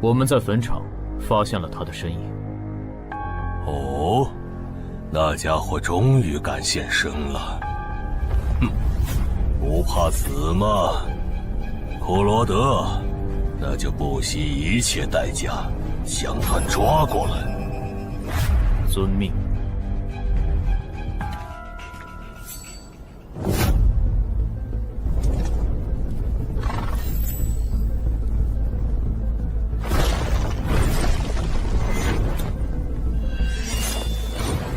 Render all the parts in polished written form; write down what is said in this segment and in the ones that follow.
我们在坟场发现了他的身影。哦，那家伙终于敢现身了。哼，不怕死吗？库罗德，那就不惜一切代价将他抓过来。遵命。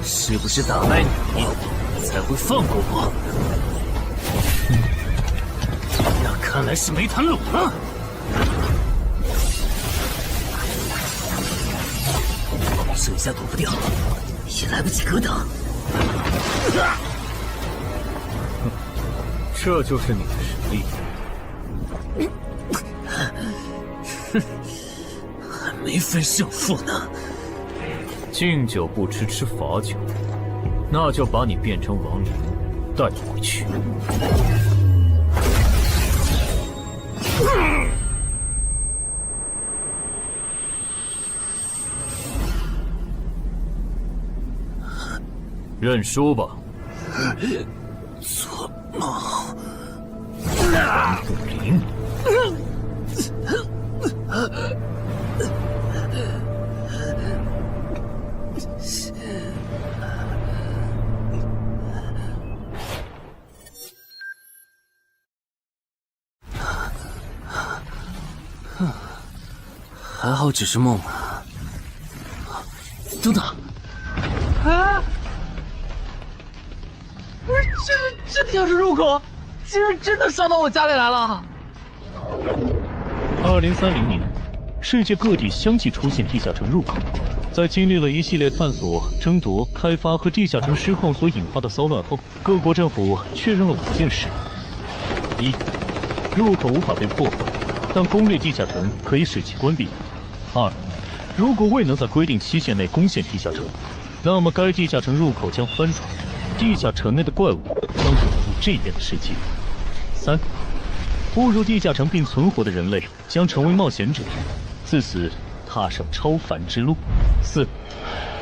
是不是打败你，才会放过我？那看来是没谈拢啊！这下躲不掉，也来不及格挡。这就是你的实力。还没分胜负呢。敬酒不吃吃罚酒，那就把你变成亡灵，带回去。认输吧。做梦。还不灵。还好只是梦啊！等等，啊！不是，这地下室入口，竟然真的上到我家里来了！2030年，世界各地相继出现地下城入口。在经历了一系列探索、争夺、开发和地下城失控所引发的骚乱后，各国政府确认了5件事：一、入口无法被破坏，但攻略地下城可以使其关闭。2. 如果未能在规定期限内攻陷地下城，那么该地下城入口将翻转，地下城内的怪物将涌入这边的世界。3. 误入地下城并存活的人类将成为冒险者，自此踏上超凡之路。4.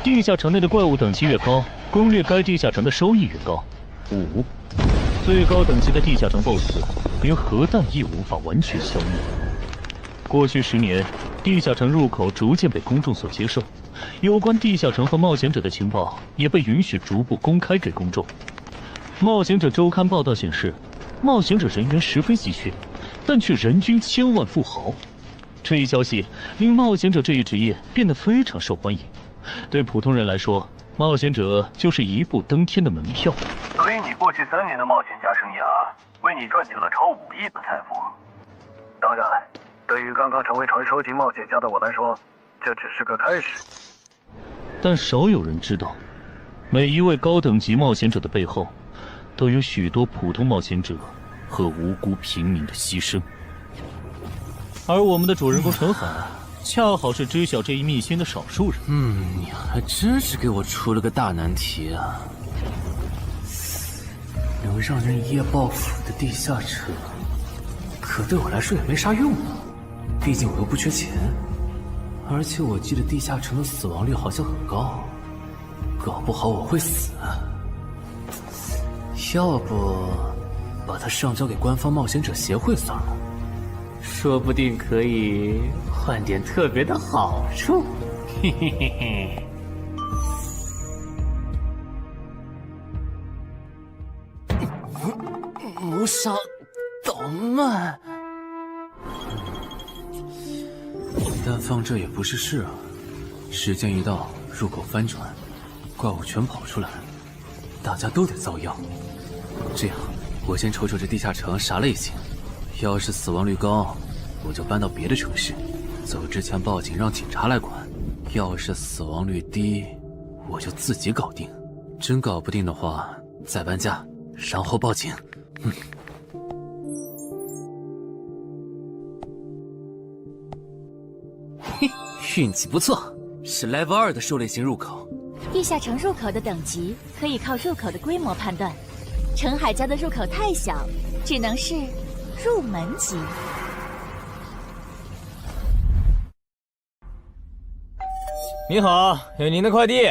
地下城内的怪物等级越高，攻略该地下城的收益越高。5. 最高等级的地下城 BOSS 连核弹亦无法完全消灭。过去10年，地下城入口逐渐被公众所接受，有关地下城和冒险者的情报也被允许逐步公开给公众。冒险者周刊报道显示，冒险者人员十分稀缺，但却人均千万富豪。这一消息令冒险者这一职业变得非常受欢迎。对普通人来说，冒险者就是一步登天的门票。所以你过去3年的冒险家生涯，为你赚取了超5亿的财富。当然，对于刚刚成为传说级冒险家的我来说，这只是个开始。但少有人知道，每一位高等级冒险者的背后，都有许多普通冒险者和无辜平民的牺牲。而我们的主人公陈海，恰好是知晓这一秘辛的少数人。你还真是给我出了个大难题啊！能让人一夜暴富的地下城，可对我来说也没啥用啊。毕竟我又不缺钱，而且我记得地下城的死亡率好像很高，搞不好我会死。要不把它上交给官方冒险者协会算了，说不定可以换点特别的好处。嘿嘿嘿嘿。谋杀岛慢，单放这也不是事啊。时间一到，入口翻转，怪物全跑出来，大家都得遭殃。这样，我先瞅瞅这地下城啥类型，要是死亡率高，我就搬到别的城市，走之前报警让警察来管；要是死亡率低，我就自己搞定。真搞不定的话，再搬家，然后报警。嘿，运气不错，是 Level 2的狩猎型入口。地下城入口的等级可以靠入口的规模判断。陈海家的入口太小，只能是入门级。你好，有您的快递。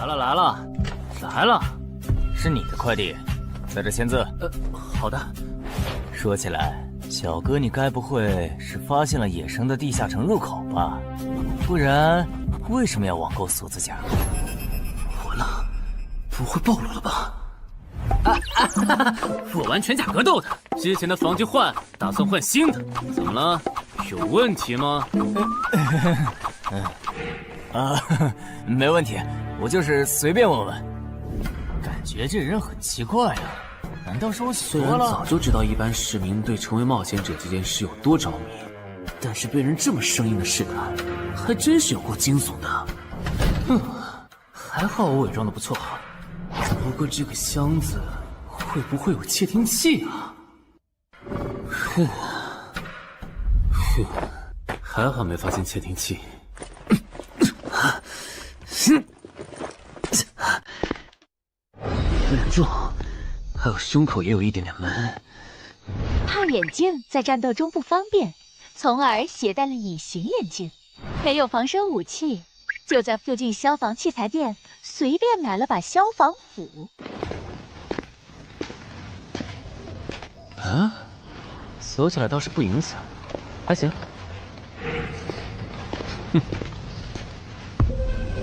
来了，是你的快递，在这签字。好的。说起来，小哥，你该不会是发现了野生的地下城入口吧？不然，为什么要网购锁子甲？完了，不会暴露了吧？我玩全甲格斗的，之前的防具换，打算换新的。怎么了？有问题吗？没问题，我就是随便问问。感觉这人很奇怪啊，难道是我虽然死了？早就知道一般市民对成为冒险者这件事有多着迷，但是被人这么生硬的试探，还真是有够惊悚的。还好我伪装的不错，不过这个箱子会不会有窃听器啊？还好没发现窃听器。忍住，还有胸口也有一点点闷。怕眼镜在战斗中不方便，从而携带了隐形眼镜。没有防身武器，就在附近消防器材店随便买了把消防斧。啊，锁起来倒是不影响，还行。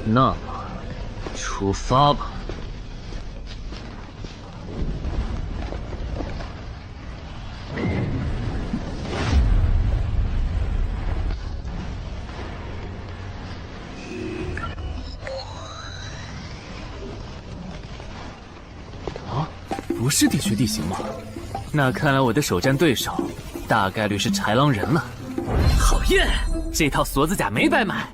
那么，出发吧。啊，不是地区地形吗？那看来我的首战对手大概率是豺狼人了。讨厌，这套锁子甲没白买。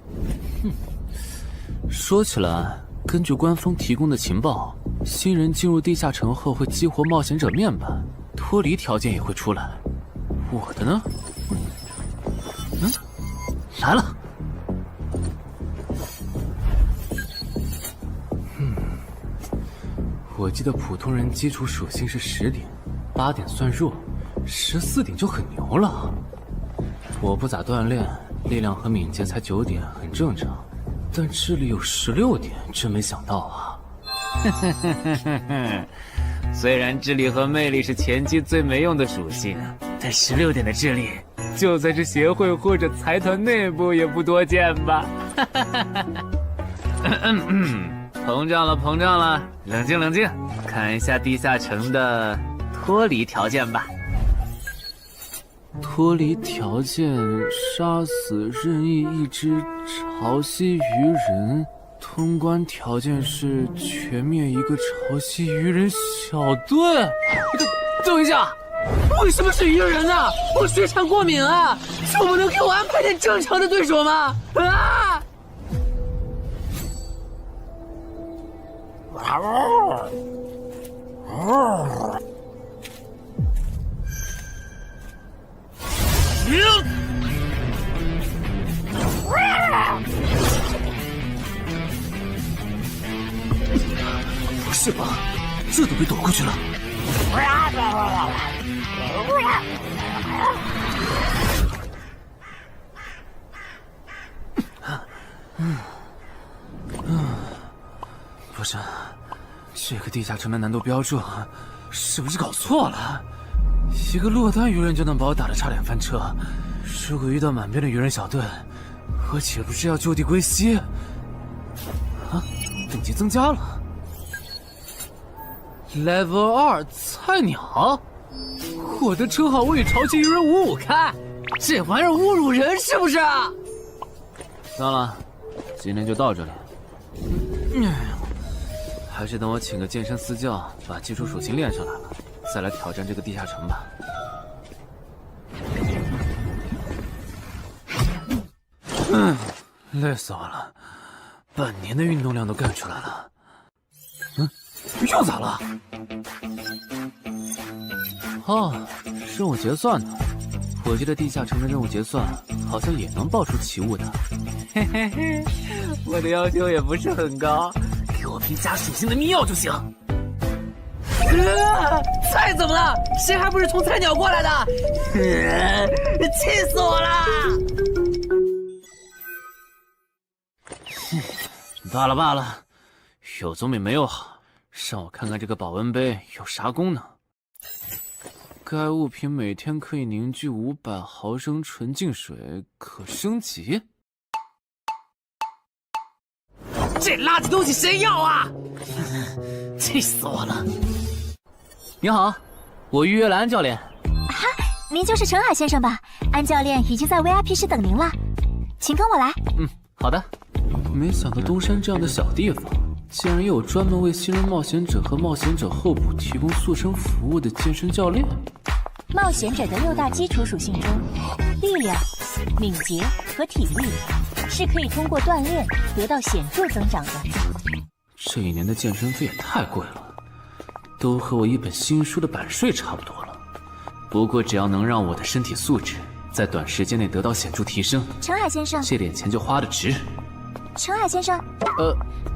说起来，根据官方提供的情报，新人进入地下城后会激活冒险者面板，脱离条件也会出来。我的呢？来了。我记得普通人基础属性是10点，8点算弱，14点就很牛了。我不咋锻炼，力量和敏捷才9点，很正常。但智力有16点，真没想到啊！虽然智力和魅力是前期最没用的属性，但16点的智力，就算是协会或者财团内部也不多见吧？膨胀了，冷静，看一下地下城的脱离条件吧。脱离条件：杀死任意一只潮汐鱼人。通关条件是全灭一个潮汐鱼人小队。等一下，为什么是鱼人呢？我血场过敏啊！就不能给我安排点正常的对手吗？啊！不是吧？这都被躲过去了。不是，这个地下城的难度标注是不是搞错了？一个落单鱼人就能把我打得差点翻车，如果遇到满编的鱼人小队，我岂不是要就地归西？啊，等级增加了。Level 2菜鸟，我的称号我与潮汐鱼人55开，这玩意儿侮辱人是不是？算了，今天就到这里。还是等我请个健身私教，把基础属性练上来了，再来挑战这个地下城吧。累死我了，半年的运动量都干出来了。又咋了？哦，任务结算呢？我记得地下城的任务结算好像也能爆出奇物的。嘿嘿嘿，我的要求也不是很高，给我瓶加属性的秘药就行。菜怎么了？谁还不是从菜鸟过来的？气死我了！罢了罢了，有总比没有好。让我看看这个保温杯有啥功能。该物品每天可以凝聚500毫升纯净水，可升级。这垃圾东西谁要啊？气死我了！你好，我预约了安教练。哈，您就是陈海先生吧？安教练已经在 VIP 室等您了，请跟我来。好的。没想到东山这样的小地方，竟然也有专门为新人冒险者和冒险者候补提供塑身服务的健身教练。冒险者的6大基础属性中，力量、敏捷和体力是可以通过锻炼得到显著增长的。这一年的健身费也太贵了，都和我一本新书的版税差不多了。不过只要能让我的身体素质在短时间内得到显著提升，陈海先生，这点钱就花得值。陈海先生，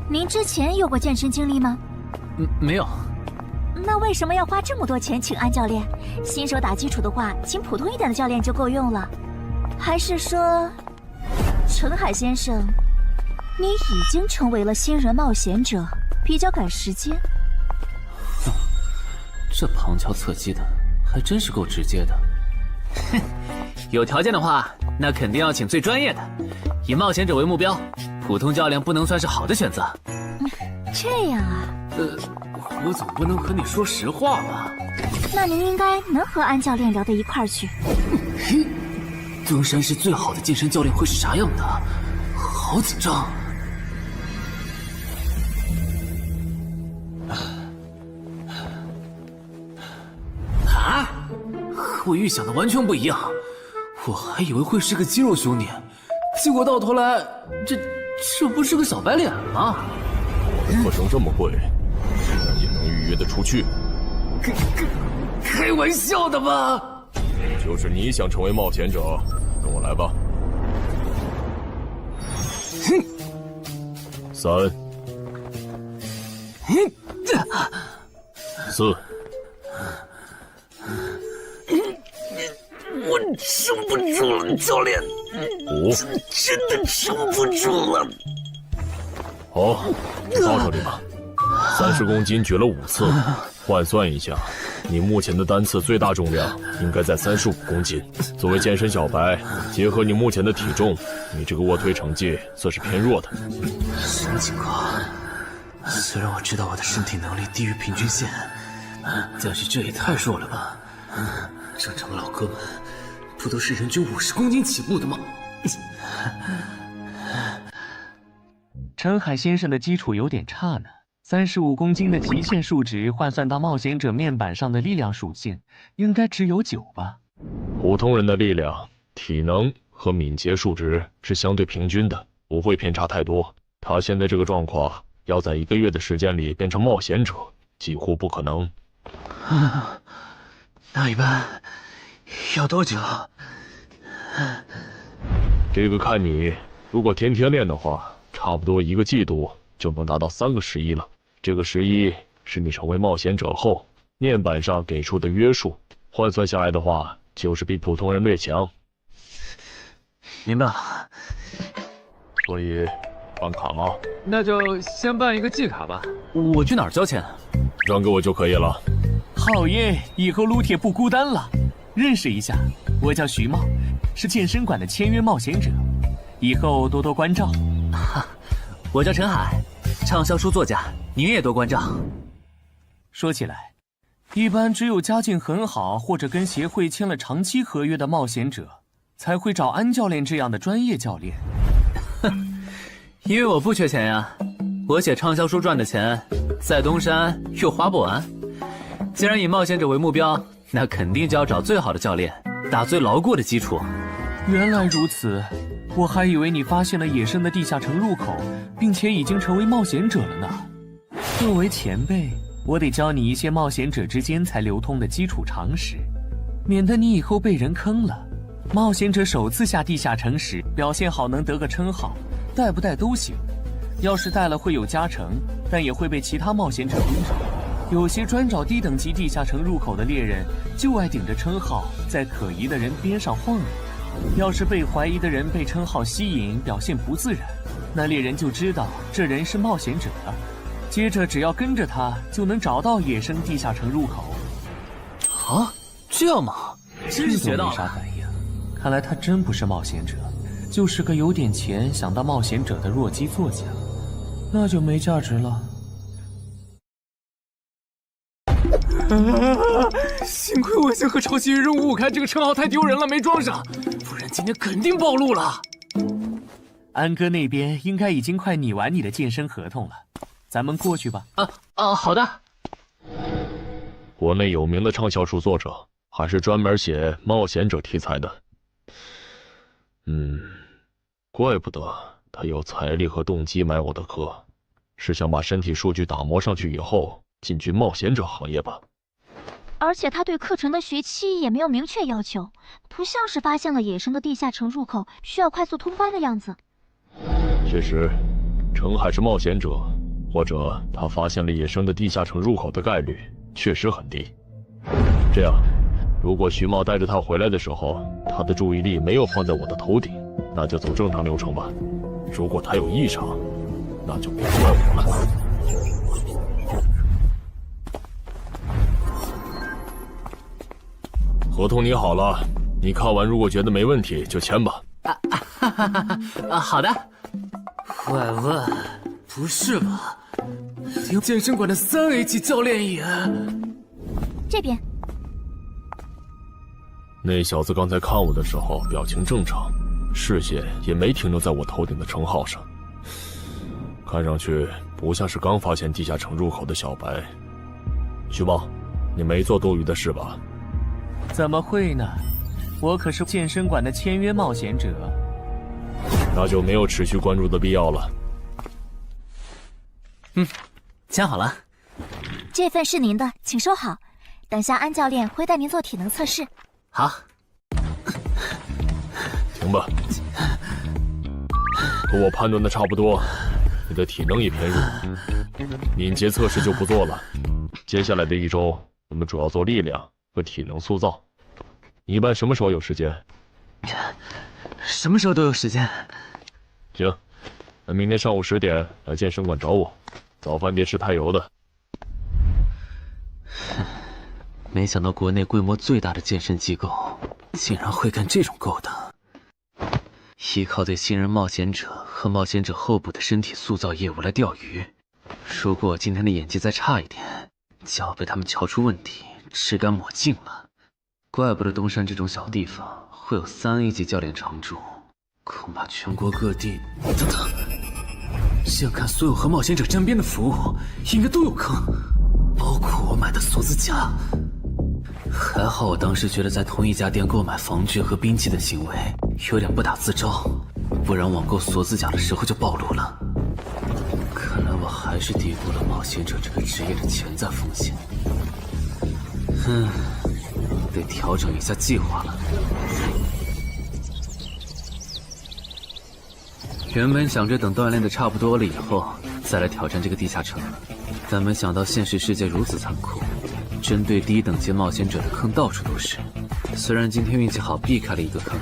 您之前有过健身经历吗？没有。那为什么要花这么多钱请安教练？新手打基础的话，请普通一点的教练就够用了。还是说，陈海先生，你已经成为了新人冒险者，比较赶时间？这旁敲侧击的，还真是够直接的。哼，有条件的话，那肯定要请最专业的，以冒险者为目标，普通教练不能算是好的选择。这样啊？我总不能和你说实话吧？那您应该能和安教练聊到一块儿去。东山市最好的健身教练会是啥样的？好紧张。啊！和我预想的完全不一样，我还以为会是个肌肉兄弟，结果到头来，这不是个小白脸吗？课程这么贵，竟然也能预约得出去？开玩笑的吧？就是你想成为冒险者，跟我来吧。3、4。我撑不住了，教练。5。真的撑不住了。好，到这里吧。30公斤举了5次，换算一下，你目前的单次最大重量应该在35公斤。作为健身小白，结合你目前的体重，你这个卧推成绩算是偏弱的。什么情况？虽然我知道我的身体能力低于平均线，但是这也太弱了吧？正常老哥们不都是人均50公斤起步的吗？陈海先生的基础有点差呢，35公斤的极限数值换算到冒险者面板上的力量属性，应该只有9吧。普通人的力量、体能和敏捷数值是相对平均的，不会偏差太多。他现在这个状况，要在1个月的时间里变成冒险者，几乎不可能。那一般要多久？这个看你，如果天天练的话，差不多1个季度就能达到3个11了。这个11是你成为冒险者后面板上给出的约束，换算下来的话，就是比普通人略强。明白了。所以办卡吗？那就先办一个季卡吧。我去哪儿交钱？让给我就可以了。好耶，以后撸铁不孤单了。认识一下，我叫徐茂，是健身馆的签约冒险者，以后多多关照。我叫陈海，畅销书作家，您也多关照。说起来，一般只有家境很好或者跟协会签了长期合约的冒险者，才会找安教练这样的专业教练。因为我不缺钱呀，我写畅销书赚的钱，在东山又花不完。既然以冒险者为目标，那肯定就要找最好的教练，打最牢固的基础。原来如此，我还以为你发现了野生的地下城入口，并且已经成为冒险者了呢。作为前辈，我得教你一些冒险者之间才流通的基础常识，免得你以后被人坑了。冒险者首次下地下城时，表现好能得个称号，带不带都行。要是带了会有加成，但也会被其他冒险者盯着。有些专找低等级地下城入口的猎人，就爱顶着称号在可疑的人边上晃悠。要是被怀疑的人被称号吸引，表现不自然，那猎人就知道这人是冒险者，接着只要跟着他，就能找到野生地下城入口。啊，这样吗？真是学到了。没啥反应，看来他真不是冒险者，就是个有点钱想当冒险者的弱鸡作家，那就没价值了。幸亏我先和抄袭任务5开这个称号太丢人了，没装上，不然今天肯定暴露了。安哥那边应该已经快拟完你的健身合同了，咱们过去吧。好的。国内有名的畅销书作者，还是专门写冒险者题材的。怪不得他有财力和动机买我的课，是想把身体数据打磨上去以后进军冒险者行业吧。而且他对课程的学期也没有明确要求，不像是发现了野生的地下城入口需要快速通关的样子。确实，程海是冒险者，或者他发现了野生的地下城入口的概率确实很低。这样，如果徐茂带着他回来的时候，他的注意力没有放在我的头顶，那就走正常流程吧。如果他有异常，那就别怪我了。合同拟好了，你看完如果觉得没问题就签吧。好的。喂，不是吧？连健身馆的3A 级教练也……这边。那小子刚才看我的时候表情正常，视线也没停留在我头顶的称号上，看上去不像是刚发现地下城入口的小白。徐茂，你没做多余的事吧？怎么会呢？我可是健身馆的签约冒险者。那就没有持续关注的必要了。签好了。这份是您的，请收好。等下安教练会带您做体能测试。好。行吧。和我判断的差不多，你的体能也偏弱，敏捷测试就不做了。接下来的1周，我们主要做力量和体能塑造。你一般什么时候有时间？什么时候都有时间。行，那明天上午10点来健身馆找我，早饭别吃太油的。没想到国内规模最大的健身机构竟然会干这种勾当。依靠对新人冒险者和冒险者后部的身体塑造业务来钓鱼，如果我今天的演技再差一点，就要被他们瞧出问题，吃干抹净了。怪不得东山这种小地方会有3A 级教练常驻，恐怕全国各地……等等，这样看，所有和冒险者沾边的服务应该都有坑，包括我买的锁子甲。还好我当时觉得在同一家店购买防具和兵器的行为有点不打自招，不然网购锁子甲的时候就暴露了。看来我还是低估了冒险者这个职业的潜在风险。得调整一下计划了。原本想着等锻炼的差不多了以后再来挑战这个地下城，但没想到现实世界如此残酷，针对低等级冒险者的坑到处都是。虽然今天运气好避开了一个坑，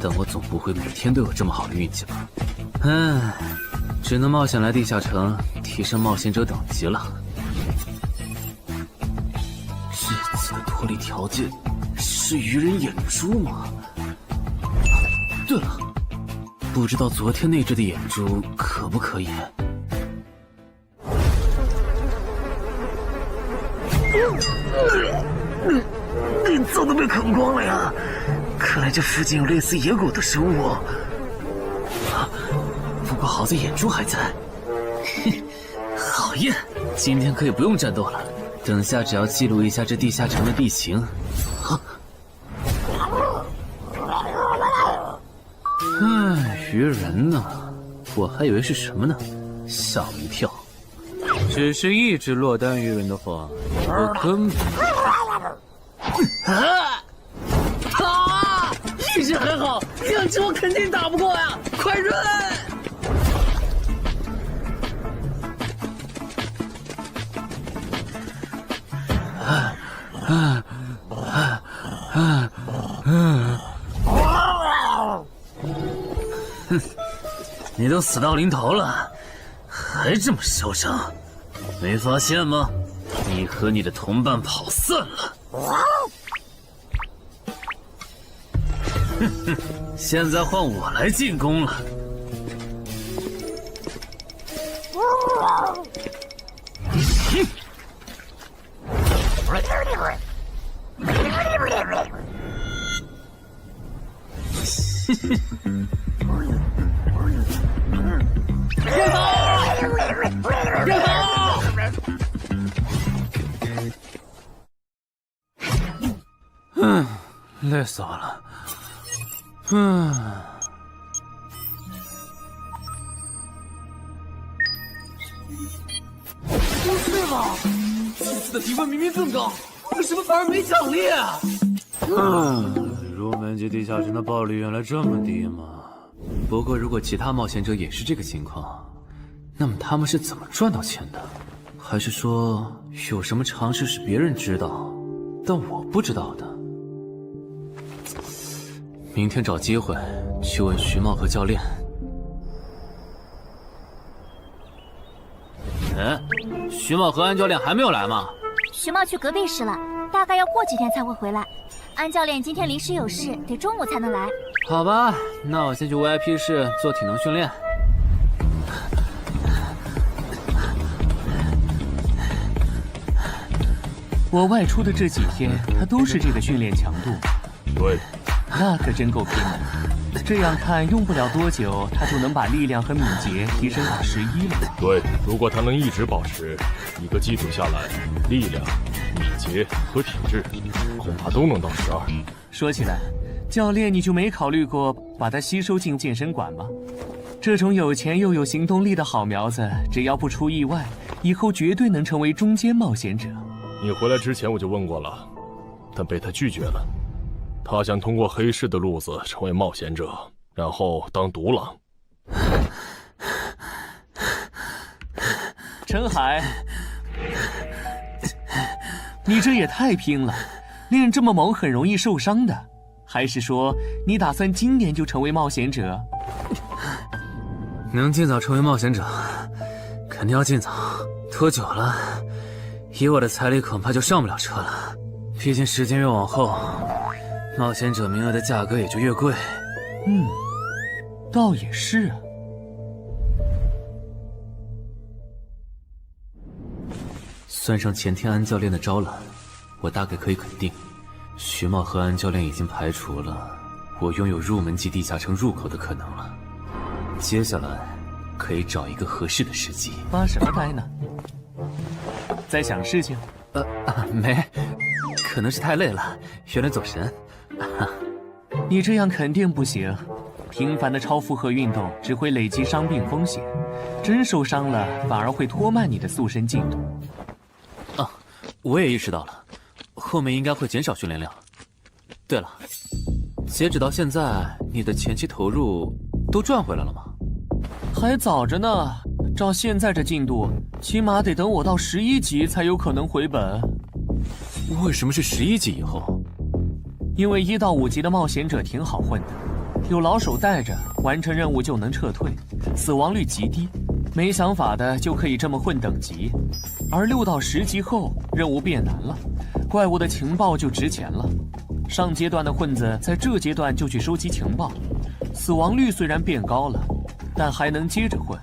但我总不会每天都有这么好的运气吧。只能冒险来地下城提升冒险者等级了。这次的脱离条件是鱼人眼珠吗？对了，不知道昨天那只的眼珠可不可以？早都被啃光了呀！看来这附近有类似野狗的生物。不过好在眼珠还在。好耶！今天可以不用战斗了，等下只要记录一下这地下城的地形。鱼人呢？我还以为是什么呢，吓我一跳。只是一只落单鱼人的话，我根本……意识很好，2只我肯定打不过呀！快润！你都死到临头了，还这么嚣张，没发现吗？你和你的同伴跑散了。哼哼，现在换我来进攻了。累死我了。不是吧？这次的评分明明更高，为什么反而没奖励啊？入门级地下城的暴力原来这么低吗？不过如果其他冒险者也是这个情况，那么他们是怎么赚到钱的？还是说有什么常识是别人知道，但我不知道的？明天找机会去问徐茂和教练。徐茂和安教练还没有来吗？徐茂去隔壁室了，大概要过几天才会回来。安教练今天临时有事，得中午才能来。好吧，那我先去 VIP 室做体能训练。我外出的这几天，他都是这个训练强度。对，那可真够拼的。这样看，用不了多久，他就能把力量和敏捷提升到11了。对，如果他能一直保持一个基础下来，力量、敏捷和体质恐怕都能到12。说起来，教练你就没考虑过把他吸收进健身馆吗？这种有钱又有行动力的好苗子，只要不出意外，以后绝对能成为中间冒险者。你回来之前我就问过了，但被他拒绝了。他想通过黑市的路子成为冒险者，然后当独狼。陈海，你这也太拼了，练这么猛很容易受伤的。还是说你打算今年就成为冒险者？能尽早成为冒险者，肯定要尽早。拖久了，以我的财力恐怕就上不了车了。毕竟时间越往后，冒险者名额的价格也就越贵。倒也是啊。算上前天安教练的招揽，我大概可以肯定，徐茂和安教练已经排除了我拥有入门级地下城入口的可能了。接下来可以找一个合适的时机。发什么呆呢？在想事情？没，可能是太累了，有点走神。你这样肯定不行，频繁的超负荷运动只会累积伤病风险，真受伤了反而会拖慢你的塑身进度。我也意识到了，后面应该会减少训练量。对了，截止到现在，你的前期投入都赚回来了吗？还早着呢，照现在这进度，起码得等我到11级才有可能回本。为什么是11级以后？因为1到5级的冒险者挺好混的，有老手带着，完成任务就能撤退，死亡率极低，没想法的就可以这么混等级。而6到10级后，任务变难了，怪物的情报就值钱了。上阶段的混子在这阶段就去收集情报，死亡率虽然变高了，但还能接着混。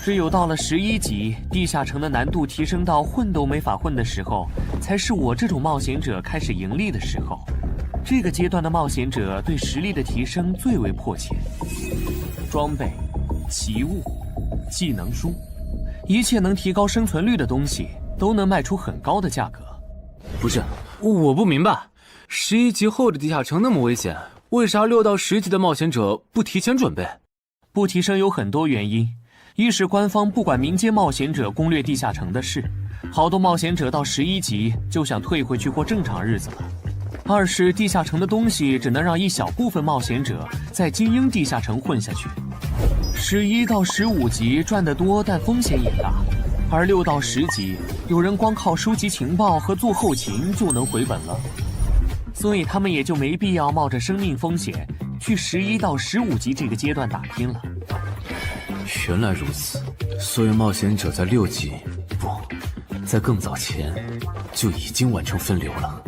只有到了11级，地下城的难度提升到混都没法混的时候，才是我这种冒险者开始盈利的时候。这个阶段的冒险者对实力的提升最为迫切。装备、奇物、技能书，一切能提高生存率的东西，都能卖出很高的价格。不是，我不明白，11级后的地下城那么危险，为啥6到10级的冒险者不提前准备？不提升有很多原因，一是官方不管民间冒险者攻略地下城的事，好多冒险者到11级就想退回去过正常日子了；二是地下城的东西只能让一小部分冒险者在精英地下城混下去。11到15级赚得多，但风险也大，而6到10级，有人光靠收集情报和做后勤就能回本了，所以他们也就没必要冒着生命风险去11到15级这个阶段打拼了。原来如此，所以冒险者在6级不，在更早前就已经完成分流了。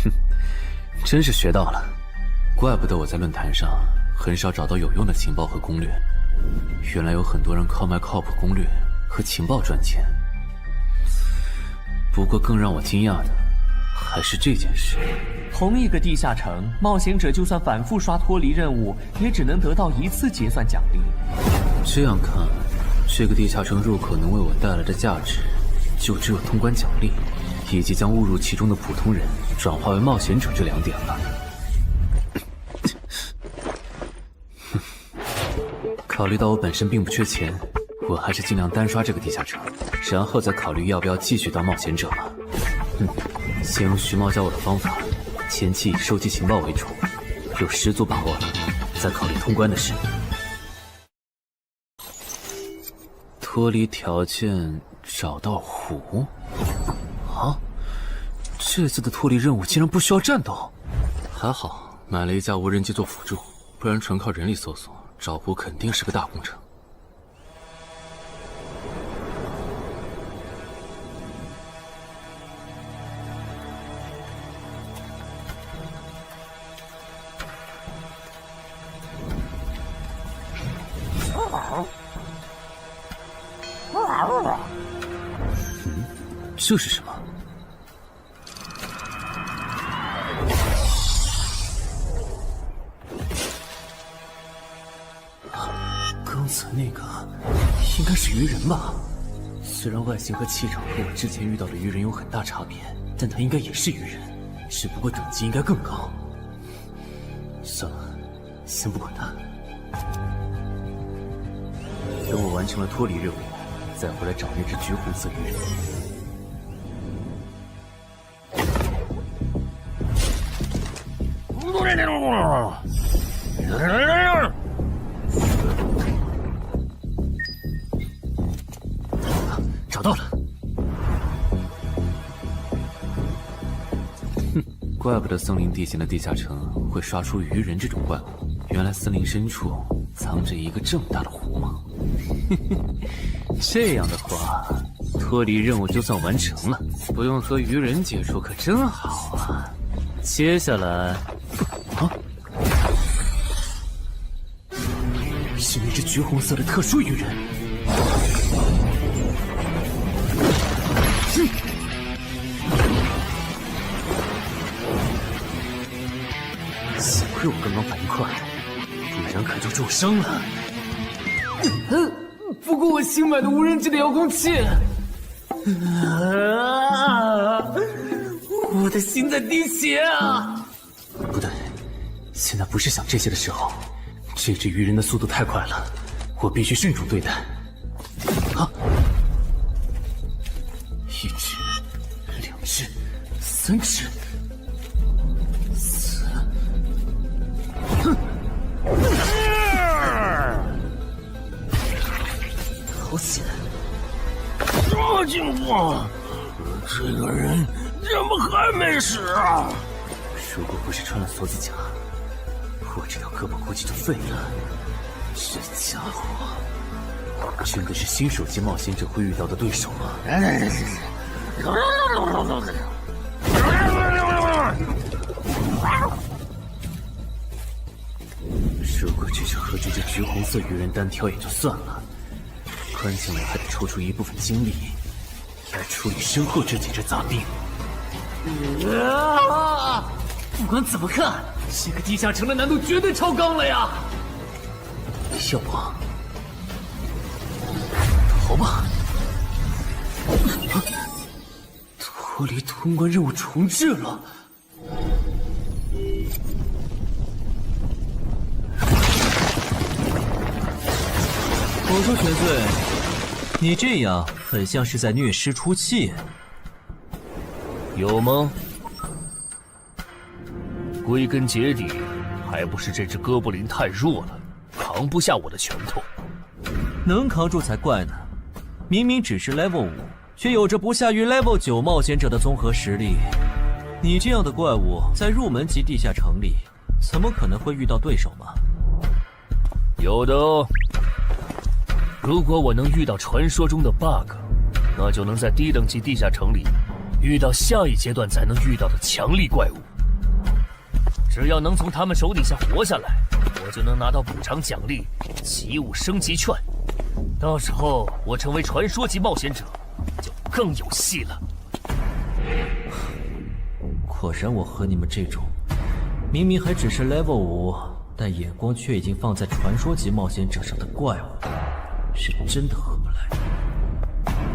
哼，真是学到了，怪不得我在论坛上很少找到有用的情报和攻略，原来有很多人靠卖靠谱攻略和情报赚钱。不过更让我惊讶的还是这件事。同一个地下城，冒险者就算反复刷脱离任务，也只能得到1次结算奖励。这样看，这个地下城入口能为我带来的价值，就只有通关奖励，以及将误入其中的普通人转化为冒险者这2点了。考虑到我本身并不缺钱，我还是尽量单刷这个地下城，然后再考虑要不要继续当冒险者了。先用徐猫教我的方法，前期以收集情报为主，有10足把握了，再考虑通关的事。脱离条件找到湖？啊，这次的脱离任务竟然不需要战斗，还好买了一架无人机做辅助，不然纯靠人力搜索找湖肯定是个大工程。这是什么？刚才那个应该是鱼人吧？虽然外形和气场和我之前遇到的鱼人有很大差别，但他应该也是鱼人，只不过等级应该更高。算了，先不管他。等我完成了脱离任务，再回来找那只橘红色鱼人。找到了！哼，怪不得森林地形的地下城会刷出鱼人这种怪物，原来森林深处藏着一个这么大的湖吗？这样的话，脱离任务就算完成了，不用和鱼人接触可真好啊！接下来，是那只橘红色的特殊鱼人。幸亏我刚刚反应快，不然可就重伤了。不过我新买的无人机的遥控器，我的心在滴血啊！不对，现在不是想这些的时候。这只鱼人的速度太快了，我必须慎重对待。啊！1只、2只、3只、4……哼！好险！什么情况？这个人怎么还没死啊？如果不是穿了锁子甲，我这条胳膊估计就废了。这家伙真的是新手级冒险者会遇到的对手吗？如果只是和这只橘红色鱼人单挑也就算了，关键我还得抽出一部分精力来处理身后这几只杂兵。不管怎么看，这个地下城的难度绝对超纲了呀！要不逃吧？脱离通关任务重置了。我说学醉，你这样很像是在虐尸出气，有吗？归根结底，还不是这只哥布林太弱了，扛不下我的拳头。能扛住才怪呢！明明只是 Level 5，却有着不下于 Level 9冒险者的综合实力。你这样的怪物，在入门级地下城里，怎么可能会遇到对手嘛？有的哦。如果我能遇到传说中的 bug， 那就能在低等级地下城里遇到下一阶段才能遇到的强力怪物。只要能从他们手底下活下来，我就能拿到补偿奖励奇物升级券。到时候我成为传说级冒险者，就更有戏了。果然，我和你们这种明明还只是 level 5，但眼光却已经放在传说级冒险者上的怪物，是真的合不来。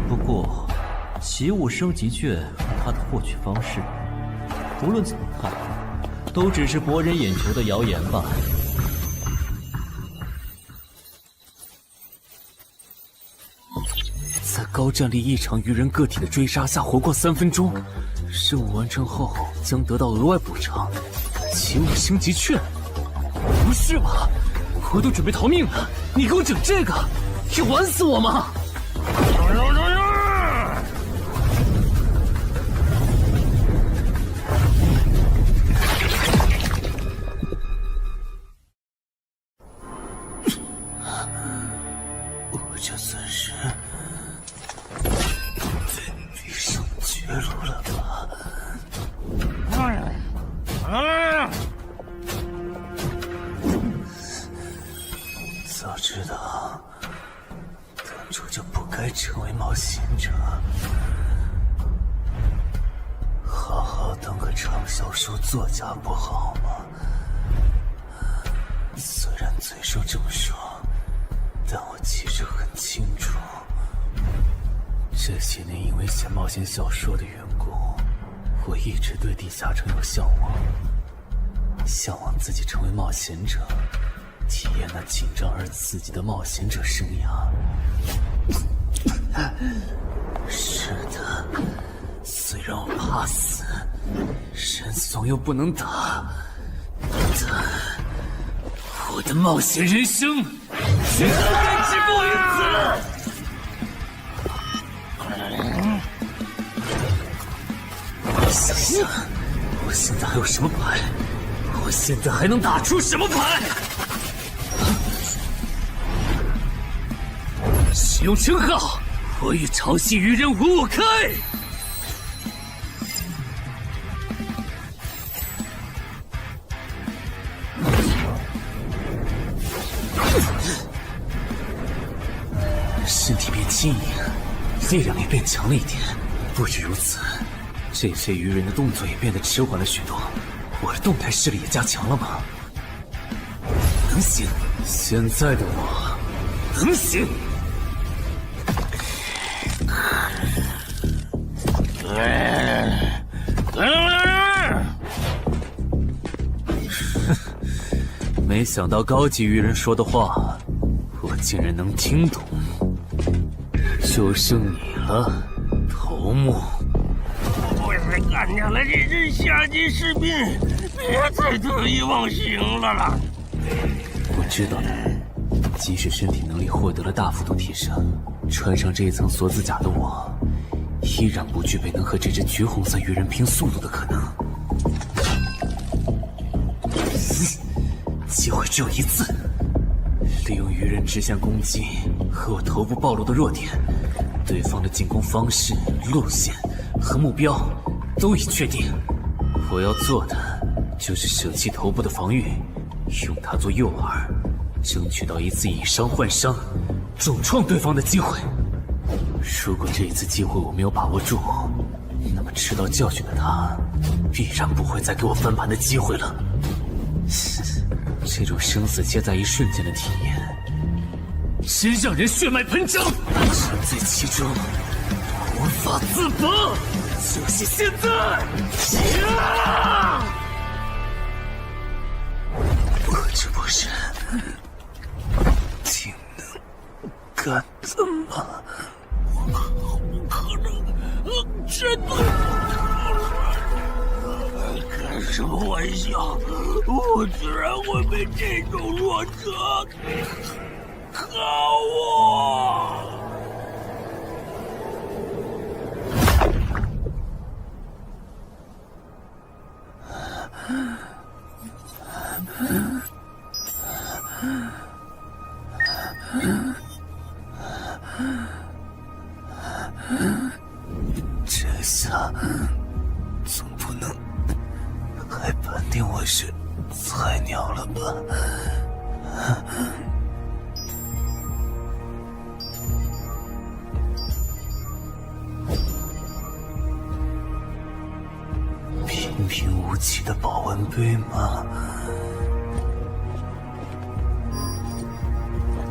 不过，奇物升级券和它的获取方式，无论怎么看，都只是博人眼球的谣言吧。在高战力异常鱼人个体的追杀下活过3分钟，任务完成后将得到额外补偿，奇物升级券。不是吧？我都准备逃命了，你给我整这个，要玩死我吗？我这算是逼上绝路了吧？早知道当初就不该成为冒险者，好好当个畅销书作家不好吗？虽然嘴上这么说，但我其实很清楚，这些年因为写冒险小说的缘故，我一直对地下城有向往，向往自己成为冒险者，体验那紧张而刺激的冒险者生涯。是的，虽然我怕死，人怂又不能打，但我的冒险人生绝不该止步于此。想想，我现在还有什么牌？我现在还能打出什么牌？使用称号，我与潮汐鱼人5开。身体变轻盈，力量也变强了一点。不止如此，这些鱼人的动作也变得迟缓了许多。我的动态视力也加强了吗？能行，现在的我能行。没想到高级鱼人说的话，我竟然能听懂。就剩你了，头目。我是干掉了这只下级士兵，别再得意忘形了啦！我知道的，即使身体能力获得了大幅度提升，穿上这一层锁子甲的我，依然不具备能和这只橘红色鱼人拼速度的可能。机会只有一次，利用鱼人直线攻击和我头部暴露的弱点，对方的进攻方式、路线和目标都已确定。我要做的就是舍弃头部的防御，用它做诱饵，争取到一次以伤换伤、重创对方的机会。如果这一次机会我没有把握住，那么吃到教训的他，必然不会再给我翻盘的机会了。这种生死皆在一瞬间的体验，真让人血脉喷张，沉醉其中，无法自拔。就是现在！我这不是挺能干的吗？不可能，真的！开什么玩笑！我居然会被这种弱者可恶！这下总不能还判定我是菜鸟了吧？平平无奇的保温杯吗？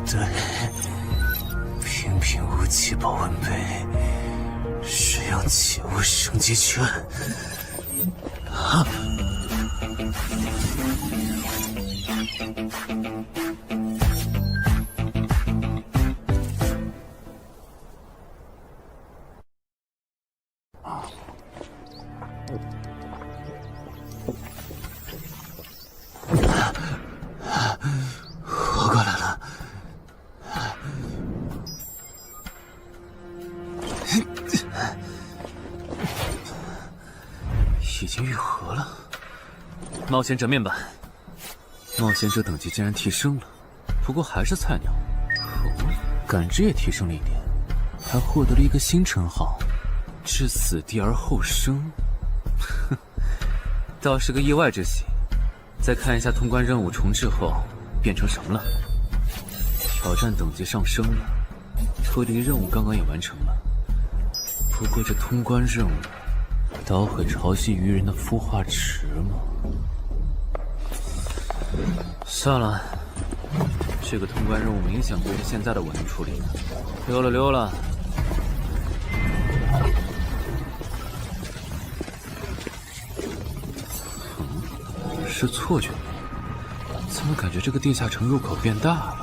对，平平无奇保温杯是用器物升级券。啊！活过来了。已经愈合了。冒险者面板，冒险者等级竟然提升了，不过还是菜鸟。感知也提升了一点，还获得了一个新称号——至死地而后生。哼，倒是个意外之喜。再看一下通关任务重置后变成什么了。挑战等级上升了，脱离任务刚刚也完成了。不过这通关任务捣毁潮汐鱼人的孵化池吗？算了，这个通关任务明显不是现在的我能处理的。溜了溜了。是错觉吗？怎么感觉这个地下城入口变大了？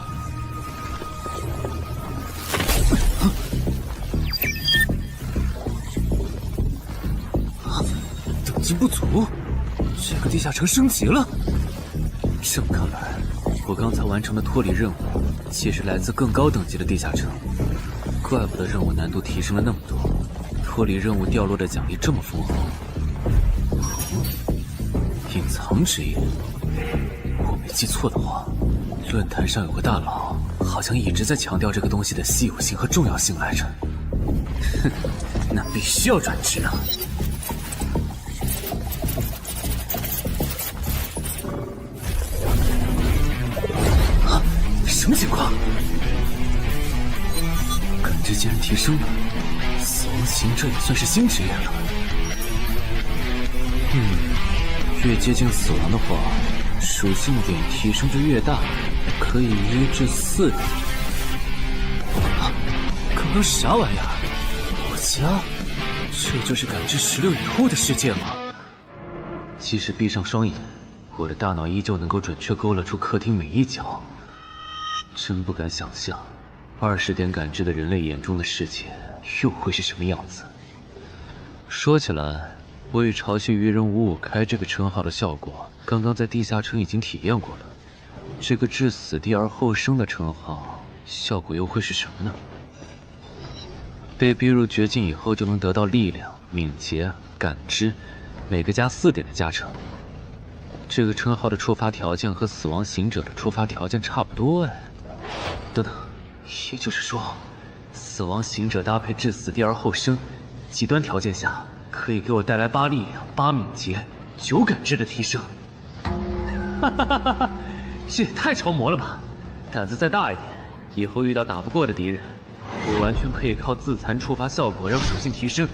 等级不足，这个地下城升级了。这么看来，我刚才完成的脱离任务，其实来自更高等级的地下城。怪不得任务难度提升了那么多，脱离任务掉落的奖励这么丰厚。隐藏职业，我没记错的话，论坛上有个大佬，好像一直在强调这个东西的稀有性和重要性来着。哼，那必须要转职啊！啊，什么情况？感知竟然提升了，死亡行者也算是新职业了。越接近死亡的话，属性点提升就越大，可以1至4点。啊，刚刚是啥玩意儿？我家？这就是感知16以后的世界吗？即使闭上双眼，我的大脑依旧能够准确勾勒出客厅每一角。真不敢想象，20点感知的人类眼中的世界又会是什么样子。说起来，我与潮汐鱼人555开这个称号的效果，刚刚在地下城已经体验过了。这个至死地而后生的称号，效果又会是什么呢？被逼入绝境以后，就能得到力量、敏捷、感知，每个加4点的加成。这个称号的触发条件和死亡行者的触发条件差不多哎。等等，也就是说，死亡行者搭配至死地而后生，极端条件下可以给我带来8力量、8敏捷、9感知的提升。哈哈哈哈！这也太超模了吧！胆子再大一点，以后遇到打不过的敌人，我完全可以靠自残触发效果让属性提升。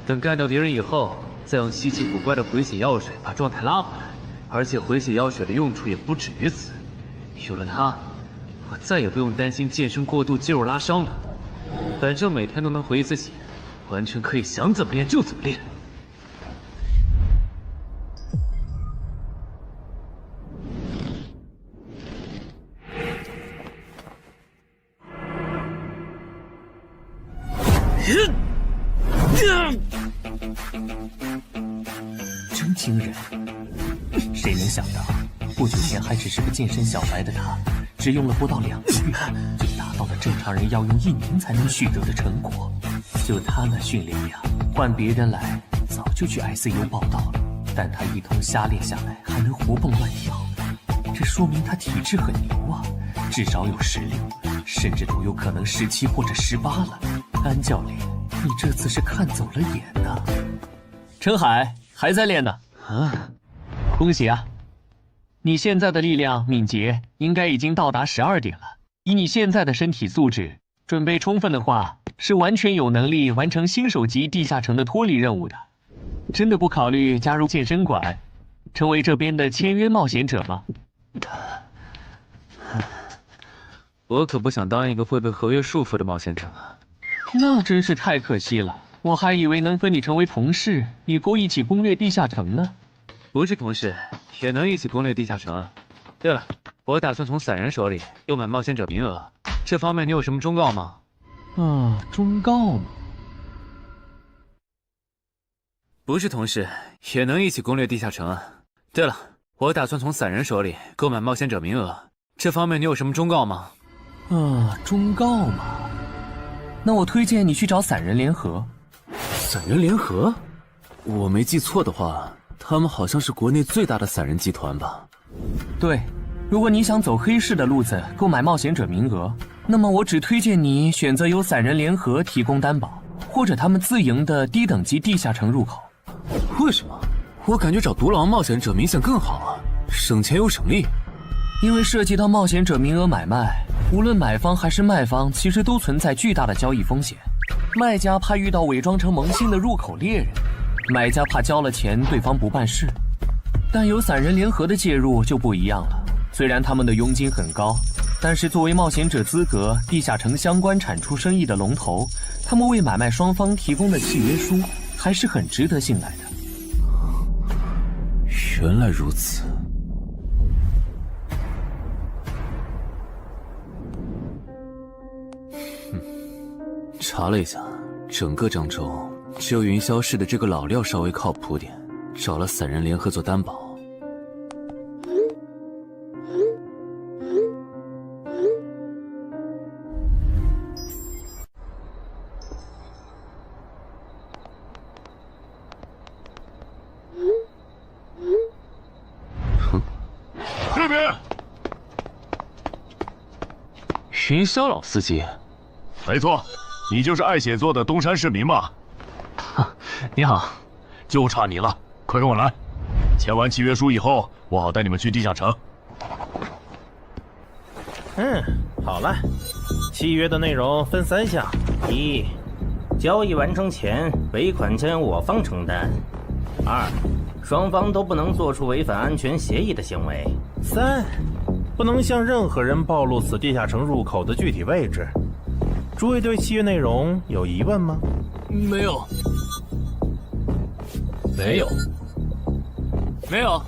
等干掉敌人以后，再用稀奇古怪的回血药水把状态拉回来。而且回血药水的用处也不止于此，有了它，我再也不用担心健身过度肌肉拉伤了。反正每天都能回一次血，完全可以想怎么练就怎么练。真惊人！谁能想到，不久前还只是个健身小白的他，只用了不到2个月，就达到了正常人要用1年才能取得的成果。就他那训练量，换别人来早就去 ICU 报道了。但他一通瞎练下来，还能活蹦乱跳，这说明他体质很牛啊，至少有16，甚至都有可能17或者18了。安教练，你这次是看走了眼呐。陈海还在练呢。啊，恭喜啊！你现在的力量、敏捷应该已经到达12点了。以你现在的身体素质，准备充分的话，是完全有能力完成新手级地下城的脱离任务的。真的不考虑加入健身馆，成为这边的签约冒险者吗？我可不想当一个会被合约束缚的冒险者啊。那真是太可惜了，我还以为能和你成为同事，以后一起攻略地下城呢。不是同事，也能一起攻略地下城。对了，我打算从散人手里购买冒险者名额，这方面你有什么忠告吗？忠告吗？不是同事，也能一起攻略地下城啊。对了，我打算从散人手里购买冒险者名额，这方面你有什么忠告吗？忠告嘛，那我推荐你去找散人联合。散人联合？我没记错的话，他们好像是国内最大的散人集团吧？对，如果你想走黑市的路子购买冒险者名额，那么我只推荐你选择由散人联合提供担保，或者他们自营的低等级地下城入口。为什么？我感觉找独狼冒险者明显更好啊，省钱又省力。因为涉及到冒险者名额买卖，无论买方还是卖方，其实都存在巨大的交易风险。卖家怕遇到伪装成萌新的入口猎人，买家怕交了钱对方不办事。但有散人联合的介入就不一样了，虽然他们的佣金很高，但是作为冒险者资格、地下城相关产出生意的龙头，他们为买卖双方提供的契约书还是很值得信赖的。原来如此。查了一下，整个漳州只有云霄市的这个老廖稍微靠谱点，找了散人联合做担保。这边，云霄老司机，没错，你就是爱写作的东山市民吧？你好，就差你了，快跟我来。签完契约书以后，我好带你们去地下城。好了，契约的内容分3项：一，交易完成前尾款钱我方承担；二，双方都不能做出违反安全协议的行为；三，不能向任何人暴露此地下城入口的具体位置。诸位对契约内容有疑问吗？没有。没有。没有。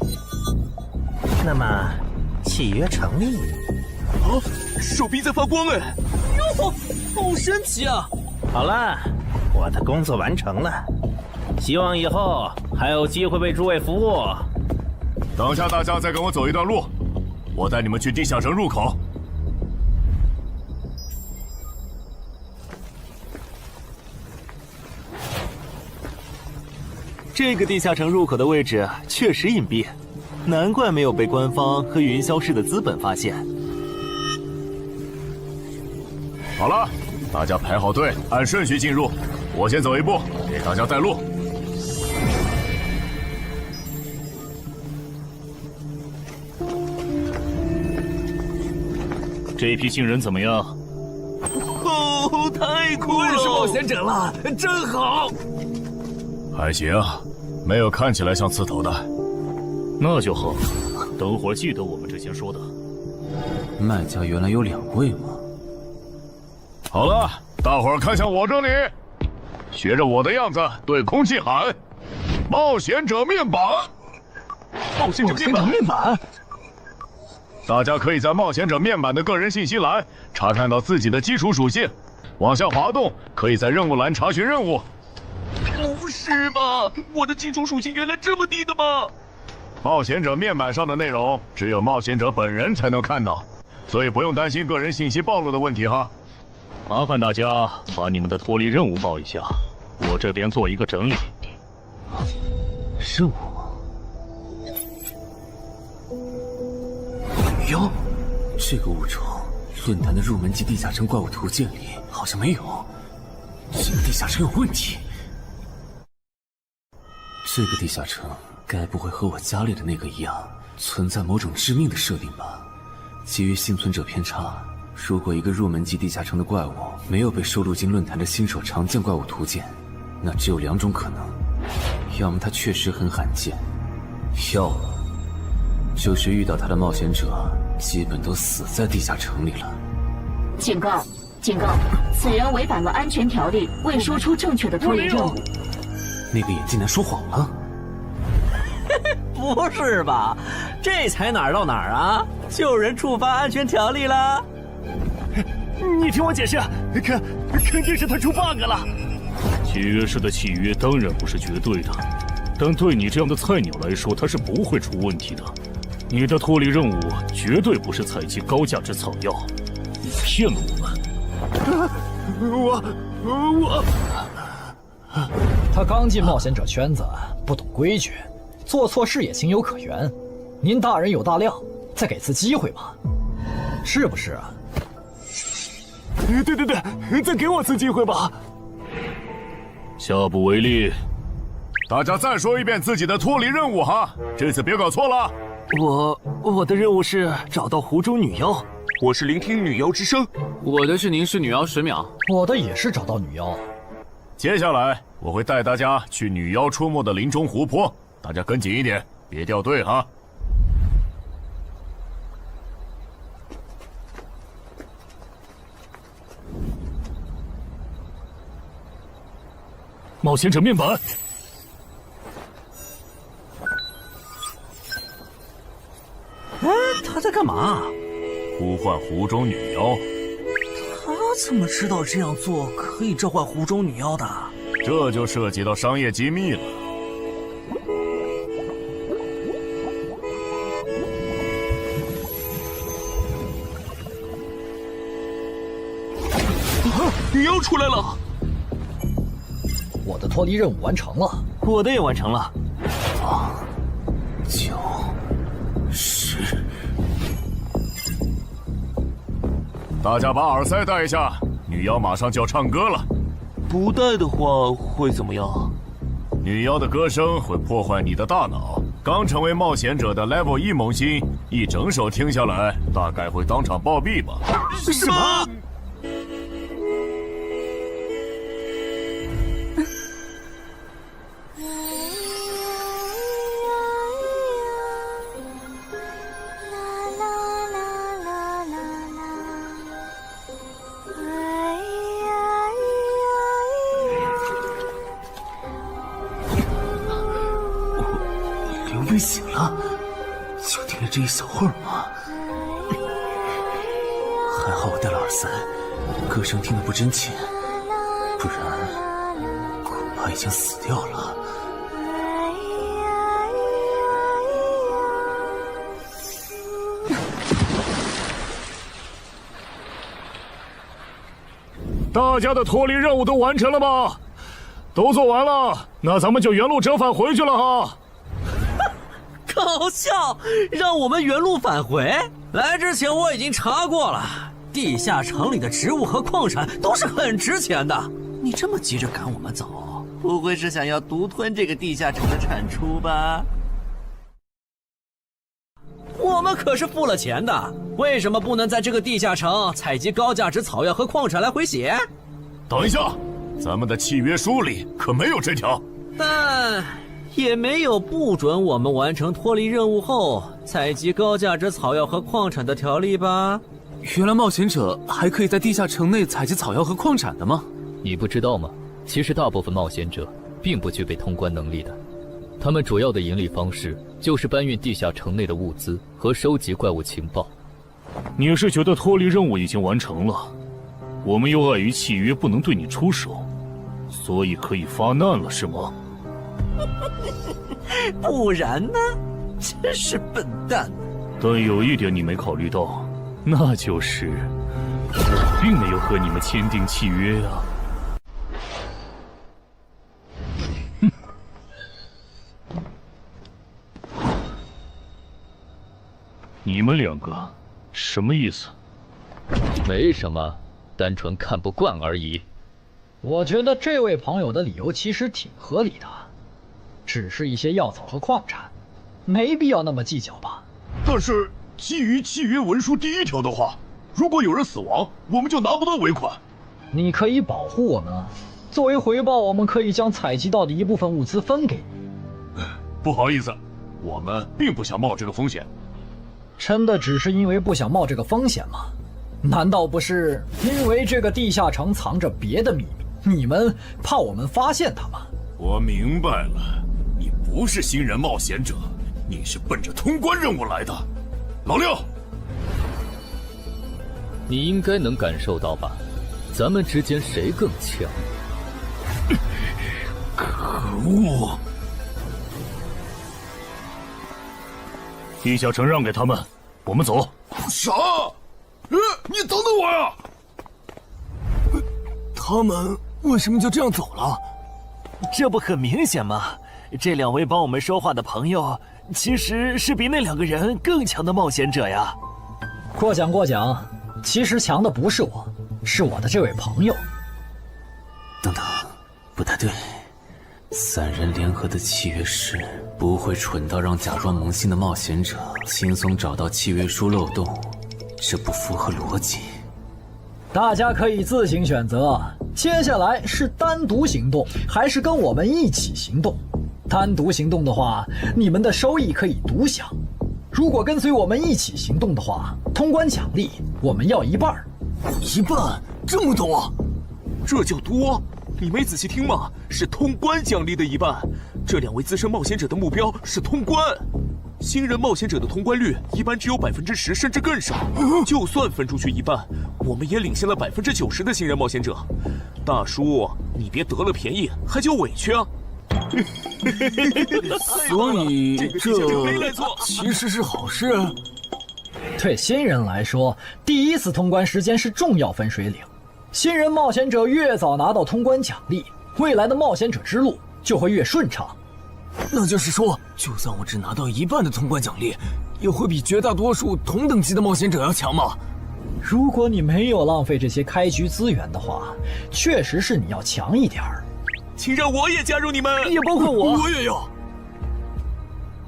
那么，契约成立。手臂在发光哎！哟，好神奇啊！好了，我的工作完成了，希望以后还有机会为诸位服务。等下大家再跟我走一段路，我带你们去地下城入口。这个地下城入口的位置确实隐蔽，难怪没有被官方和云霄市的资本发现。好了，大家排好队，按顺序进入。我先走一步，给大家带路。这批新人怎么样？哦，太酷了！我也是冒险者了，真好。还行，没有看起来像刺头的。那就好，等会儿记得我们之前说的。卖家原来有2位吗？好了，大伙儿看向我这里，学着我的样子对空气喊：“冒险者面板！”冒险者面板。大家可以在冒险者面板的个人信息栏查看到自己的基础属性，往下滑动，可以在任务栏查询任务。不是吧？我的基础属性原来这么低的吗？冒险者面板上的内容只有冒险者本人才能看到，所以不用担心个人信息暴露的问题哈。麻烦大家把你们的脱离任务报一下，我这边做一个整理。任务？妖，这个物种论坛的入门级地下城怪物图鉴里好像没有，这个地下城有问题。这个地下城该不会和我家里的那个一样，存在某种致命的设定吧？基于幸存者偏差，如果一个入门级地下城的怪物没有被收录进论坛的新手常见怪物图鉴，那只有2种可能：要么它确实很罕见，要么就是遇到它的冒险者基本都死在地下城里了。警告！警告！此人违反了安全条例，未说出正确的脱离任务。那个眼镜男说谎了？不是吧？这才哪儿到哪儿啊？就有人触发安全条例了？你听我解释，肯定是他出 bug 了。契约式的契约当然不是绝对的，但对你这样的菜鸟来说，它是不会出问题的。你的脱离任务绝对不是采集高价值草药，你骗了我们。他刚进冒险者圈子，不懂规矩，做错事也情有可原。您大人有大量，再给次机会吧，是不是啊？对，再给我次机会吧。下不为例。大家再说一遍自己的脱离任务哈，这次别搞错了。我的任务是找到湖中女妖。我是聆听女妖之声。我的是凝视女妖10秒。我的也是找到女妖。接下来我会带大家去女妖出没的林中湖泊，大家跟紧一点，别掉队哈。冒险者面板。他在干嘛？呼唤湖中女妖。他怎么知道这样做可以召唤湖中女妖的？这就涉及到商业机密了。女妖出来了！我的脱离任务完成了，我的也完成了。8、9、10。大家把耳塞戴一下，女妖马上就要唱歌了。不戴的话会怎么样？女妖的歌声会破坏你的大脑。刚成为冒险者的 Level 1萌新，一整首听下来，大概会当场暴毙吧。什么？醒了，就听了这一小会儿嘛。还好我戴了耳塞，歌声听得不真切，不然恐怕已经死掉了。大家的脱离任务都完成了吗？都做完了，那咱们就原路折返回去了哈。搞笑，让我们原路返回？来之前我已经查过了，地下城里的植物和矿产都是很值钱的。你这么急着赶我们走，不会是想要独吞这个地下城的产出吧？我们可是付了钱的，为什么不能在这个地下城采集高价值草药和矿产来回血？等一下，咱们的契约书里可没有这条。但也没有不准我们完成脱离任务后采集高价值草药和矿产的条例吧？原来冒险者还可以在地下城内采集草药和矿产的吗？你不知道吗？其实大部分冒险者并不具备通关能力的，他们主要的盈利方式就是搬运地下城内的物资和收集怪物情报。你是觉得脱离任务已经完成了，我们又碍于契约不能对你出手，所以可以发难了是吗？不然呢？真是笨蛋！但有一点你没考虑到，那就是我并没有和你们签订契约啊。你们两个什么意思？没什么，单纯看不惯而已。我觉得这位朋友的理由其实挺合理的，只是一些药草和矿产，没必要那么计较吧。但是基于契约文书第1条的话，如果有人死亡，我们就拿不到尾款。你可以保护我们，作为回报，我们可以将采集到的一部分物资分给你。不好意思，我们并不想冒这个风险。真的只是因为不想冒这个风险吗？难道不是因为这个地下城藏着别的秘密，你们怕我们发现它吗？我明白了，你不是新人冒险者，你是奔着通关任务来的。老六，你应该能感受到吧？咱们之间谁更强？可恶！地下城让给他们，我们走。啥？你等等我呀！他们为什么就这样走了？这不很明显吗？这2位帮我们说话的朋友，其实是比那2个人更强的冒险者呀。过奖，其实强的不是我，是我的这位朋友。等等，不太对，3人联合的契约师不会蠢到让假装萌新的冒险者轻松找到契约书漏洞，这不符合逻辑。大家可以自行选择，接下来是单独行动，还是跟我们一起行动？单独行动的话，你们的收益可以独享；如果跟随我们一起行动的话，通关奖励我们要1半。1半？这么多？这叫多？你没仔细听吗？是通关奖励的1半。这2位资深冒险者的目标是通关。新人冒险者的通关率一般只有10%，甚至更少。就算分出去1半，我们也领先了90%的新人冒险者。大叔，你别得了便宜还叫委屈啊！所以这其实是好事。对新人来说，第1次通关时间是重要分水岭。新人冒险者越早拿到通关奖励，未来的冒险者之路就会越顺畅。那就是说，就算我只拿到1半的通关奖励，也会比绝大多数同等级的冒险者要强吗？如果你没有浪费这些开局资源的话，确实是你要强一点儿。请让我也加入你们，也包括我。我也要。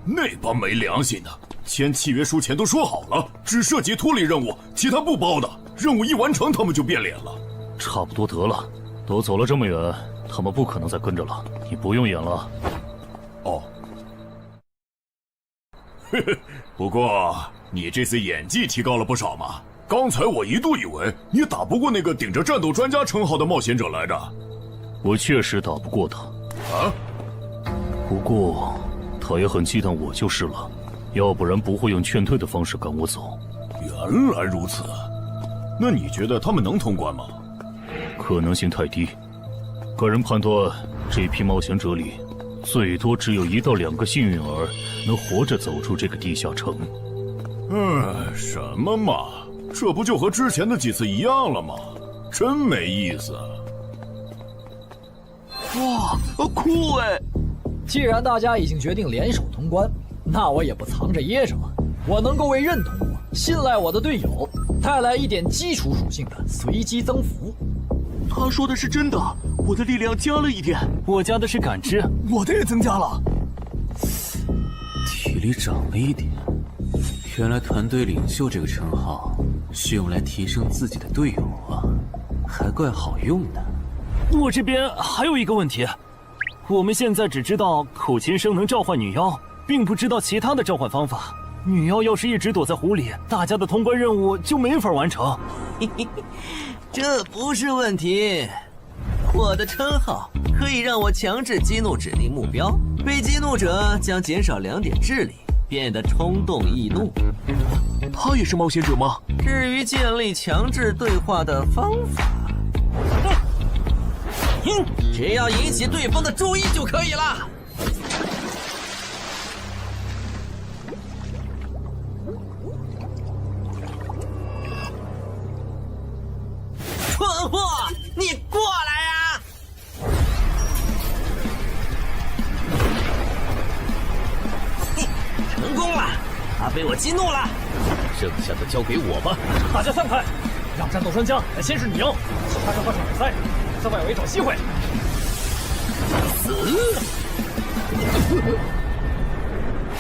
那帮没良心的，签契约书前都说好了，只涉及脱离任务，其他不包的。任务一完成，他们就变脸了。差不多得了，都走了这么远，他们不可能再跟着了。你不用演了。哦。嘿嘿，不过你这次演技提高了不少嘛。刚才我一度以为你打不过那个顶着战斗专家称号的冒险者来着。我确实打不过他。啊？不过他也很忌惮我就是了，要不然不会用劝退的方式赶我走。原来如此。那你觉得他们能通关吗？可能性太低。个人判断，这批冒险者里，最多只有1到2个幸运儿能活着走出这个地下城。什么嘛，这不就和之前的几次一样了吗？真没意思。哇，酷哎！既然大家已经决定联手通关，那我也不藏着掖着了。我能够为认同我、信赖我的队友带来一点基础属性的随机增幅。他说的是真的，我的力量加了1点，我加的是感知，我的也增加了。体力涨了1点。原来团队领袖这个称号是用来提升自己的队友啊，还怪好用的。我这边还有一个问题，我们现在只知道口琴声能召唤女妖，并不知道其他的召唤方法。女妖要是一直躲在湖里，大家的通关任务就没法完成。这不是问题，我的称号可以让我强制激怒指定目标，被激怒者将减少2点智力，变得冲动易怒。他也是冒险者吗？至于建立强制对话的方法，只要引起对方的注意就可以了。蠢货，你过来呀！成功了，他被我激怒了。剩下的交给我吧。大家散开，让战斗专家来先是女妖，其他人换上比赛，在外围找机会。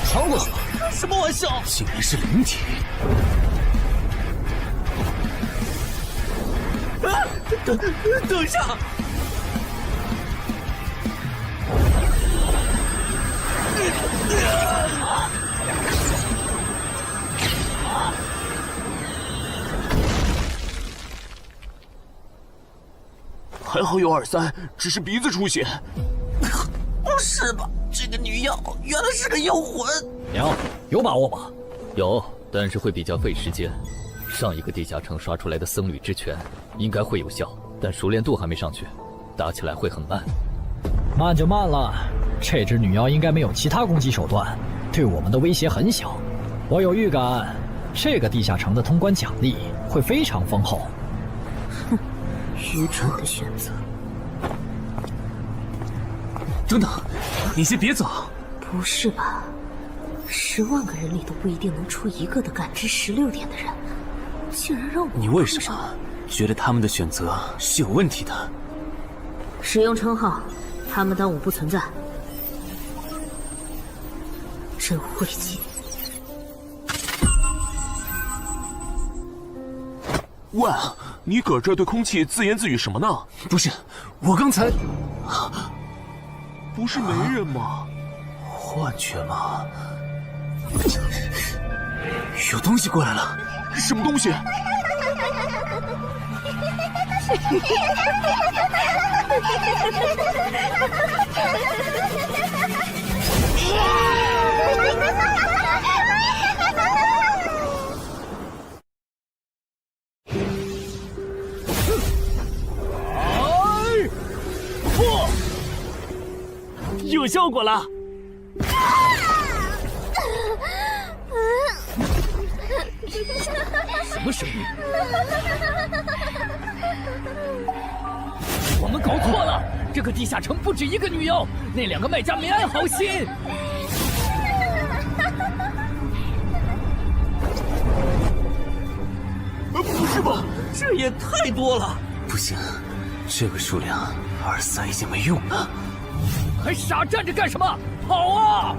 穿过去了？开什么玩笑？竟然是灵体！啊！等一下！还好有2-3，只是鼻子出血。不是吧？这个女妖原来是个妖魂。娘，有把握吗？有，但是会比较费时间。上一个地下城刷出来的僧侣之拳应该会有效，但熟练度还没上去，打起来会很慢。慢就慢了，这只女妖应该没有其他攻击手段，对我们的威胁很小。我有预感，这个地下城的通关奖励会非常丰厚。哼，愚蠢的选择。等等，你先别走。不是吧？10万个人里都不一定能出一个的感知16点的人，竟然让我……你为什么觉得他们的选择是有问题的？使用称号，他们当我不存在，真晦气。喂，你搁这对空气自言自语什么呢？不是，我刚才……不是没人吗？幻觉吗？有东西过来了！什么东西？有效果了！什么声音？我们搞错了，这个地下城不止一个女妖，那2个卖家没安好心。不是吧？这也太多了！不行，这个数量2-3已经没用了。还傻站着干什么？跑啊！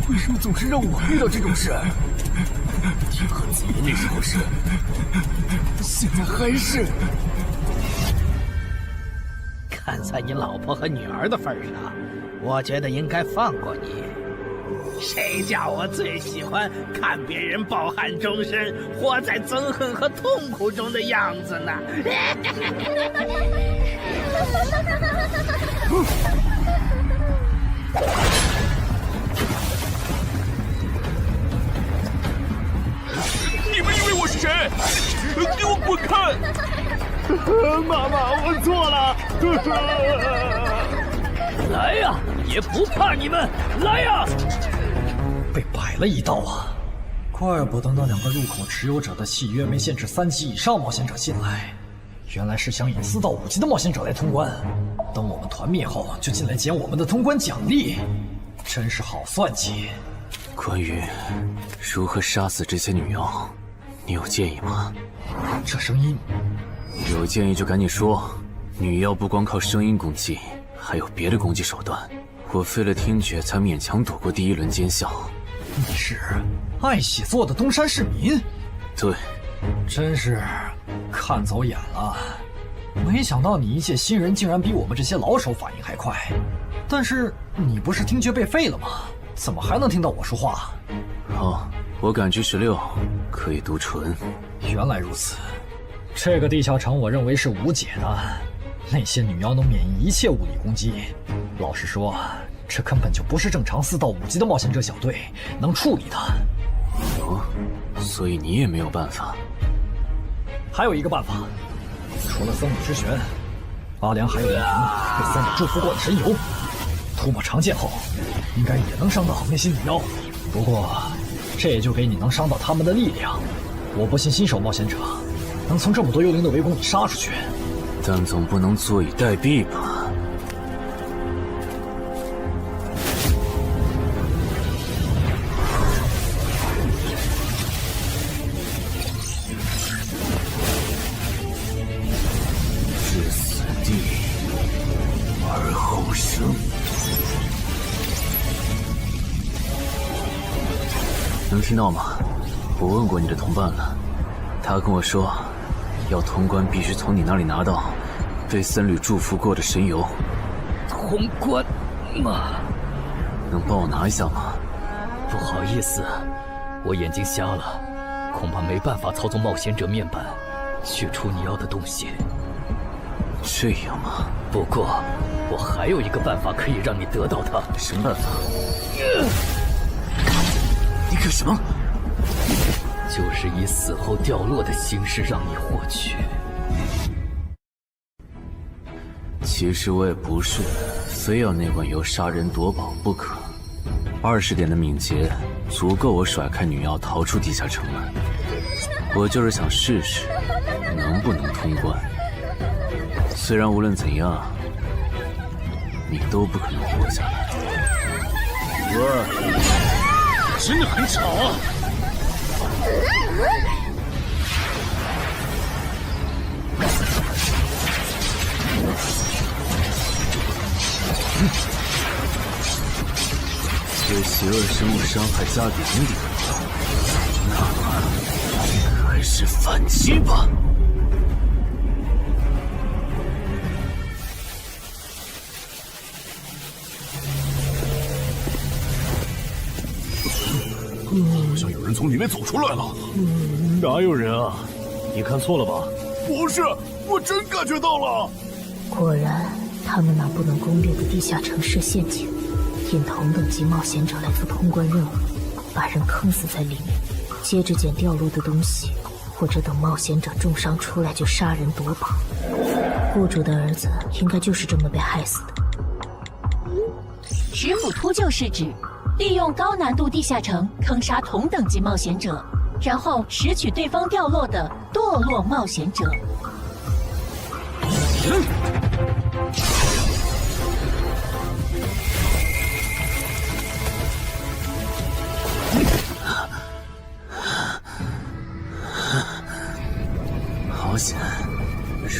为什么总是让我遇到这种事？天和子爷那时候是，现在还是。看在你老婆和女儿的份上，我觉得应该放过你。谁叫我最喜欢看别人抱憾终身，活在憎恨和痛苦中的样子呢？你们以为我是谁？给我滚开！妈妈，我错了。来呀，也不怕你们！来呀！被摆了一道啊！怪不得那2个入口持有者的契约没限制3级以上冒险者进来，原来是想引4到5级的冒险者来通关。等我们团灭后，就进来捡我们的通关奖励，真是好算计。关于如何杀死这些女妖，你有建议吗？这声音，有建议就赶紧说。女妖不光靠声音攻击，还有别的攻击手段。我费了听觉才勉强躲过第1轮奸笑。你是爱写作的东山市民？对，真是看走眼了。没想到你一介新人竟然比我们这些老手反应还快。但是你不是听觉被废了吗？怎么还能听到我说话？好，我感知16，可以读唇。原来如此，这个地下城我认为是无解的。那些女妖能免疫一切物理攻击，老实说，这根本就不是正常4到5级的冒险者小队能处理的。哦，所以你也没有办法。还有一个办法，除了僧侣之拳，阿良还有一瓶被僧侣祝福过的神油，涂抹长剑后，应该也能伤到那些女妖。不过，这也就给你能伤到他们的力量。我不信新手冒险者能从这么多幽灵的围攻里杀出去。但总不能坐以待毙吧？能听到吗？我问过你的同伴了，他跟我说，要通关必须从你那里拿到被僧侣祝福过的神油。通关吗？能帮我拿一下吗？不好意思，我眼睛瞎了，恐怕没办法操纵冒险者面板取出你要的东西。这样吗？不过，我还有一个办法可以让你得到它。什么办法？你干什么？就是以死后掉落的形式让你获取。其实我也不是非要那罐油杀人夺宝不可。20点的敏捷足够我甩开女妖逃出地下城了。我就是想试试能不能通关。虽然无论怎样，你都不可能活下来。哇，真的很吵啊！对邪恶生物伤害加0点，那么还是反击吧。好像有人从里面走出来了。哪有人啊？你看错了吧？不是，我真感觉到了。果然，他们那不能攻略的地下城设陷阱，引同等级冒险者来做通关任务，把人坑死在里面，接着捡掉落的东西，或者等冒险者重伤出来就杀人夺宝。雇主的儿子应该就是这么被害死的。食府秃鹫是指利用高难度地下城坑杀同等级冒险者，然后拾取对方掉落的堕落冒险者。好险！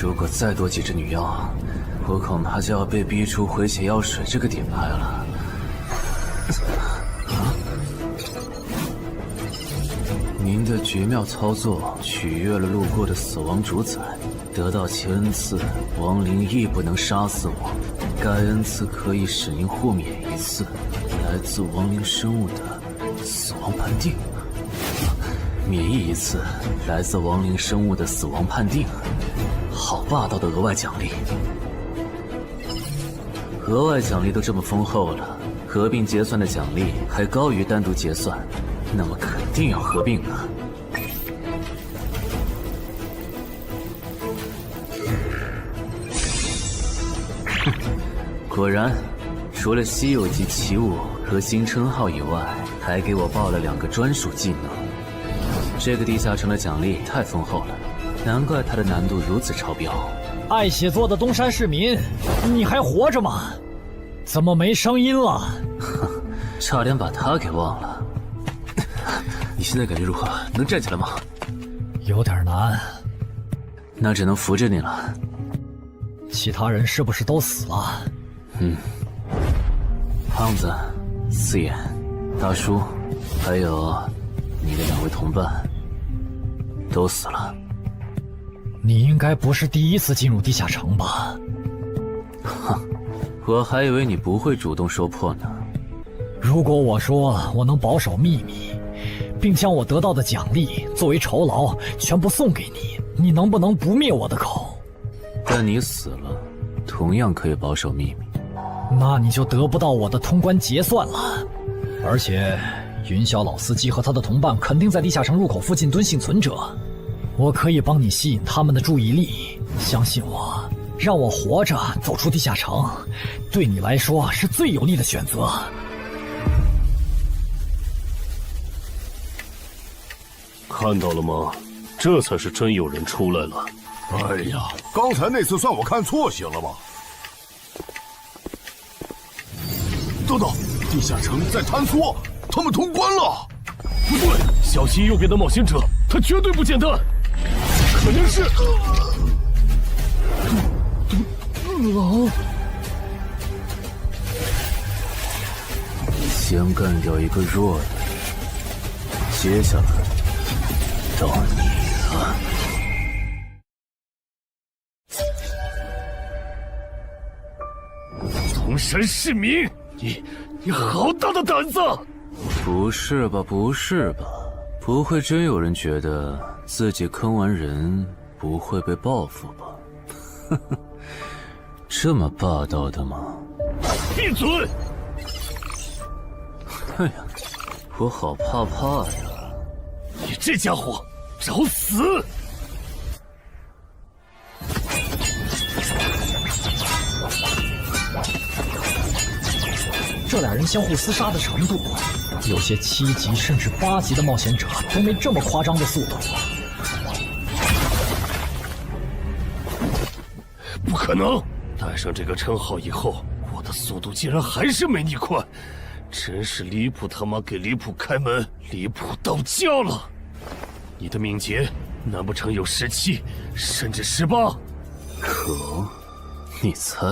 如果再多几只女妖，我恐怕就要被逼出回血药水这个点牌了。您的绝妙操作取悦了路过的死亡主宰，得到其恩赐，亡灵亦不能杀死我。该恩赐可以使您互免一次来自亡灵生物的死亡判定，免疫一次来自亡灵生物的死亡判定。好霸道的额外奖励！额外奖励都这么丰厚了，合并结算的奖励还高于单独结算，那么肯定要合并啊！果然，除了稀有级奇物和新称号以外，还给我报了2个专属技能。这个地下城的奖励太丰厚了，难怪它的难度如此超标。爱写作的东山市民，你还活着吗？怎么没声音了？哼，差点把他给忘了。你现在感觉如何？能站起来吗？有点难。那只能扶着你了。其他人是不是都死了？胖子、四眼、大叔，还有你的2位同伴，都死了。你应该不是第一次进入地下城吧？哼，我还以为你不会主动说破呢。如果我说我能保守秘密，并将我得到的奖励作为酬劳全部送给你，你能不能不灭我的口？但你死了，同样可以保守秘密。那你就得不到我的通关结算了。而且，云霄老司机和他的同伴肯定在地下城入口附近蹲幸存者，我可以帮你吸引他们的注意力。相信我，让我活着走出地下城，对你来说是最有利的选择。看到了吗？这才是真有人出来了。哎呀，刚才那次算我看错行了吧？等等，地下城在坍缩，他们通关了。不对，小溪右边的冒险者，他绝对不简单，肯定是狼。先干掉一个弱的，接下来到你了。铜山市民，你好大的胆子！不是吧，不是吧？不会真有人觉得自己坑完人不会被报复吧？呵呵，这么霸道的吗？闭嘴！哎呀，我好怕呀！你这家伙，找死！这俩人相互厮杀的程度，有些7级甚至8级的冒险者都没这么夸张的速度。不可能！带上这个称号以后，我的速度竟然还是没你快，真是离谱他妈给离谱开门，离谱到家了！你的敏捷难不成有17，甚至18？可，你猜？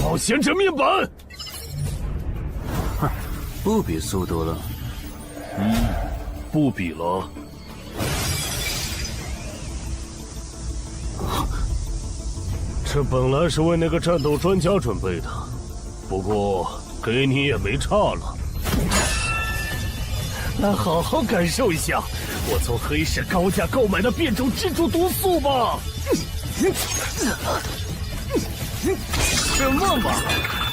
冒险者面板！哼，不比速度了。不比了。这本来是为那个战斗专家准备的，不过给你也没差了。来好好感受一下我从黑市高价购买的变种蜘蛛毒素吧！什么嘛！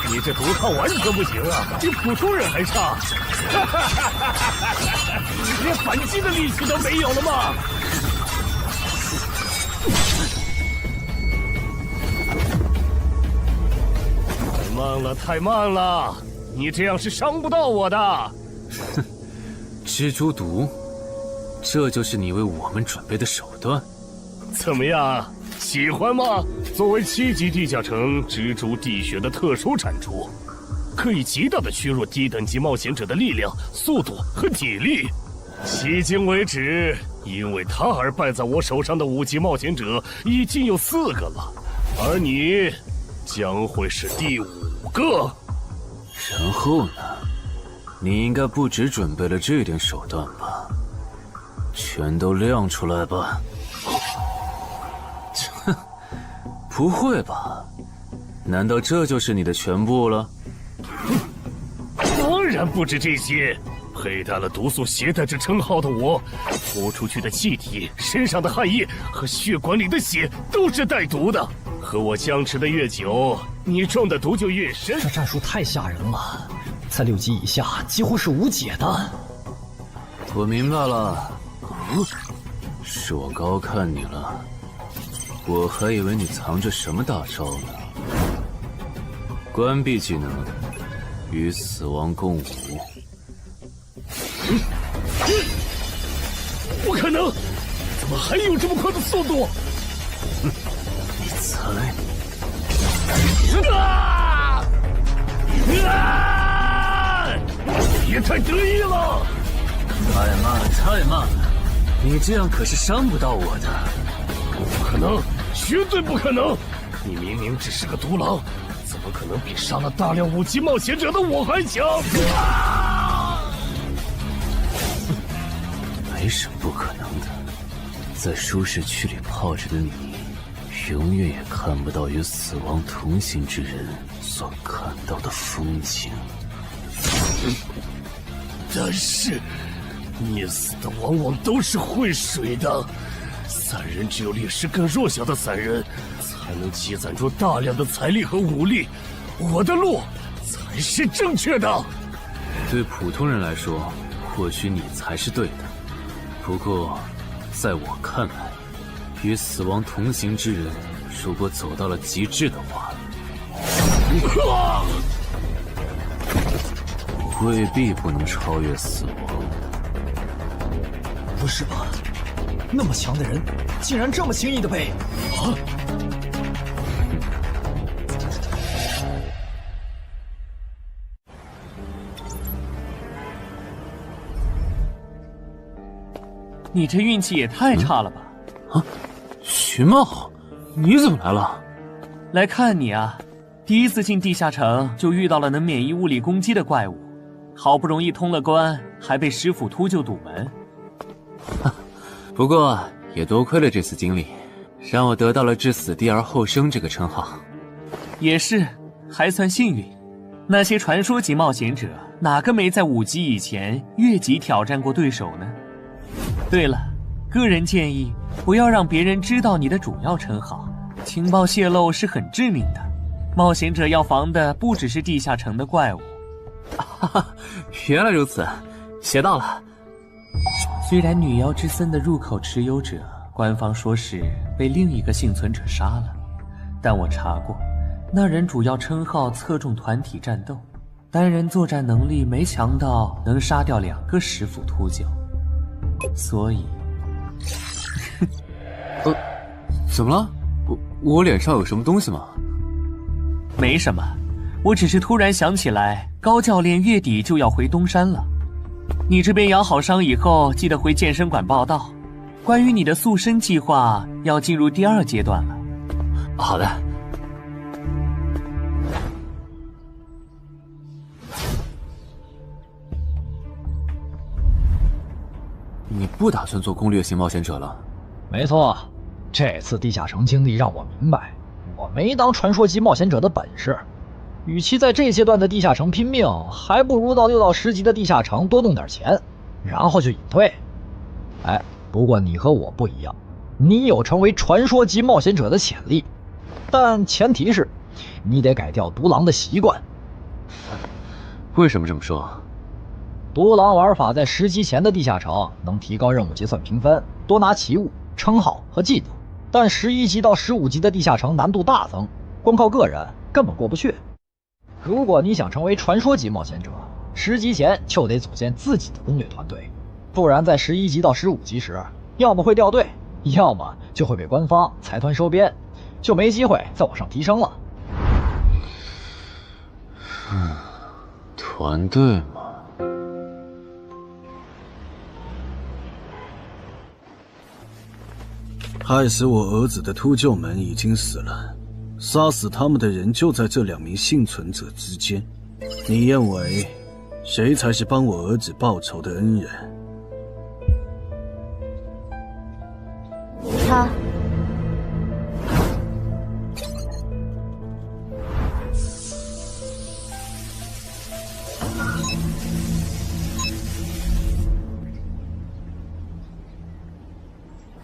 你这毒抗完全不行啊，比普通人还差！连反击的力气都没有了吗？太慢了，太慢了！你这样是伤不到我的。哼，蜘蛛毒，这就是你为我们准备的手段？怎么样？喜欢吗？作为7级地下城蜘蛛地穴的特殊产出，可以极大的削弱低等级冒险者的力量、速度和体力。迄今为止，因为它而败在我手上的5级冒险者已经有4个了，而你将会是第5个。然后呢？你应该不只准备了这点手段吧？全都亮出来吧！哼，不会吧？难道这就是你的全部了？当然不止这些。佩戴了毒素携带者称号的我，呼出去的气体、身上的汗液和血管里的血都是带毒的。和我相持的越久，你中的毒就越深。这战术太吓人了，在6级以下几乎是无解的。我明白了，是我高看你了。我还以为你藏着什么大招呢。关闭技能，与死亡共舞。不可能！怎么还有这么快的速度？你猜？别太得意了！太慢了，太慢了！你这样可是伤不到我的。不可能，绝对不可能！你明明只是个独狼，怎么可能比杀了大量5级冒险者的我还强？没什么不可能的，在舒适区里泡着的你，永远也看不到与死亡同行之人所看到的风景。但是，溺死的往往都是会水的。散人只有劣势更弱小的散人，才能积攒出大量的财力和武力。我的路才是正确的。对普通人来说，或许你才是对的。不过，在我看来，与死亡同行之人，如果走到了极致的话，未必不能超越死亡。不是吧？那么强的人，竟然这么轻易的被……啊！你这运气也太差了吧！啊，徐茂，你怎么来了？来看你啊！第一次进地下城就遇到了能免疫物理攻击的怪物，好不容易通了关，还被石斧秃鹫堵门。不过也多亏了这次经历，让我得到了置死地而后生这个称号。也是，还算幸运。那些传说级冒险者，哪个没在5级以前越级挑战过对手呢？对了，个人建议不要让别人知道你的主要称号，情报泄露是很致命的。冒险者要防的不只是地下城的怪物。原来如此，学到了。虽然女妖之森的入口持有者，官方说是被另一个幸存者杀了，但我查过，那人主要称号侧重团体战斗，单人作战能力没强到能杀掉2个石斧秃鹫，所以，怎么了？我脸上有什么东西吗？没什么，我只是突然想起来，高教练月底就要回东山了。你这边养好伤以后，记得回健身馆报道。关于你的塑身计划，要进入第2阶段了。好的。你不打算做攻略型冒险者了？没错，这次地下城经历让我明白，我没当传说级冒险者的本事。与其在这阶段的地下城拼命，还不如到6到10级的地下城多弄点钱，然后就隐退。哎，不过你和我不一样，你有成为传说级冒险者的潜力，但前提是你得改掉独狼的习惯。为什么这么说？独狼玩法在10级前的地下城能提高任务结算评分，多拿奇物、称号和技能，但11级到15级的地下城难度大增，光靠个人根本过不去。如果你想成为传说级冒险者，10级前就得组建自己的攻略团队，不然在11级到15级时，要么会掉队，要么就会被官方财团收编，就没机会再往上提升了。团队嘛。害死我儿子的秃鹫们已经死了，杀死他们的人就在这2名幸存者之间。你认为谁才是帮我儿子报仇的恩人？他。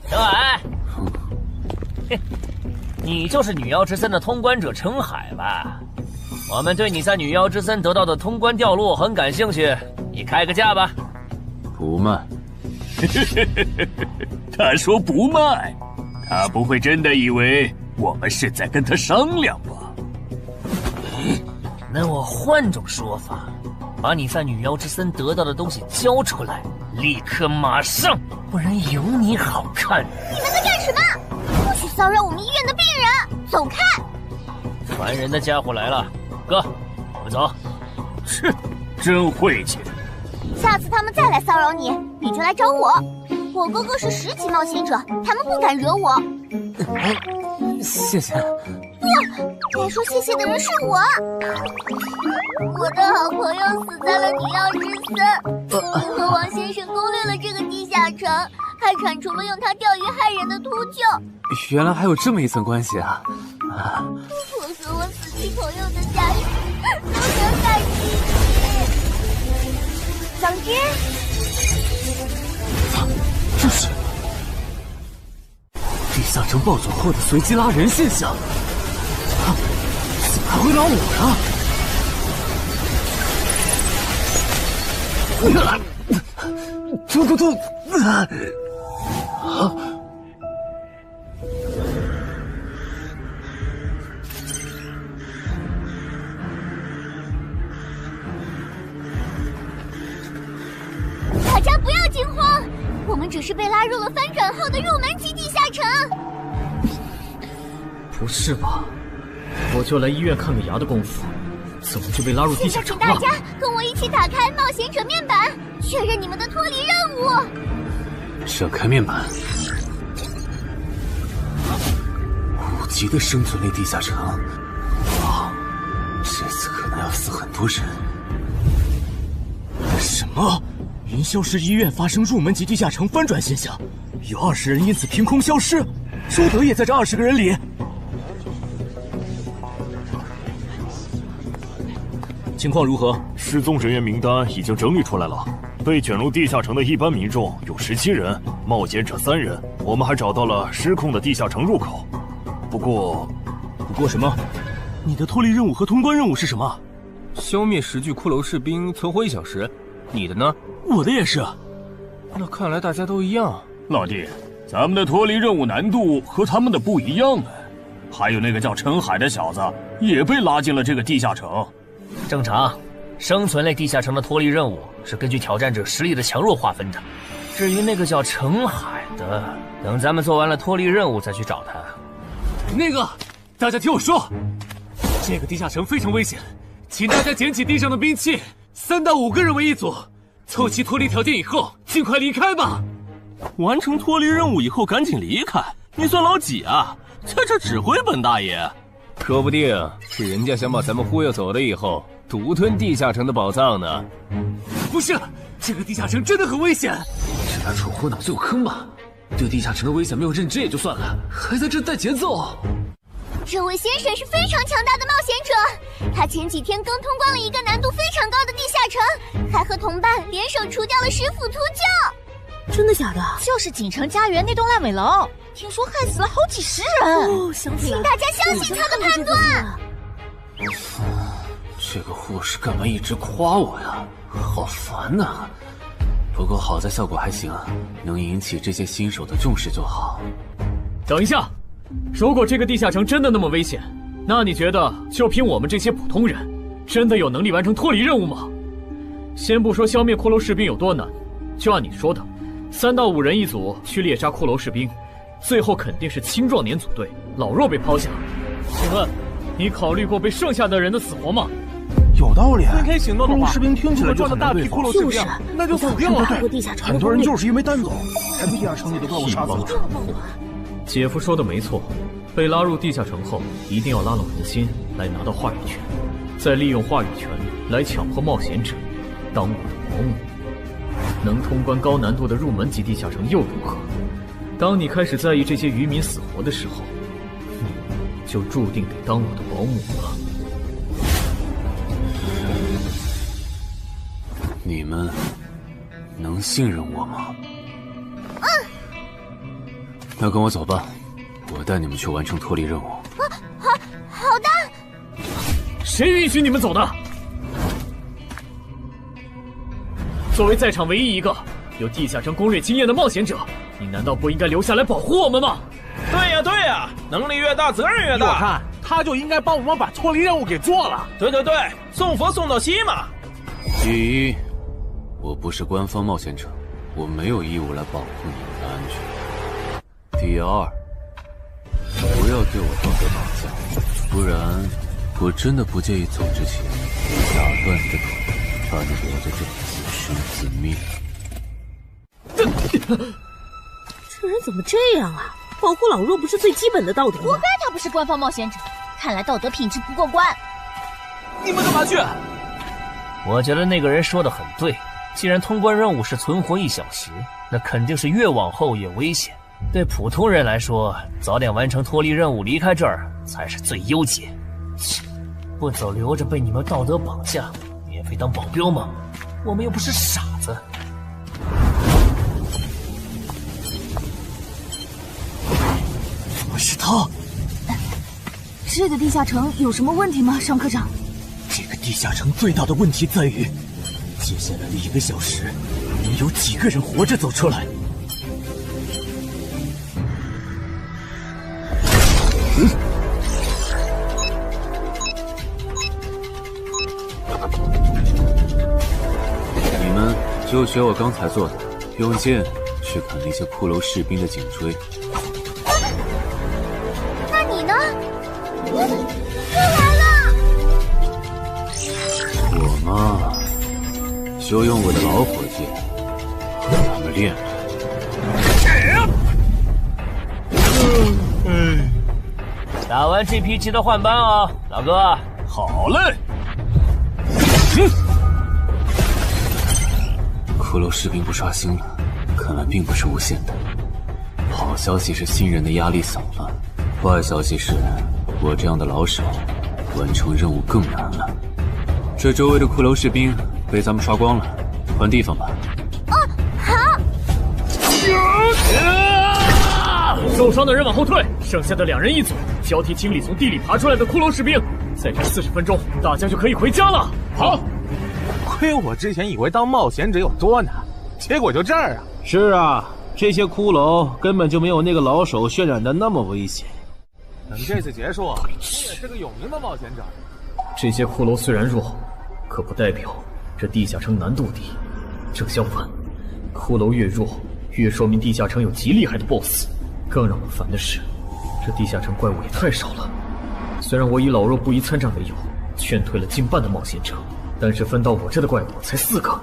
陈海，你就是女妖之森的通关者陈海吧？我们对你在女妖之森得到的通关掉落很感兴趣，你开个价吧。不卖。他说不卖，他不会真的以为我们是在跟他商量吧？那我换种说法，把你在女妖之森得到的东西交出来，立刻马上，不然有你好看。你们在干什么？不许骚扰我们医院的病人，走开！烦人的家伙来了，哥，我们走。哼，真晦气。下次他们再来骚扰你，你就来找我。我哥哥是10级冒险者，他们不敢惹我。谢谢。不要，该说谢谢的人是我。我的好朋友死在了女妖之森，银河王先生攻略了这个地下城，还铲除了用它钓鱼害人的秃鹫。原来还有这么一层关系啊！我和我死去朋友的家属都很感激你。总之，这是地下城暴走后的随机拉人现象。怎么还会拉我呢？突！大家不要惊慌，我们只是被拉入了翻转后的入门级地下城。不是吧？我就来医院看个牙的功夫，怎么就被拉入地下城了？请大家跟我一起打开冒险者面板，确认你们的脱离任务。展开面板。5级的生存类地下城，哇，这次可能要死很多人。啊！云霄市医院发生入门级地下城翻转现象，有20人因此凭空消失，周德也在这20个人里。情况如何？失踪人员名单已经整理出来了。被卷入地下城的一般民众有17人，冒险者3人。我们还找到了失控的地下城入口。不过什么？你的脱离任务和通关任务是什么？消灭10具骷髅士兵，存活1小时。你的呢？我的也是。那看来大家都一样。老弟，咱们的脱离任务难度和他们的不一样啊。还有那个叫陈海的小子也被拉进了这个地下城。正常，生存类地下城的脱离任务是根据挑战者实力的强弱划分的。至于那个叫陈海的，等咱们做完了脱离任务再去找他。那个，大家听我说，这个地下城非常危险，请大家捡起地上的兵器，3到5个人为一组，凑齐脱离条件以后，尽快离开吧。完成脱离任务以后赶紧离开，你算老几啊？在这指挥本大爷？说不定是人家想把咱们忽悠走了以后，独吞地下城的宝藏呢。不是，这个地下城真的很危险。是他蠢货脑子有坑吧？对地下城的危险没有认知也就算了，还在这带节奏。这位先生是非常强大的冒险者，他前几天刚通关了一个难度非常高的地下城，还和同伴联手除掉了10府秃鹫。真的假的？就是锦城家园那栋烂尾楼，听说害死了好几10人。哦，想起来了，请大家相信他的判断。这个护士干嘛一直夸我呀？好烦呐！不过好在效果还行，能引起这些新手的重视就好。等一下，如果这个地下城真的那么危险，那你觉得就凭我们这些普通人，真的有能力完成脱离任务吗？先不说消灭骷髅士兵有多难，就按你说的，3到5人一组去猎杀骷髅士兵，最后肯定是青壮年组队，老弱被抛下。请问，你考虑过被剩下的人的死活吗？有道理。分开行动的话，骷髅士兵听起来就很难对付。就是，那就死定了。很多人就是因为单走，才被地下城里的怪物杀死的。姐夫说的没错，被拉入地下城后，一定要拉拢人心，来拿到话语权，再利用话语权来强迫冒险者当我的保姆。能通关高难度的入门级地下城又如何？当你开始在意这些渔民死活的时候，你就注定得当我的保姆了。你们能信任我吗？那跟我走吧，我带你们去完成脱离任务。好的。谁允许你们走的？作为在场唯一一个有地下城攻略经验的冒险者，你难道不应该留下来保护我们吗？对呀，能力越大，责任越大。我看他就应该帮我们把脱离任务给做了。对，送佛送到西嘛。第一，我不是官方冒险者，我没有义务来保护你们的安全。第二，不要对我道德绑架，不然我真的不介意走之前打断你的腿，把你留在这里自生自灭。这人怎么这样啊？保护老弱不是最基本的道德吗？活该他不是官方冒险者，看来道德品质不过关。你们干嘛去？我觉得那个人说的很对，既然通关任务是存活1小时，那肯定是越往后越危险。对普通人来说，早点完成脱离任务离开这儿才是最优解。不走留着被你们道德绑架，免费当保镖吗？我们又不是傻子。怎么是他？这个地下城有什么问题吗，尚科长？这个地下城最大的问题在于，接下来的1个小时，能有几个人活着走出来？你们就学我刚才做的，用剑去砍那些骷髅士兵的颈椎。那你呢？又来了！我嘛，就用我的老火剑和他们练练。打完这批记得换班啊，老哥。好嘞。骷髅士兵不刷新了，看来并不是无限的。好消息是新人的压力小了，坏消息是我这样的老手完成任务更难了。这周围的骷髅士兵被咱们刷光了，换地方吧。好。受伤的人往后退，剩下的2人一组，交替清理从地里爬出来的骷髅士兵。再战40分钟，大家就可以回家了。好。亏我之前以为当冒险者有多难，结果就这儿啊！是啊，这些骷髅根本就没有那个老手渲染的那么危险。等这次结束，你也是个有名的冒险者。这些骷髅虽然弱，可不代表这地下城难度低。正相反，骷髅越弱，越说明地下城有极厉害的 BOSS。更让我烦的是，这地下城怪物也太少了。虽然我以老弱不宜参战为由，劝退了近半的冒险者，但是分到我这的怪物才4个。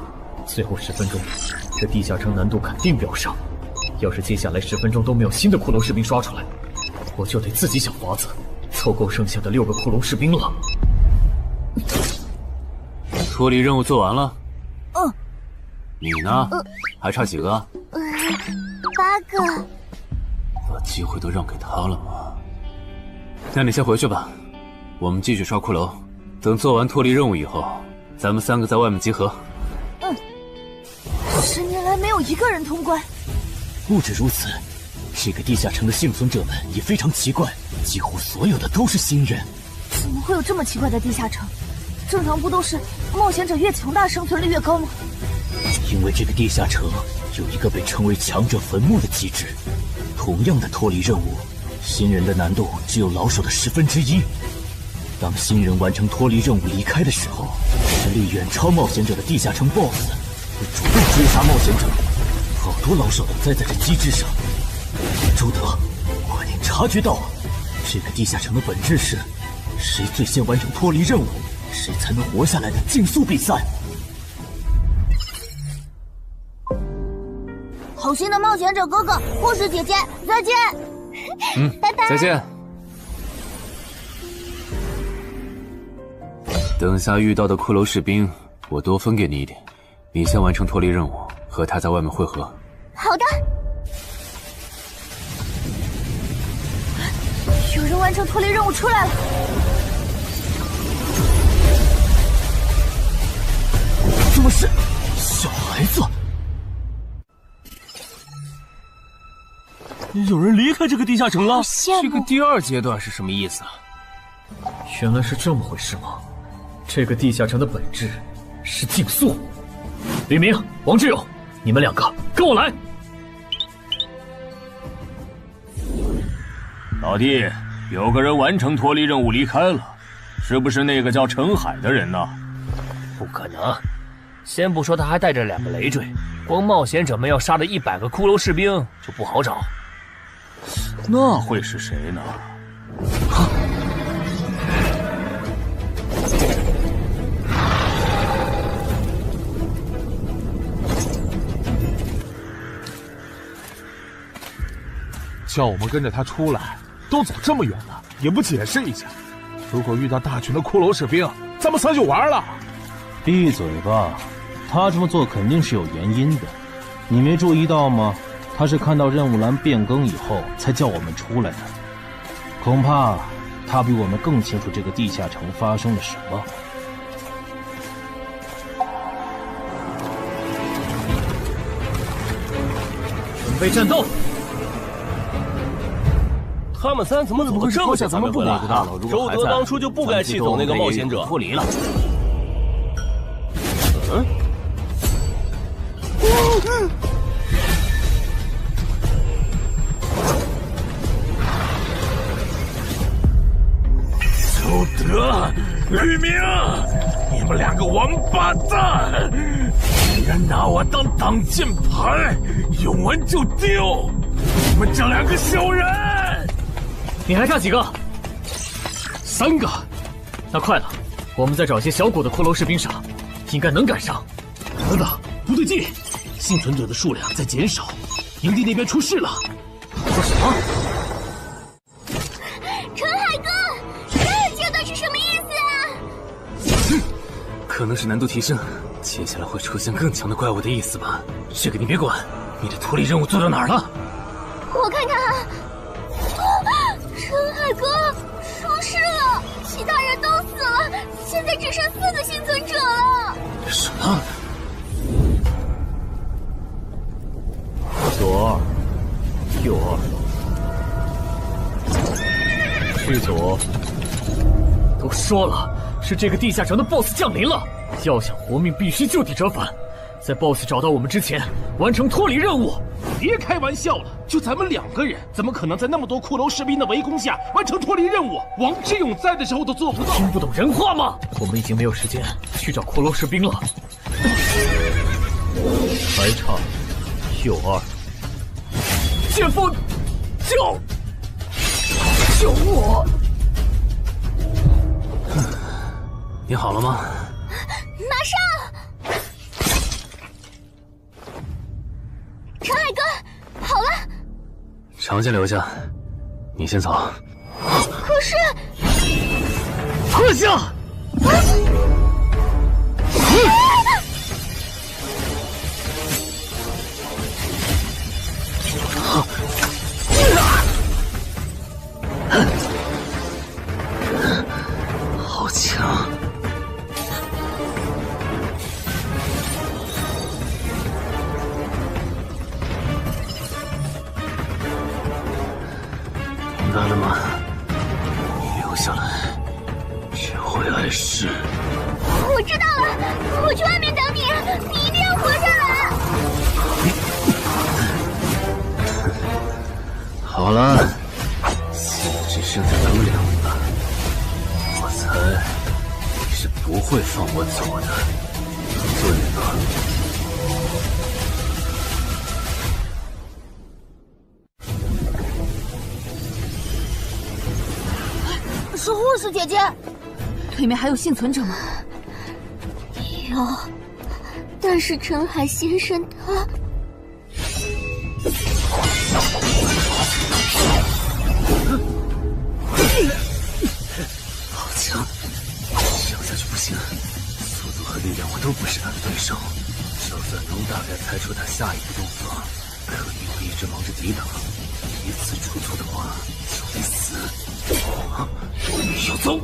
最后10分钟，这地下城难度肯定飙上。要是接下来10分钟都没有新的骷髅士兵刷出来，我就得自己想法子凑够剩下的6个骷髅士兵了。脱离任务做完了。嗯。你呢？还差几个？8个。把机会都让给他了吗？那你先回去吧，我们继续刷骷髅。等做完脱离任务以后，咱们3个在外面集合。10年来没有一个人通关。不止如此，这个地下城的幸存者们也非常奇怪，几乎所有的都是新人。怎么会有这么奇怪的地下城？正常不都是冒险者越强大生存率越高吗？因为这个地下城有一个被称为强者坟墓的机制。同样的脱离任务，新人的难度只有老手的1/10。当新人完成脱离任务离开的时候，实力远超冒险者的地下城 BOSS 会主动追杀冒险者，好多老手都栽在这机制上。周德，我已经察觉到了，这个地下城的本质是谁最先完成脱离任务，谁才能活下来的竞速比赛。好心的冒险者哥哥，护士姐姐，再见。拜拜。再见。等下遇到的骷髅士兵，我多分给你一点。你先完成脱离任务，和他在外面会合。好的。有人完成脱离任务出来了。怎么是小孩子？有人离开这个地下城了。这个第2阶段是什么意思啊？原来是这么回事吗？这个地下城的本质是竞速。李明、王志勇，你们2个跟我来。老弟，有个人完成脱离任务离开了，是不是那个叫陈海的人呢？不可能，先不说他还带着2个累赘，光冒险者们要杀的100个骷髅士兵就不好找。那会是谁呢？叫我们跟着他出来，都走这么远了，也不解释一下。如果遇到大群的骷髅士兵，咱们3就完了。闭嘴吧，他这么做肯定是有原因的，你没注意到吗？他是看到任务栏变更以后才叫我们出来的，恐怕他比我们更清楚这个地下城发生了什么。准备战斗！他们3怎么走得这么下咱们不回来啊？周德当初就不该弃走那个冒险者，脱离了。周德、吕明，你们2个王八蛋，竟然拿我当挡箭牌，用完就丢！你们这2个小人！你还差几个？3个。那快了，我们再找些小股的骷髅士兵杀，应该能赶上。等等，不对劲，幸存者的数量在减少，营地那边出事了。说什么？陈海哥，这阶段是什么意思啊？可能是难度提升，接下来会出现更强的怪物的意思吧？这个你别管。你的脱离任务做到哪儿了？我看看啊，陈海哥出事了，其他人都死了，现在只剩4个幸存者了。什么？左2，右2，去左。都说了，是这个地下城的 BOSS 降临了，要想活命必须就地折返，在 BOSS 找到我们之前完成脱离任务。别开玩笑了，就咱们2个人，怎么可能在那么多骷髅士兵的围攻下完成脱离任务？王之勇在的时候都做不到。听不懂人话吗？我们已经没有时间去找骷髅士兵了。还差右2。剑锋，救我！你好了吗？马上！陈海哥，好了。常先留下，你先走。可是，撤下！好强！明白了吗？你留下来，只会碍事。我知道了，我去外面等你，你一定要活下来。好了，现在只剩下咱们2个了。我猜你是不会放我走的，对吧？是护士姐姐，里面还有幸存者吗？有，但是陈海先生他……好强！这样下去不行，速度和力量我都不是他的对手。就算能大概猜出他下一步动作，可因为一直忙着抵挡，一次出错的话就得死。要走！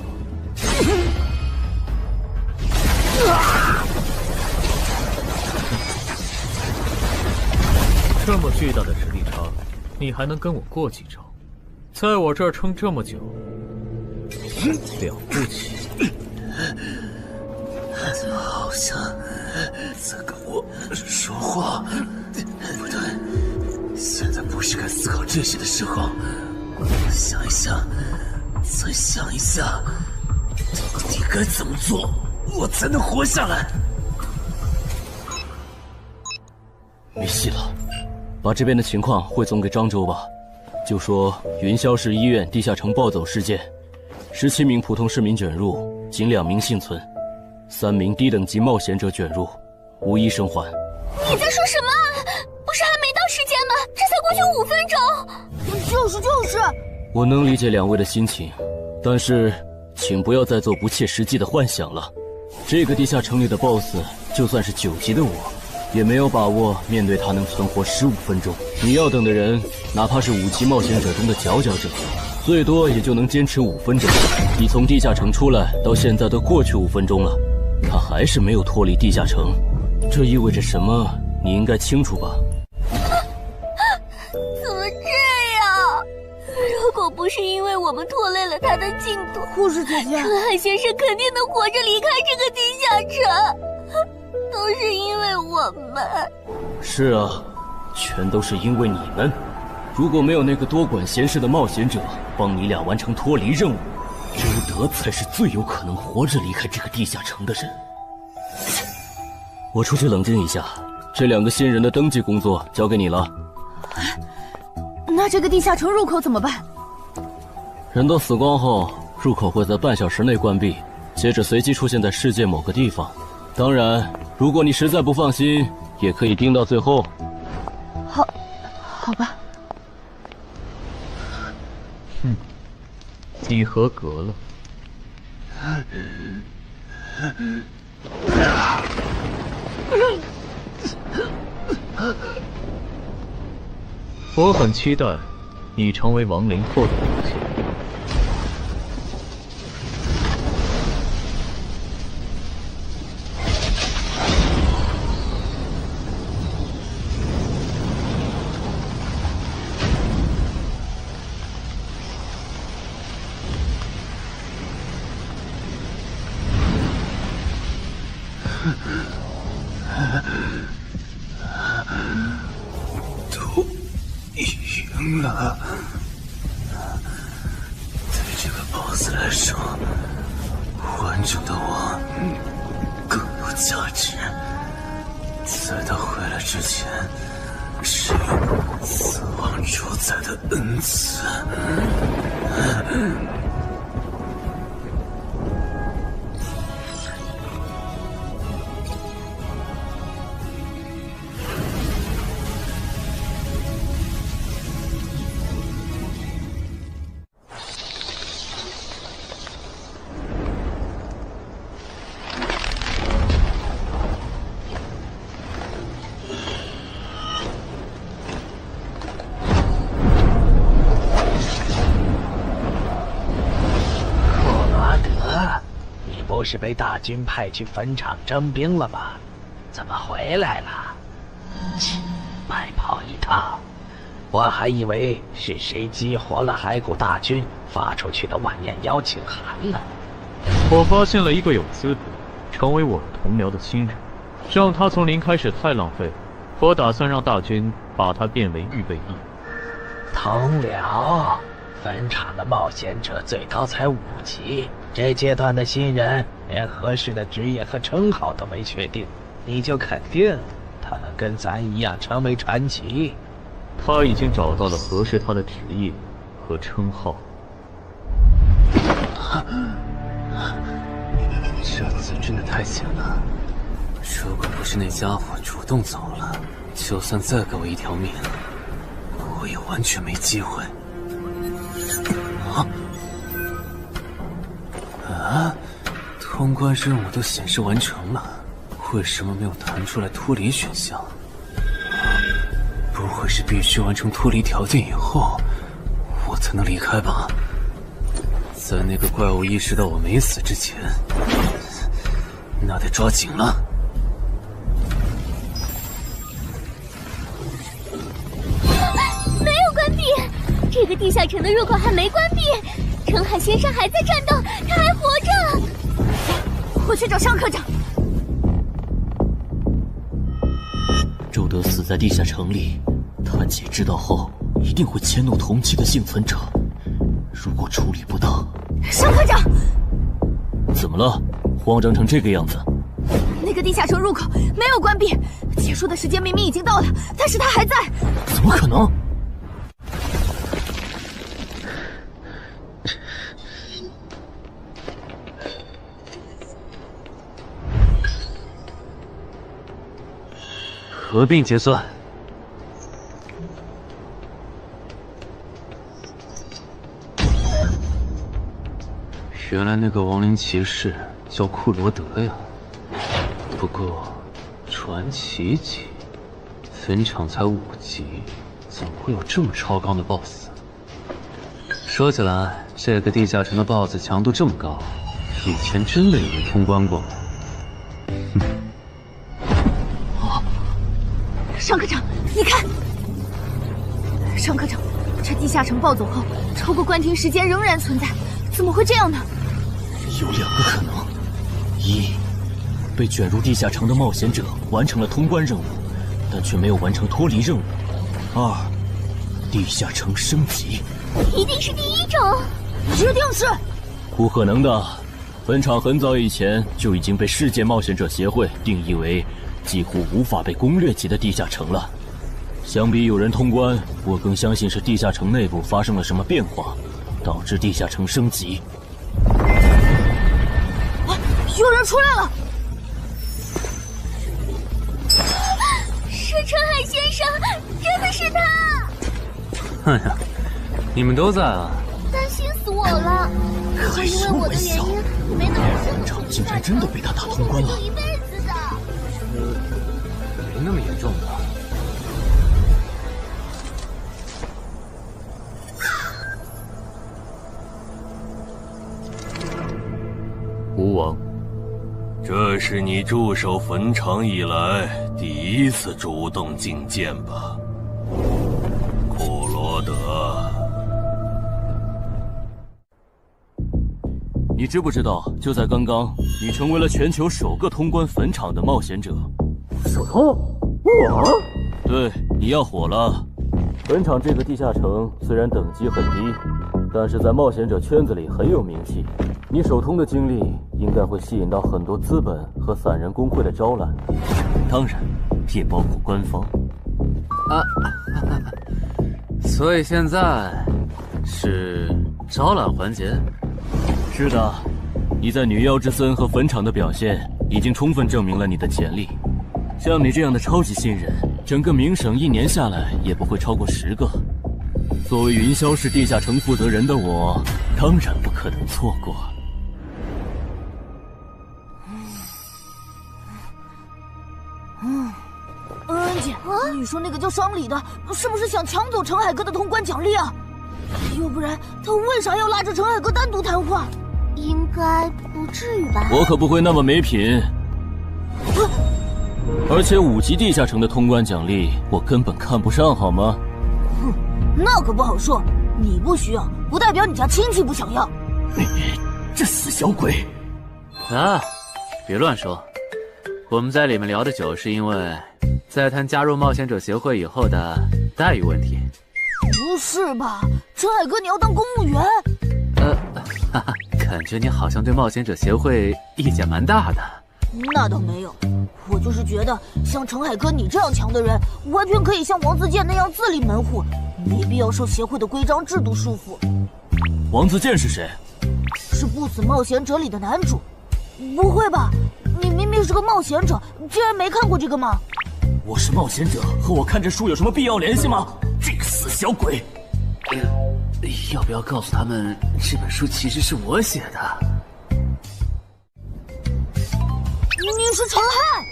这么巨大的实力差，你还能跟我过几招？在我这儿撑这么久，了不起！好像在跟我说话。不对，现在不是该思考这些的时候。想一想，再想一下，到底该怎么做，我才能活下来？没戏了，把这边的情况汇总给漳州吧。就说云霄市医院地下城暴走事件，17名普通市民卷入，仅2名幸存，3名低等级冒险者卷入，无一生还。你在说什么？不是还没到时间吗？这才过去5分钟。就是。我能理解2位的心情，但是请不要再做不切实际的幻想了。这个地下城里的 BOSS， 就算是9级的我，也没有把握面对他能存活15分钟。你要等的人，哪怕是5级冒险者中的佼佼者，最多也就能坚持5分钟。你从地下城出来到现在都过去5分钟了，他还是没有脱离地下城，这意味着什么？你应该清楚吧？怎么这样？如果不是因为我们拖累了他的进度，护士姐姐，陈海先生肯定能活着离开这个地下城。都是因为我们。是啊，全都是因为你们。如果没有那个多管闲事的冒险者帮你俩完成脱离任务，周德才是最有可能活着离开这个地下城的人。我出去冷静一下，这2个新人的登记工作交给你了。那这个地下城入口怎么办？人都死光后，入口会在半小时内关闭，接着随机出现在世界某个地方。当然，如果你实在不放心，也可以盯到最后。好吧。你合格了。我很期待你成为亡灵后的表现。都赢了。对这个 BOSS 来说，完整的我更有价值。在他回来之前，是用死亡主宰的恩赐。不是被大军派去坟场征兵了吗？怎么回来了？切，白跑一趟！我还以为是谁激活了骸骨大军发出去的晚宴邀请函呢。我发现了一个有资格成为我同僚的新人，让他从零开始太浪费。我打算让大军把他变为预备役。同僚，坟场的冒险者最高才5级。这阶段的新人连合适的职业和称号都没确定，你就肯定他能跟咱一样成为传奇？他已经找到了合适他的职业和称号。这次真的太险了，如果不是那家伙主动走了，就算再给我一条命，我也完全没机会。通关任务都显示完成了，为什么没有弹出来脱离选项？不会是必须完成脱离条件以后，我才能离开吧？在那个怪物意识到我没死之前，那得抓紧了。没有关闭，这个地下城的入口还没关闭。澄海先生还在战斗，他还活着。我去找尚科长。周德死在地下城里，他姐知道后一定会迁怒同期的幸存者。如果处理不当，尚科长，怎么了？慌张成这个样子？那个地下城入口没有关闭，结束的时间明明已经到了，但是他还在。怎么可能？合并结算。原来那个亡灵骑士叫库罗德呀。不过，传奇级，坟场才5级，怎么会有这么超纲的 BOSS？ 说起来，这个地下城的 BOSS 强度这么高，以前真的以为通关过。尚科长，你看，尚科长，这地下城暴走后，超过关停时间仍然存在，怎么会这样呢？有2个可能：一，被卷入地下城的冒险者完成了通关任务，但却没有完成脱离任务；二，地下城升级。一定是第一种，一定是。不可能的，坟场很早以前就已经被世界冒险者协会定义为几乎无法被攻略级的地下城了。相比有人通关，我更相信是地下城内部发生了什么变化，导致地下城升级。有人出来了！是澄海先生，真的是他！哎呀，你们都在啊！担心死我了！就因为我的原因，没能让坟场竟然真的被他打通关了！一辈子的。那么严重的。吴王，这是你驻守坟场以来第一次主动觐见吧？库罗德，你知不知道，就在刚刚，你成为了全球首个通关坟场的冒险者。首通？我？对，你要火了。坟场这个地下城虽然等级很低，但是在冒险者圈子里很有名气。你首通的经历应该会吸引到很多资本和散人工会的招揽，当然，也包括官方。所以现在是招揽环节？是的，你在女妖之森和坟场的表现已经充分证明了你的潜力。像你这样的超级新人，整个冥省1年下来也不会超过10个。作为云霄市地下城负责人的我，当然不可能错过。恩姐，你说那个叫商礼的，是不是想抢走陈海哥的通关奖励啊？要不然他为啥要拉着陈海哥单独谈话？应该不至于吧？我可不会那么没品。而且5级地下城的通关奖励，我根本看不上，好吗？哼，那可不好说。你不需要，不代表你家亲戚不想要。这死小鬼！啊，别乱说。我们在里面聊的久，是因为在谈加入冒险者协会以后的待遇问题。不是吧，陈海哥，你要当公务员？哈哈，感觉你好像对冒险者协会意见蛮大的。那倒没有，我就是觉得像陈海哥你这样强的人，完全可以像王自健那样自立门户，没必要受协会的规章制度束缚。王自健是谁？是不死冒险者里的男主。不会吧？你明明是个冒险者，竟然没看过这个吗？我是冒险者，和我看这书有什么必要联系吗？这个死小鬼！要不要告诉他们，这本书其实是我写的？你是陈亥？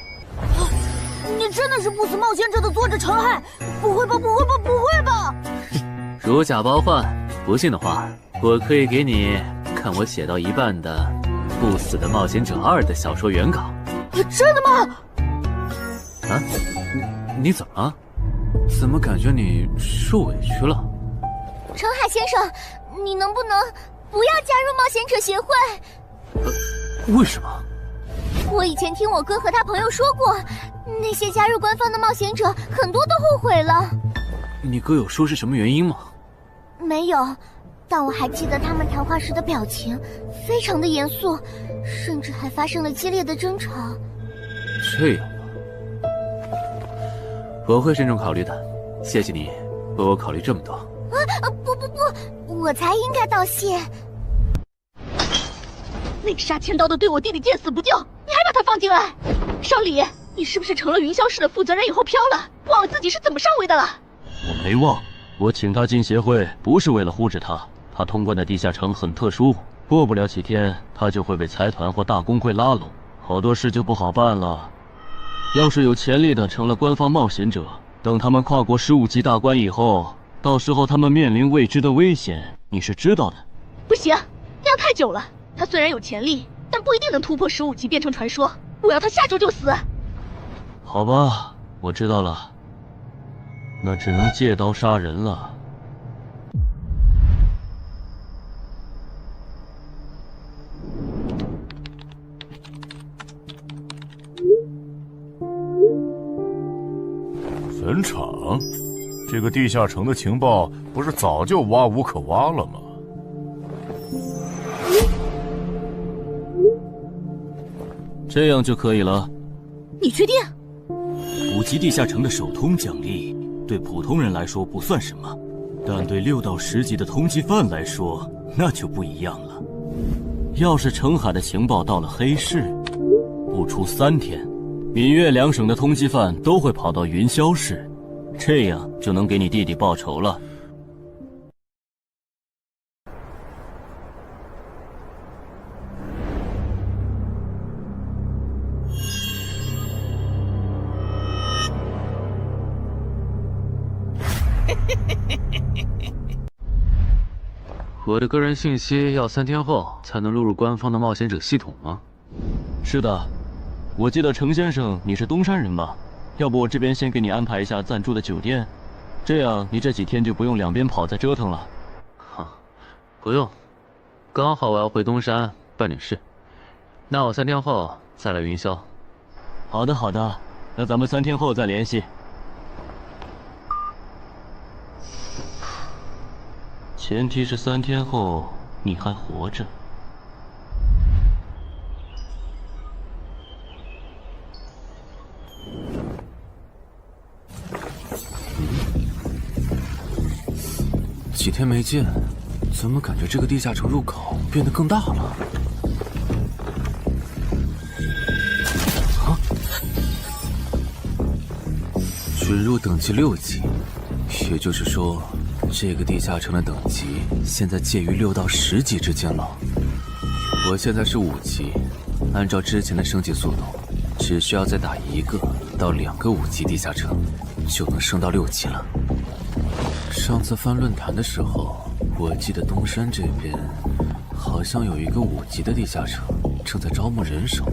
你真的是不死冒险者的作者陈亥？不会吧，不会吧，不会吧！如假包换，不信的话，我可以给你看我写到一半的《不死的冒险者2》的小说原稿。真的吗？啊，你怎么了？怎么感觉你受委屈了？陈海先生，你能不能不要加入冒险者协会？为什么？我以前听我哥和他朋友说过，那些加入官方的冒险者很多都后悔了。你哥有说是什么原因吗？没有，但我还记得他们谈话时的表情，非常的严肃，甚至还发生了激烈的争吵。这样吗？我会慎重考虑的，谢谢你为我考虑这么多。不，我才应该道谢。那个杀千刀的对我弟弟见死不救，你还把他放进来？少礼，你是不是成了云霄市的负责人以后飘了，忘了自己是怎么上位的了？我没忘，我请他进协会不是为了护着他，他通关的地下城很特殊，过不了几天他就会被财团或大工会拉拢，好多事就不好办了。要是有潜力的成了官方冒险者，等他们跨过15级大关以后，到时候他们面临未知的危险，你是知道的。不行，那样太久了。他虽然有潜力，但不一定能突破15级变成传说。我要他下周就死。好吧，我知道了，那只能借刀杀人了。坟场，这个地下城的情报不是早就挖无可挖了吗？这样就可以了。你确定？5级地下城的首通奖励对普通人来说不算什么，但对6到10级的通缉犯来说那就不一样了。要是澄海的情报到了黑市，不出3天，闽粤2省的通缉犯都会跑到云霄市，这样就能给你弟弟报仇了。我的个人信息要3天后才能录入官方的冒险者系统吗？是的，我记得程先生你是东山人吧？要不我这边先给你安排一下暂住的酒店，这样你这几天就不用两边跑再折腾了。不用，刚好我要回东山办点事，那我3天后再来云霄。好的好的，那咱们3天后再联系。前提是3天后你还活着。几天没见，怎么感觉这个地下城入口变得更大了？准入等级6级，也就是说，这个地下城的等级现在介于6到10级之间了。我现在是5级，按照之前的升级速度，只需要再打1个到2个5级地下城，就能升到6级了。上次翻论坛的时候，我记得东山这边好像有一个5级的地下城正在招募人手，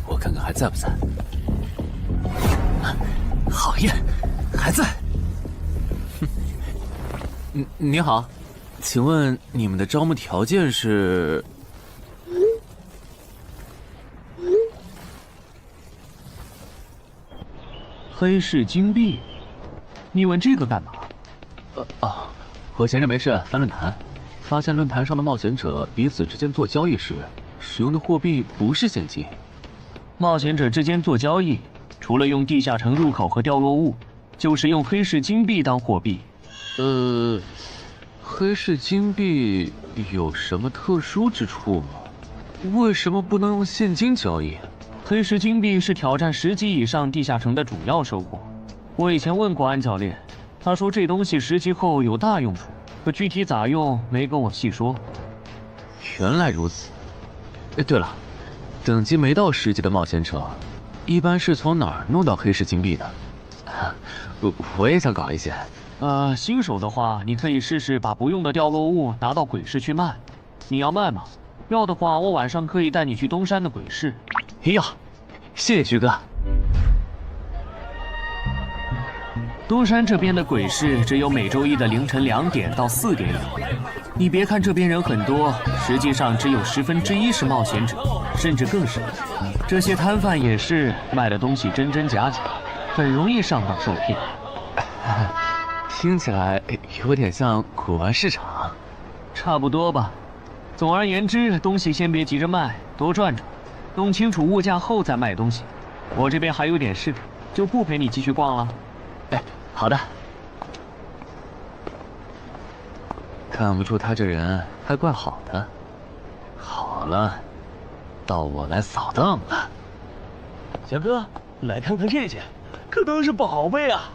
我看看还在不在。好耶，还在。你好，请问你们的招募条件是？黑市金币？你问这个干嘛？我闲着没事翻论坛，发现论坛上的冒险者彼此之间做交易时使用的货币不是现金。冒险者之间做交易，除了用地下城入口和掉落物，就是用黑市金币当货币。黑市金币有什么特殊之处吗？为什么不能用现金交易？黑市金币是挑战10级以上地下城的主要收获。我以前问过安教练，他说这东西10级后有大用处，可具体咋用没跟我细说。原来如此。对了，等级没到10级的冒险者，一般是从哪儿弄到黑市金币的？我也想搞一些。新手的话，你可以试试把不用的掉落物拿到鬼市去卖。你要卖吗？要的话，我晚上可以带你去东山的鬼市。要，谢谢徐哥。东山这边的鬼市只有每周一的凌晨2点到4点有。你别看这边人很多，实际上只有1/10是冒险者，甚至更少。这些摊贩也是卖的东西真真假假，很容易上当受骗。听起来有点像古玩市场。差不多吧。总而言之，东西先别急着卖，多转转，弄清楚物价后再卖东西。我这边还有点事，就不陪你继续逛了。好的。看不出他这人还怪好的。好了，到我来扫荡了。小哥，来看看这件，可都是宝贝啊！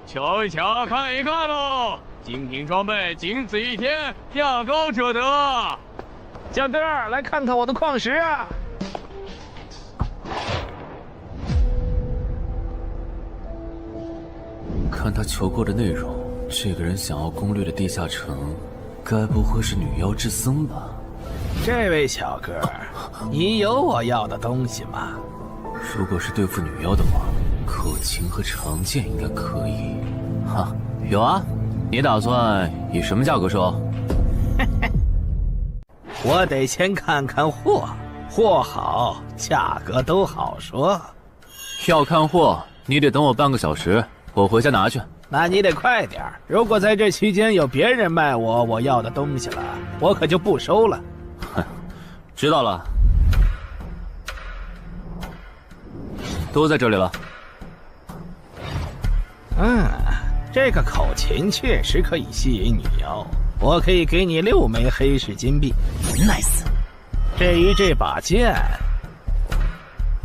瞧一瞧，看一看喽！精品装备，仅此一天，价高者得。小哥，来看看我的矿石啊！看他求购的内容，这个人想要攻略的地下城，该不会是女妖之僧吧？这位小哥，你有我要的东西吗？如果是对付女妖的话，口琴和长剑应该可以。哈，有啊。你打算以什么价格收？我得先看看货，货好，价格都好说。要看货，你得等我半个小时，我回家拿去。那你得快点，如果在这期间有别人卖我要的东西了，我可就不收了。哼，知道了，都在这里了。这个口琴确实可以吸引女妖，我可以给你6枚黑市金币。Nice。至于这把剑，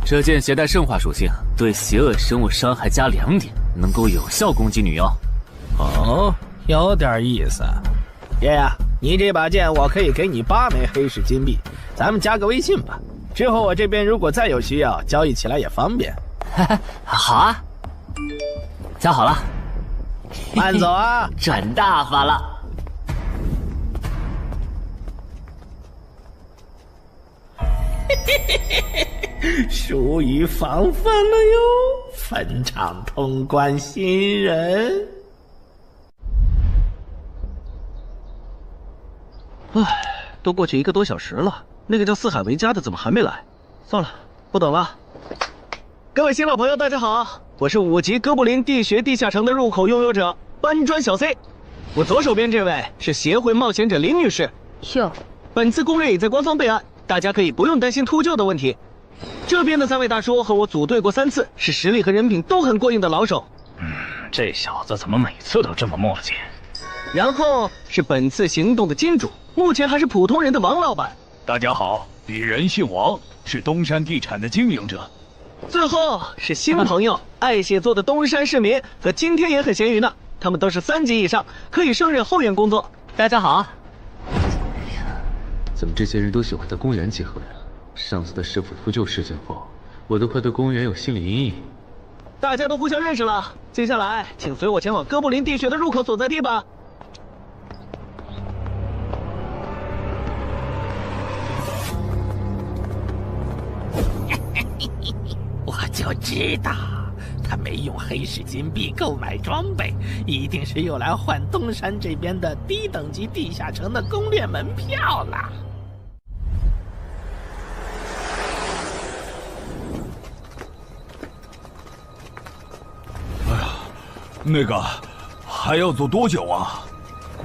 这剑携带圣化属性，对邪恶生物伤害加2点，能够有效攻击女妖。哦，有点意思。爷呀，你这把剑我可以给你8枚黑市金币，咱们加个微信吧。之后我这边如果再有需要，交易起来也方便。好啊，加好了。慢走啊！转大发了。疏于防范了哟，坟场通关新人。唉，都过去1个多小时了，那个叫四海为家的怎么还没来？算了，不等了。各位新老朋友，大家好，我是5级哥布林地穴地下城的入口拥有者搬砖小 C。我左手边这位是协会冒险者林女士。哟，本次攻略已在官方备案，大家可以不用担心秃鹫的问题。这边的3位大叔和我组队过3次，是实力和人品都很过硬的老手。这小子怎么每次都这么墨迹？然后是本次行动的金主，目前还是普通人的王老板。大家好，鄙人姓王，是东山地产的经营者。最后是新朋友，爱写作的东山市民和今天也很闲鱼呢，他们都是3级以上，可以胜任后援工作。大家好。怎么这些人都喜欢在公园集合呀？上次的师傅秃鹫事件后，我都快对公园有心理阴影。大家都互相认识了，接下来请随我前往哥布林地穴的入口所在地吧。我就知道，他没用黑市金币购买装备，一定是用来换东山这边的低等级地下城的攻略门票了。那个还要走多久啊？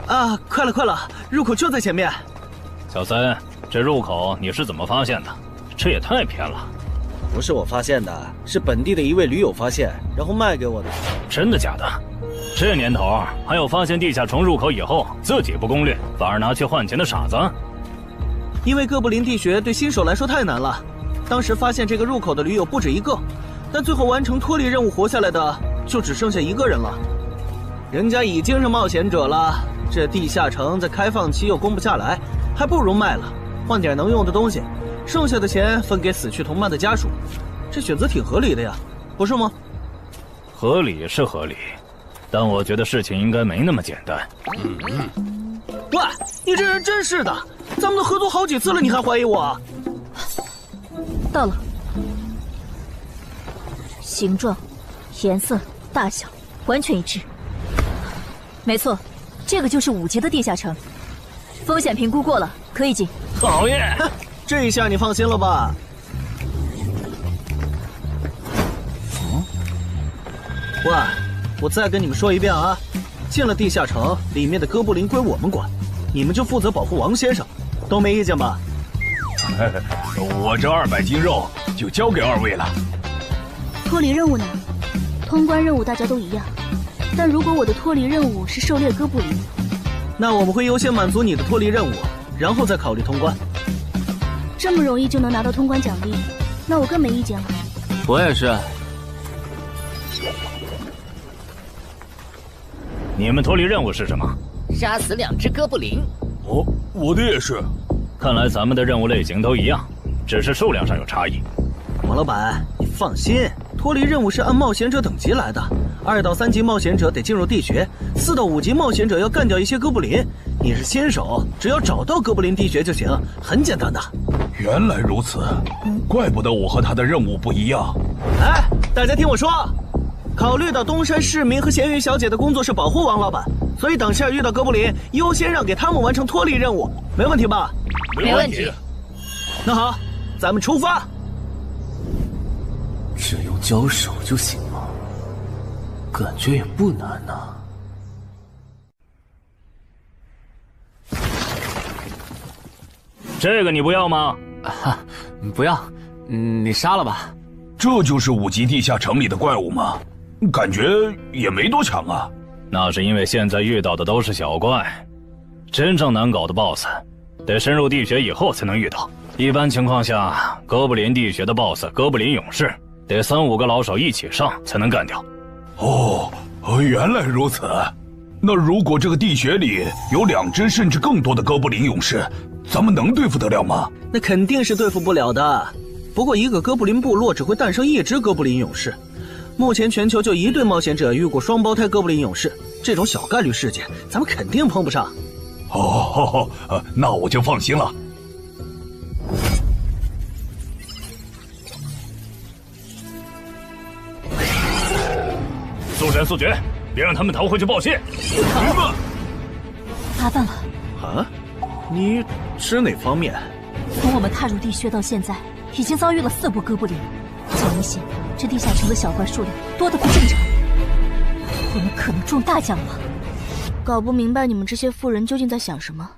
啊，快了快了，入口就在前面。小三，这入口你是怎么发现的？这也太偏了。不是我发现的，是本地的一位驴友发现，然后卖给我的。真的假的？这年头还有发现地下城入口以后自己不攻略，反而拿去换钱的傻子？因为哥布林地穴对新手来说太难了，当时发现这个入口的驴友不止1个，但最后完成脱离任务活下来的就只剩下1个人了。人家已经是冒险者了，这地下城在开放期又攻不下来，还不如卖了，换点能用的东西，剩下的钱分给死去同伴的家属，这选择挺合理的呀，不是吗？合理是合理，但我觉得事情应该没那么简单。喂，你这人真是的，咱们都合作好几次了，你还怀疑我？到了，形状、颜色、大小完全一致。没错，这个就是5级的地下城，风险评估过了，可以进。讨厌，这下你放心了吧？喂，我再跟你们说一遍啊，进了地下城，里面的哥布林归我们管，你们就负责保护王先生，都没意见吧？我这200斤肉就交给2位了。脱离任务呢？通关任务大家都一样，但如果我的脱离任务是狩猎哥布林，那我们会优先满足你的脱离任务，然后再考虑通关。这么容易就能拿到通关奖励，那我更没意见了。我也是。你们脱离任务是什么？杀死2只哥布林。哦，我的也是。看来咱们的任务类型都一样，只是数量上有差异。王老板，你放心，脱离任务是按冒险者等级来的，2到3级冒险者得进入地穴，4到5级冒险者要干掉一些哥布林。你是新手，只要找到哥布林地穴就行，很简单的。原来如此，怪不得我和他的任务不一样。哎，大家听我说，考虑到东山市民和咸鱼小姐的工作是保护王老板，所以等下遇到哥布林，优先让给他们完成脱离任务，没问题吧？没问题。那好，咱们出发。只用交手就行吗？感觉也不难呐。这个你不要吗？不要，你杀了吧。这就是5级地下城里的怪物吗？感觉也没多强啊。那是因为现在遇到的都是小怪，真正难搞的 BOSS， 得深入地穴以后才能遇到。一般情况下，哥布林地穴的 BOSS 哥布林勇士得3、5个老手一起上才能干掉。哦，原来如此。那如果这个地穴里有2只甚至更多的哥布林勇士，咱们能对付得了吗？那肯定是对付不了的。不过一个哥布林部落只会诞生1只哥布林勇士，目前全球就1对冒险者遇过双胞胎哥布林勇士，这种小概率事件，咱们肯定碰不上。哦，那我就放心了。速战速决，别让他们逃回去报信。明白。麻烦了。啊？你指哪方面？从我们踏入地穴到现在，已经遭遇了4波哥布林，很明显，这地下城的小怪数量多得不正常。我们可能中大奖了。搞不明白你们这些富人究竟在想什么。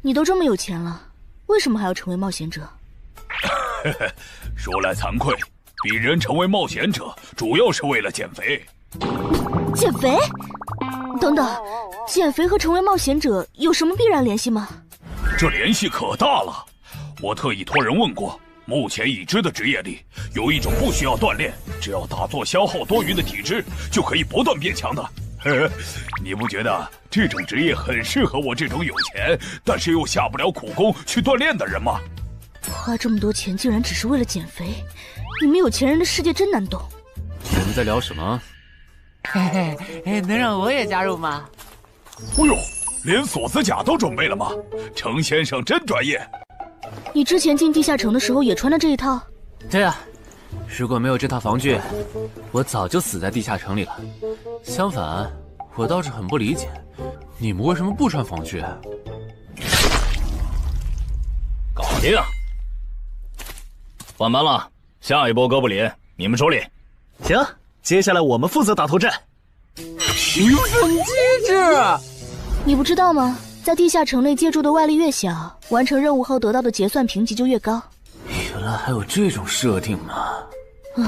你都这么有钱了，为什么还要成为冒险者？说来惭愧，鄙人成为冒险者主要是为了减肥。减肥？等等，减肥和成为冒险者有什么必然联系吗？这联系可大了。我特意托人问过，目前已知的职业里，有一种不需要锻炼，只要打坐消耗多余的体质，就可以不断变强的。你不觉得这种职业很适合我这种有钱，但是又下不了苦功去锻炼的人吗？花这么多钱竟然只是为了减肥，你们有钱人的世界真难懂。你们在聊什么？嘿嘿，能让我也加入吗？哎呦，连锁子甲都准备了吗？程先生真专业。你之前进地下城的时候也穿的这一套？对啊，如果没有这套防具，我早就死在地下城里了。相反，我倒是很不理解，你们为什么不穿防具？搞定。换班了，下一波哥布林你们处理。行，接下来我们负责打头阵。评分机制，你不知道吗？在地下城内借助的外力越小，完成任务后得到的结算评级就越高。原来还有这种设定呢。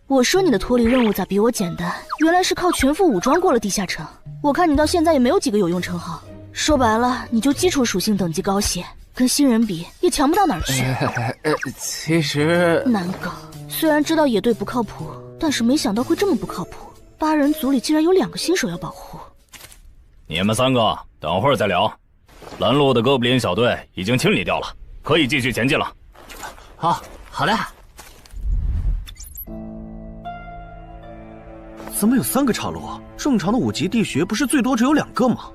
我说你的脱离任务咋比我简单？原来是靠全副武装过了地下城。我看你到现在也没有几个有用称号，说白了，你就基础属性等级高些，跟新人比也强不到哪儿去。其实难搞，虽然知道野队不靠谱，但是没想到会这么不靠谱。8人组里竟然有2个新手要保护。你们3个等会儿再聊。拦路的哥布林小队已经清理掉了，可以继续前进了。好的。怎么有3个岔路？正常的5级地穴不是最多只有2个吗？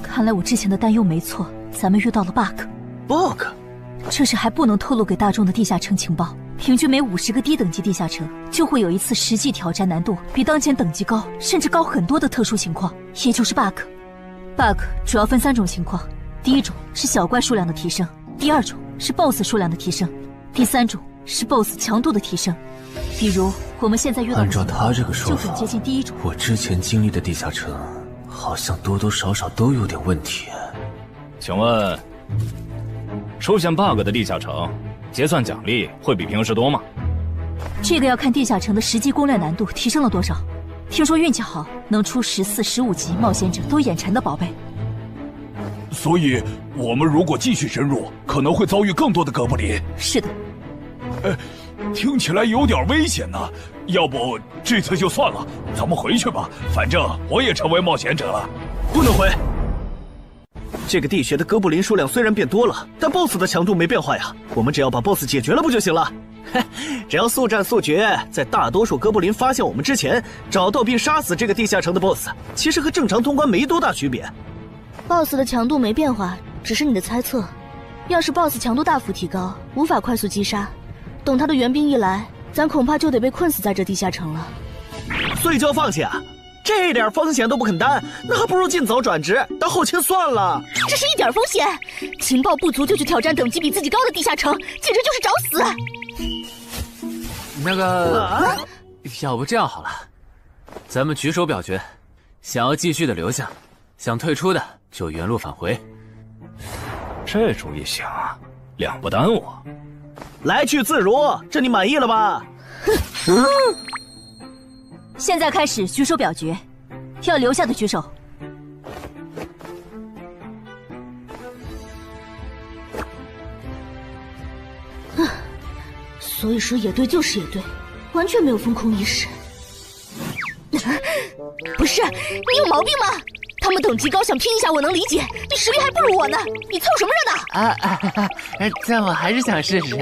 看来我之前的担忧没错，咱们遇到了 bug。这是还不能透露给大众的地下城情报。平均每50个低等级地下城就会有一次实际挑战难度比当前等级高，甚至高很多的特殊情况，也就是 bug。bug 主要分3种情况，第一种是小怪数量的提升，第2种是 BOSS 数量的提升，第3种是 BOSS 强度的提升。比如我们现在遇到的，按照他这个说法，就很接近第1种。我之前经历的地下城，好像多多少少都有点问题。请问，出现 bug 的地下城，结算奖励会比平时多吗？这个要看地下城的实际攻略难度提升了多少。听说运气好，能出14、15级冒险者都眼馋的宝贝。所以，我们如果继续深入，可能会遭遇更多的哥布林。是的。听起来有点危险呢。要不这次就算了，咱们回去吧。反正我也成为冒险者了。不能回。这个地穴的哥布林数量虽然变多了，但 BOSS 的强度没变化呀。我们只要把 BOSS 解决了不就行了？只要速战速决，在大多数哥布林发现我们之前，找到并杀死这个地下城的 BOSS， 其实和正常通关没多大区别。BOSS 的强度没变化，只是你的猜测。要是 BOSS 强度大幅提高，无法快速击杀，等他的援兵一来，咱恐怕就得被困死在这地下城了。所以就要放弃啊？这点风险都不肯担，那还不如尽早转职当后勤算了。这是一点风险？情报不足就去挑战等级比自己高的地下城，简直就是找死！那个，要不这样好了，咱们举手表决，想要继续的留下，想退出的就原路返回。这主意行，两不耽误。来去自如，这你满意了吧？现在开始举手表决，要留下的举手。所以说野队就是野队，完全没有封空意识。不是，你有毛病吗？他们等级高，想拼一下我能理解，你实力还不如我呢，你凑什么热闹？但我还是想试试。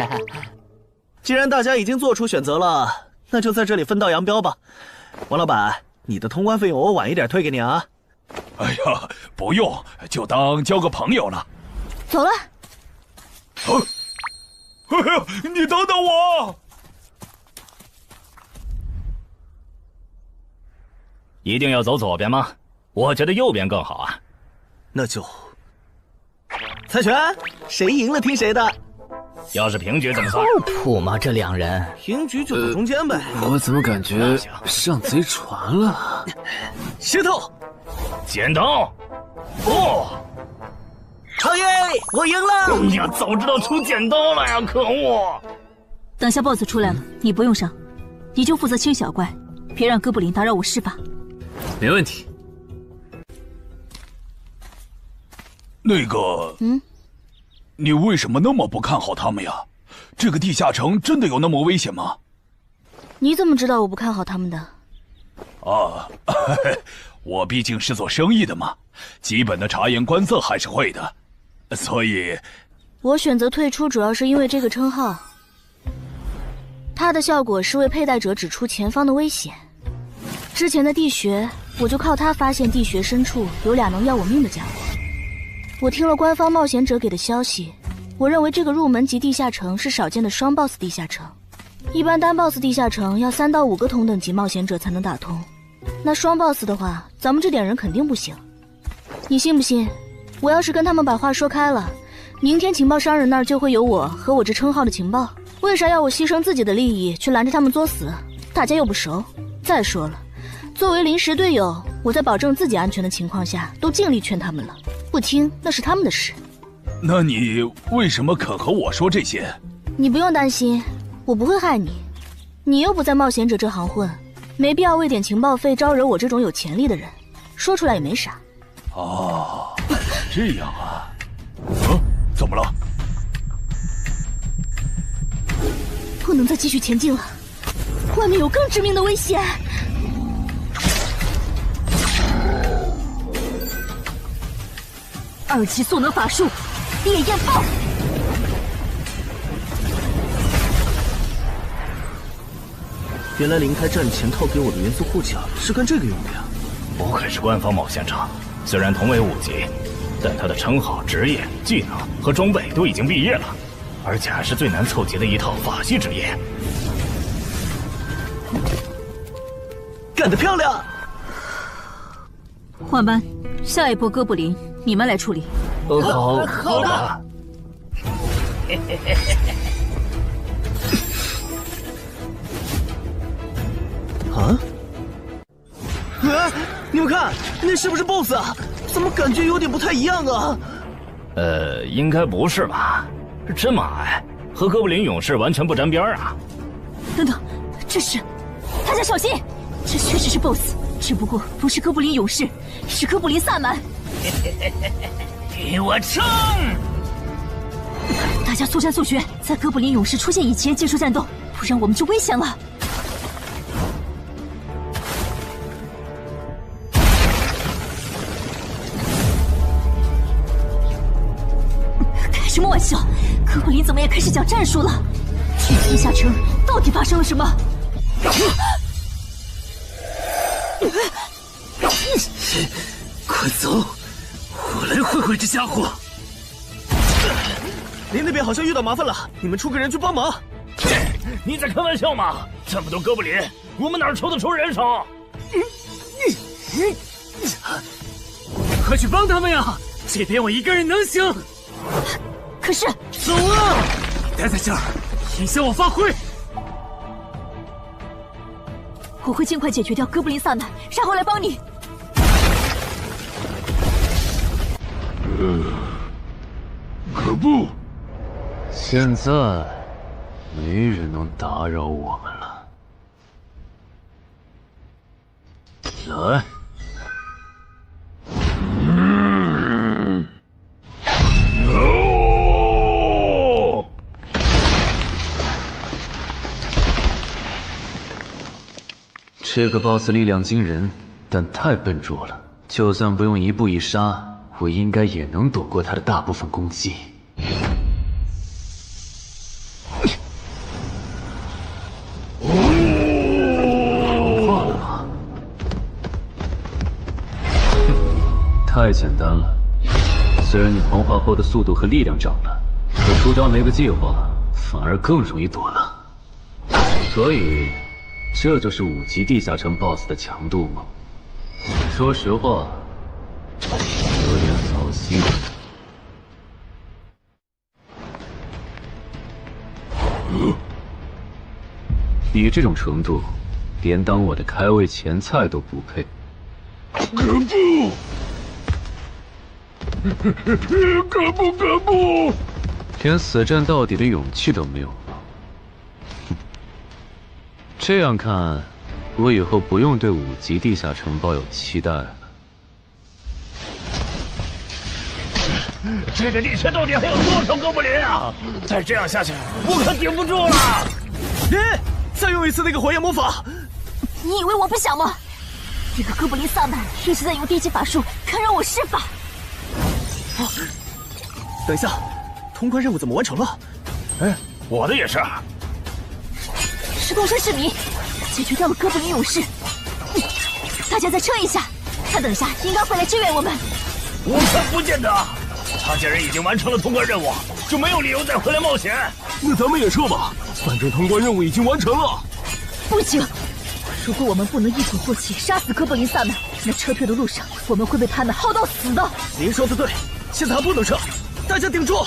既然大家已经做出选择了，那就在这里分道扬镳吧。王老板，你的通关费用我晚一点退给你啊。哎呀，不用，就当交个朋友了。走了。哎呀，你等等我！一定要走左边吗？我觉得右边更好啊。那就猜拳，谁赢了听谁的。要是平局怎么算？靠谱吗？这两人平局就走中间呗。我怎么感觉上贼船了？石头，剪刀，不！好耶，我赢了！哎呀，早知道出剪刀了呀！可恶！等下 BOSS 出来了，你不用上，你就负责清小怪，别让哥布林打扰我施法。没问题。那个，你为什么那么不看好他们呀？这个地下城真的有那么危险吗？你怎么知道我不看好他们的？啊，我毕竟是做生意的嘛，基本的察言观色还是会的，所以，我选择退出主要是因为这个称号，它的效果是为佩戴者指出前方的危险。之前的地穴，我就靠它发现地穴深处有俩能要我命的家伙。我听了官方冒险者给的消息，我认为这个入门级地下城是少见的双 BOSS 地下城。一般单 BOSS 地下城要3到5个同等级冒险者才能打通，那双 BOSS 的话，咱们这点人肯定不行。你信不信？我要是跟他们把话说开了，明天情报商人那儿就会有我和我这称号的情报。为啥要我牺牲自己的利益去拦着他们作死？大家又不熟。再说了，作为临时队友，我在保证自己安全的情况下，都尽力劝他们了，不听那是他们的事。那你为什么肯和我说这些？你不用担心，我不会害你。你又不在冒险者这行混，没必要为点情报费招惹我这种有潜力的人。说出来也没啥。哦，这样啊。怎么了？不能再继续前进了，外面有更致命的危险。2级速能法术，烈焰炮。原来林开战前套给我的元素护甲是干这个用的呀！不愧是官方冒险者，虽然同为5级，但他的称号、职业、技能和装备都已经毕业了，而且还是最难凑齐的一套法系职业。干得漂亮！换班，下一波哥布林你们来处理。好的。啊！你们看，那是不是 BOSS 啊？怎么感觉有点不太一样啊？应该不是吧？这么矮，和哥布林勇士完全不沾边啊！等等，这是……大家小心，这确实是 BOSS， 只不过不是哥布林勇士，是哥布林萨满。给我冲！大家速战速决，在哥布林勇士出现以前结束战斗，不然我们就危险了。开什么玩笑？哥布林怎么也开始讲战术了？这地下城到底发生了什么？快走！我来会会这家伙。林那边好像遇到麻烦了，你们出个人去帮忙。你在开玩笑吗？这么多哥布林，我们哪抽得出人手？快去帮他们呀！这边我一个人能行。可是，走啊！待在这儿，影响我发挥。我会尽快解决掉哥布林萨满，然后来帮你。可不，现在没人能打扰我们了。来。这个 BOSS 力量惊人，但太笨拙了。就算不用一步一杀，我应该也能躲过他的大部分攻击。好怕了吗？太简单了。虽然你黄化后的速度和力量涨了，可出招没个计划，反而更容易躲了。所以，这就是5级地下城 BOSS 的强度吗？说实话，有点扫兴。你这种程度，连当我的开胃前菜都不配。可不！连死战到底的勇气都没有吗？这样看，我以后不用对5级地下城抱有期待了。这个地下到底还有多少哥布林啊？再这样下去，我可顶不住了！再用一次那个火焰魔法！你以为我不想吗？这个哥布林萨满一直在用低级法术看让我施法。等一下，通关任务怎么完成了？哎，我的也是。石洞山市民解决掉了哥布林勇士，大家再撑一下，他等下应该会来支援我们。我看不见得，他既然已经完成了通关任务，就没有理由再回来冒险。那咱们也撤吧，反正通关任务已经完成了。不行，如果我们不能一鼓作气杀死哥布林萨满，那撤退的路上我们会被他们耗到死的。您说的对，现在还不能撤，大家顶住！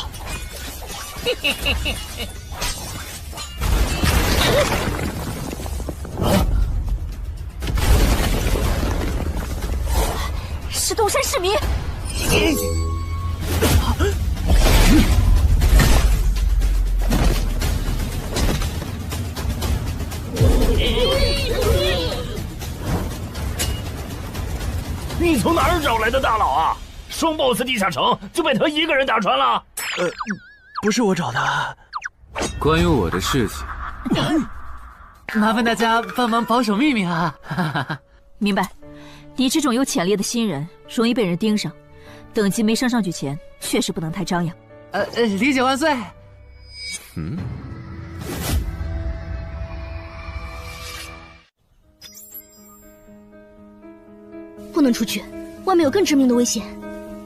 石洞山市民，你从哪儿找来的大佬啊？双 BOSS 地下城就被他一个人打穿了？不是我找的。关于我的事情，麻烦大家帮忙保守秘密啊！明白。你这种有潜力的新人，容易被人盯上，等级没升上去前，确实不能太张扬。理解万岁。不能出去，外面有更致命的危险。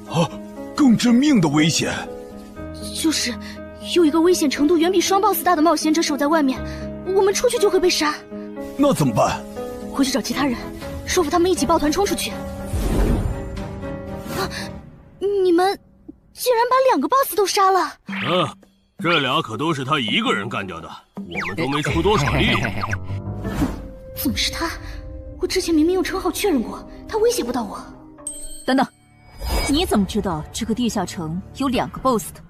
啊，更致命的危险？就是有一个危险程度远比双 BOSS 大的冒险者守在外面，我们出去就会被杀。那怎么办？回去找其他人，说服他们一起抱团冲出去。啊！你们竟然把2个 BOSS 都杀了！这俩可都是他一个人干掉的，我们都没出多少力。怎么是他？我之前明明用称号确认过，他威胁不到我。等等，你怎么知道这个地下城有2个 BOSS 的？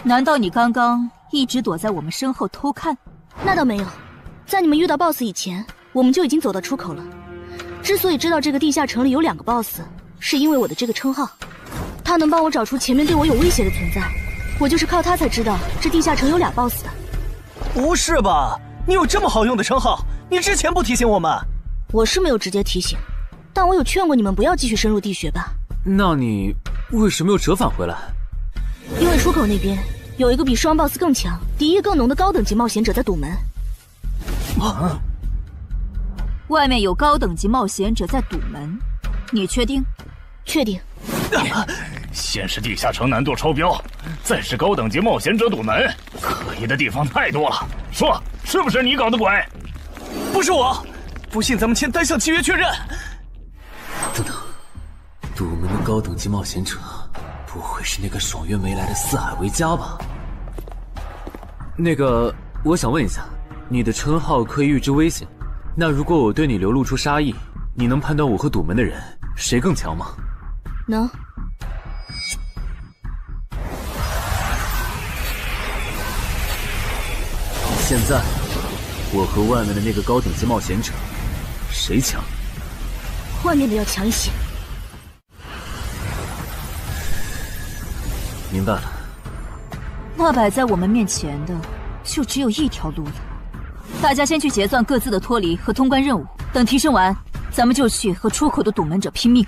难道你刚刚一直躲在我们身后偷看？那倒没有，在你们遇到 BOSS 以前，我们就已经走到出口了。之所以知道这个地下城里有2个 BOSS， 是因为我的这个称号，他能帮我找出前面对我有威胁的存在。我就是靠他才知道这地下城有2 BOSS 的。不是吧？你有这么好用的称号，你之前不提醒我们？我是没有直接提醒，但我有劝过你们不要继续深入地穴吧。那你为什么又折返回来？因为出口那边有一个比双 BOSS 更强、敌意更浓的高等级冒险者在堵门。外面有高等级冒险者在堵门，你确定？确定。先是地下城难度超标，再是高等级冒险者堵门，可疑的地方太多了。说，是不是你搞的鬼？不是我，不信咱们签单向契约确认。等等，堵门的高等级冒险者，不会是那个爽约没来的四海为家吧？那个，我想问一下，你的称号可以预知危险，那如果我对你流露出杀意，你能判断我和堵门的人谁更强吗？能。现在，我和外面的那个高等级冒险者，谁强？外面的要强一些。明白了。那摆在我们面前的，就只有一条路了。大家先去结算各自的脱离和通关任务，等提升完，咱们就去和出口的堵门者拼命。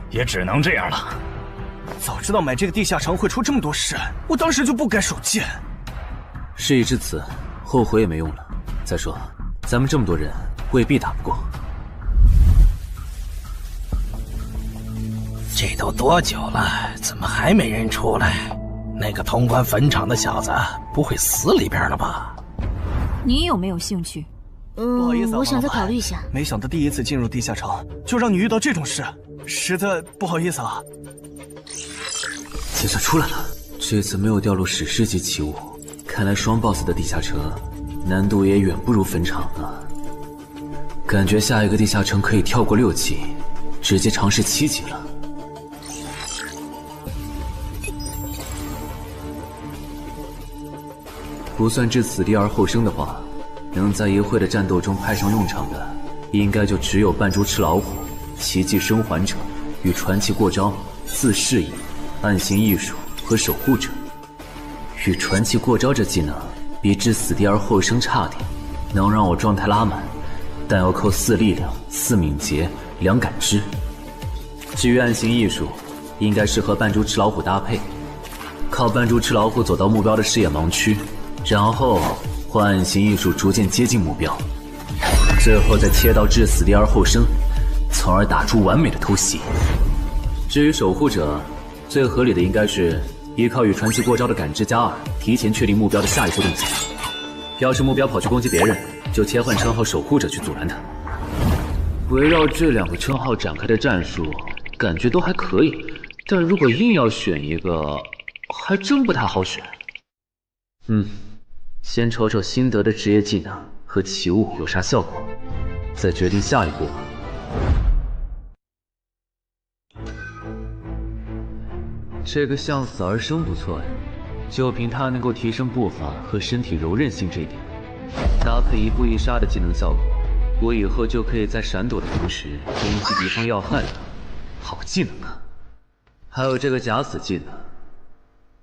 也只能这样了。早知道买这个地下城会出这么多事，我当时就不该手贱。事已至此，后悔也没用了。再说，咱们这么多人，未必打不过。这都多久了，怎么还没人出来？那个通关坟场的小子不会死里边了吧？你有没有兴趣？不好意思，我想再考虑一下。没想到第一次进入地下城，就让你遇到这种事，实在不好意思啊。结算出来了，这次没有掉落史诗级奇物，看来双 BOSS 的地下城难度也远不如坟场了。感觉下一个地下城可以跳过6级，直接尝试7级了。不算置死地而后生的话，能在一会的战斗中派上用场的，应该就只有扮猪吃老虎、奇迹生还者与传奇过招、自适应、暗行艺术和守护者。与传奇过招这技能比置死地而后生差点，能让我状态拉满，但要扣4力量、4敏捷、2感知。至于暗行艺术，应该是和扮猪吃老虎搭配，靠扮猪吃老虎走到目标的视野盲区，然后换暗行艺术逐渐接近目标，最后再切到置死地而后生，从而打出完美的偷袭。至于守护者，最合理的应该是依靠与传奇过招的感知+2，提前确定目标的下一步动作。要是目标跑去攻击别人，就切换称号守护者去阻拦他。围绕这2个称号展开的战术，感觉都还可以，但如果硬要选一个，还真不太好选。先瞅瞅新得的职业技能和奇物有啥效果，再决定下一步。这个向死而生不错呀，就凭它能够提升步伐和身体柔韧性这一点，搭配一步一杀的技能效果，我以后就可以在闪躲的同时攻击敌方要害了。好技能啊！还有这个假死技能，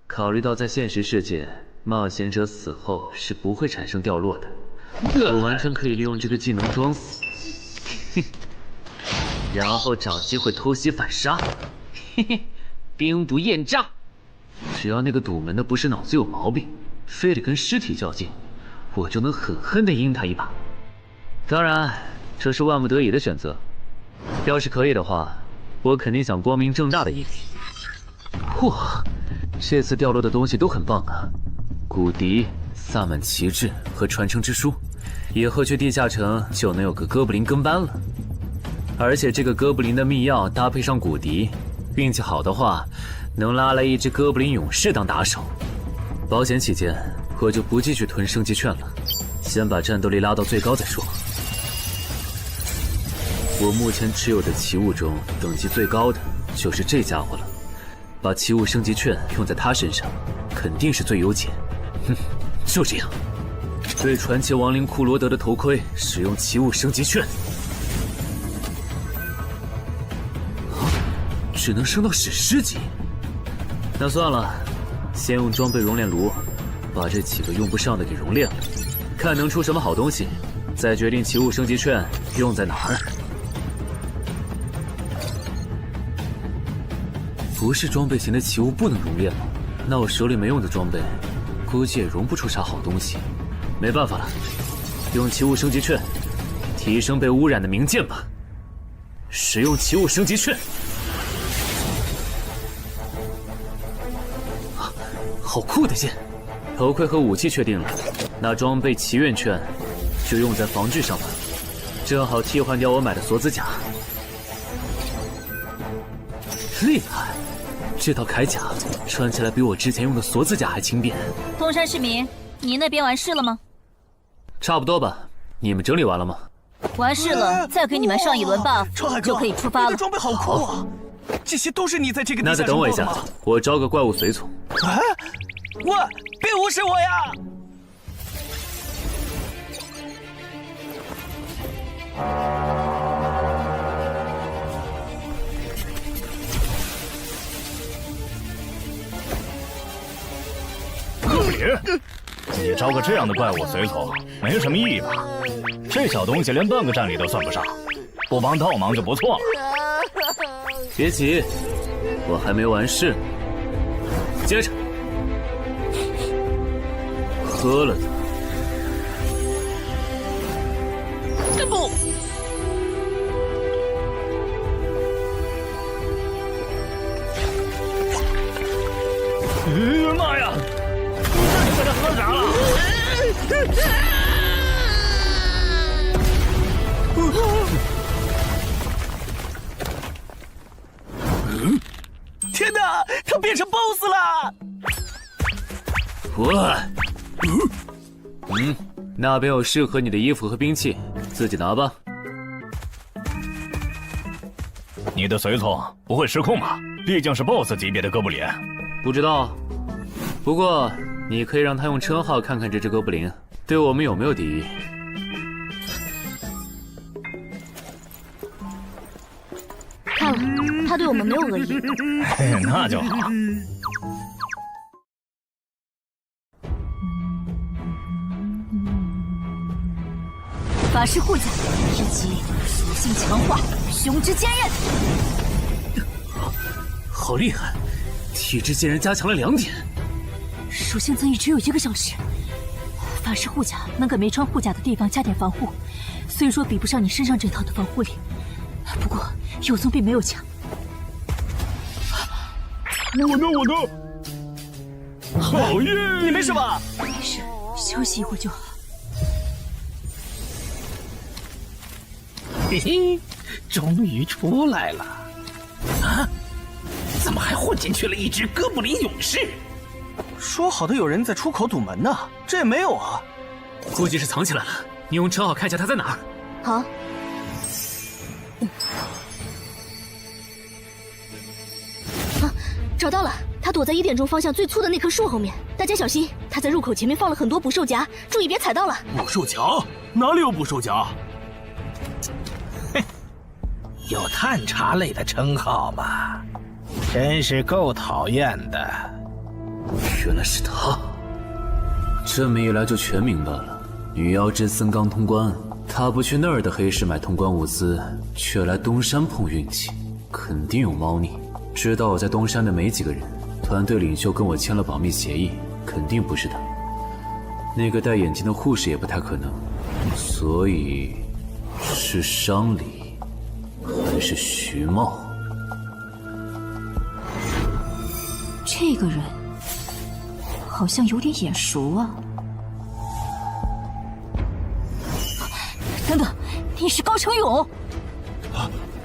考虑到在现实世界，冒险者死后是不会产生掉落的，我完全可以利用这个技能装死，然后找机会偷袭反杀，兵不厌诈。只要那个堵门的不是脑子有毛病，非得跟尸体较劲，我就能狠狠地阴他一把。当然，这是万不得已的选择。要是可以的话，我肯定想光明正大的赢。哇，这次掉落的东西都很棒啊！骨笛、萨满旗帜和传承之书，以后去地下城就能有个哥布林跟班了。而且这个哥布林的密钥搭配上骨笛，运气好的话，能拉来一只哥布林勇士当打手。保险起见，我就不继续囤升级券了，先把战斗力拉到最高再说。我目前持有的奇物中，等级最高的就是这家伙了。把奇物升级券用在他身上，肯定是最优解。就这样，对传奇亡灵库罗德的头盔使用奇物升级券。只能升到史诗级。那算了，先用装备熔炼炉把这几个用不上的给熔炼了，看能出什么好东西，再决定奇物升级券用在哪儿。不是装备型的奇物不能熔炼吗？那我手里没用的装备，估计也熔不出啥好东西。没办法了，用奇物升级券提升被污染的名剑吧。使用奇物升级券。好酷的剑！头盔和武器确定了，那装备祈愿券就用在防具上吧，正好替换掉我买的锁子甲。厉害！这套铠甲穿起来比我之前用的锁子甲还轻便。东山市民，你那边完事了吗？差不多吧。你们整理完了吗？完事了，再给你们上一轮 buff，就可以出发了。你的装备好酷啊！这些都是你在这个地下那再等我一下，我招个怪物随从。啊！喂，别无视我呀！哥布林，你招个这样的怪物随从，没什么意义吧？这小东西连半个战力都算不上，不帮倒忙就不错了。别急，我还没完事。接着，喝了它。不。天哪，他变成 BOSS 了！那边有适合你的衣服和兵器，自己拿吧。你的随从不会失控吧？毕竟是 BOSS 级别的哥布林。不知道，不过你可以让他用称号看看这只哥布林对我们有没有敌意。看了，他对我们没有恶意。那就好。法师护甲以及属性强化，雄之坚韧。好厉害，体质竟然加强了2点。属性增益只有1个小时。法师护甲能给没穿护甲的地方加点防护，虽说比不上你身上这套的防护力，不过有总比没有强。我呢？好运！你没事吧？没事，休息一会儿就好。嘿嘿，终于出来了！啊？怎么还混进去了一只哥布林勇士？说好的有人在出口堵门呢，这也没有啊。估计是藏起来了，你用称号看一下他在哪儿。好。找到了，他躲在1点钟方向最粗的那棵树后面，大家小心，他在入口前面放了很多捕兽夹，注意别踩到了。捕兽夹？哪里有捕兽夹？哼，有探查类的称号吗？真是够讨厌的。原来是他，这么一来就全明白了。女妖之森刚通关，他不去那儿的黑市买通关物资，却来东山碰运气，肯定有猫腻。知道我在东山的没几个人，团队领袖跟我签了保密协议，肯定不是他。那个戴眼镜的护士也不太可能，所以是商礼还是徐茂？这个人好像有点眼熟啊！等等，你是高成勇？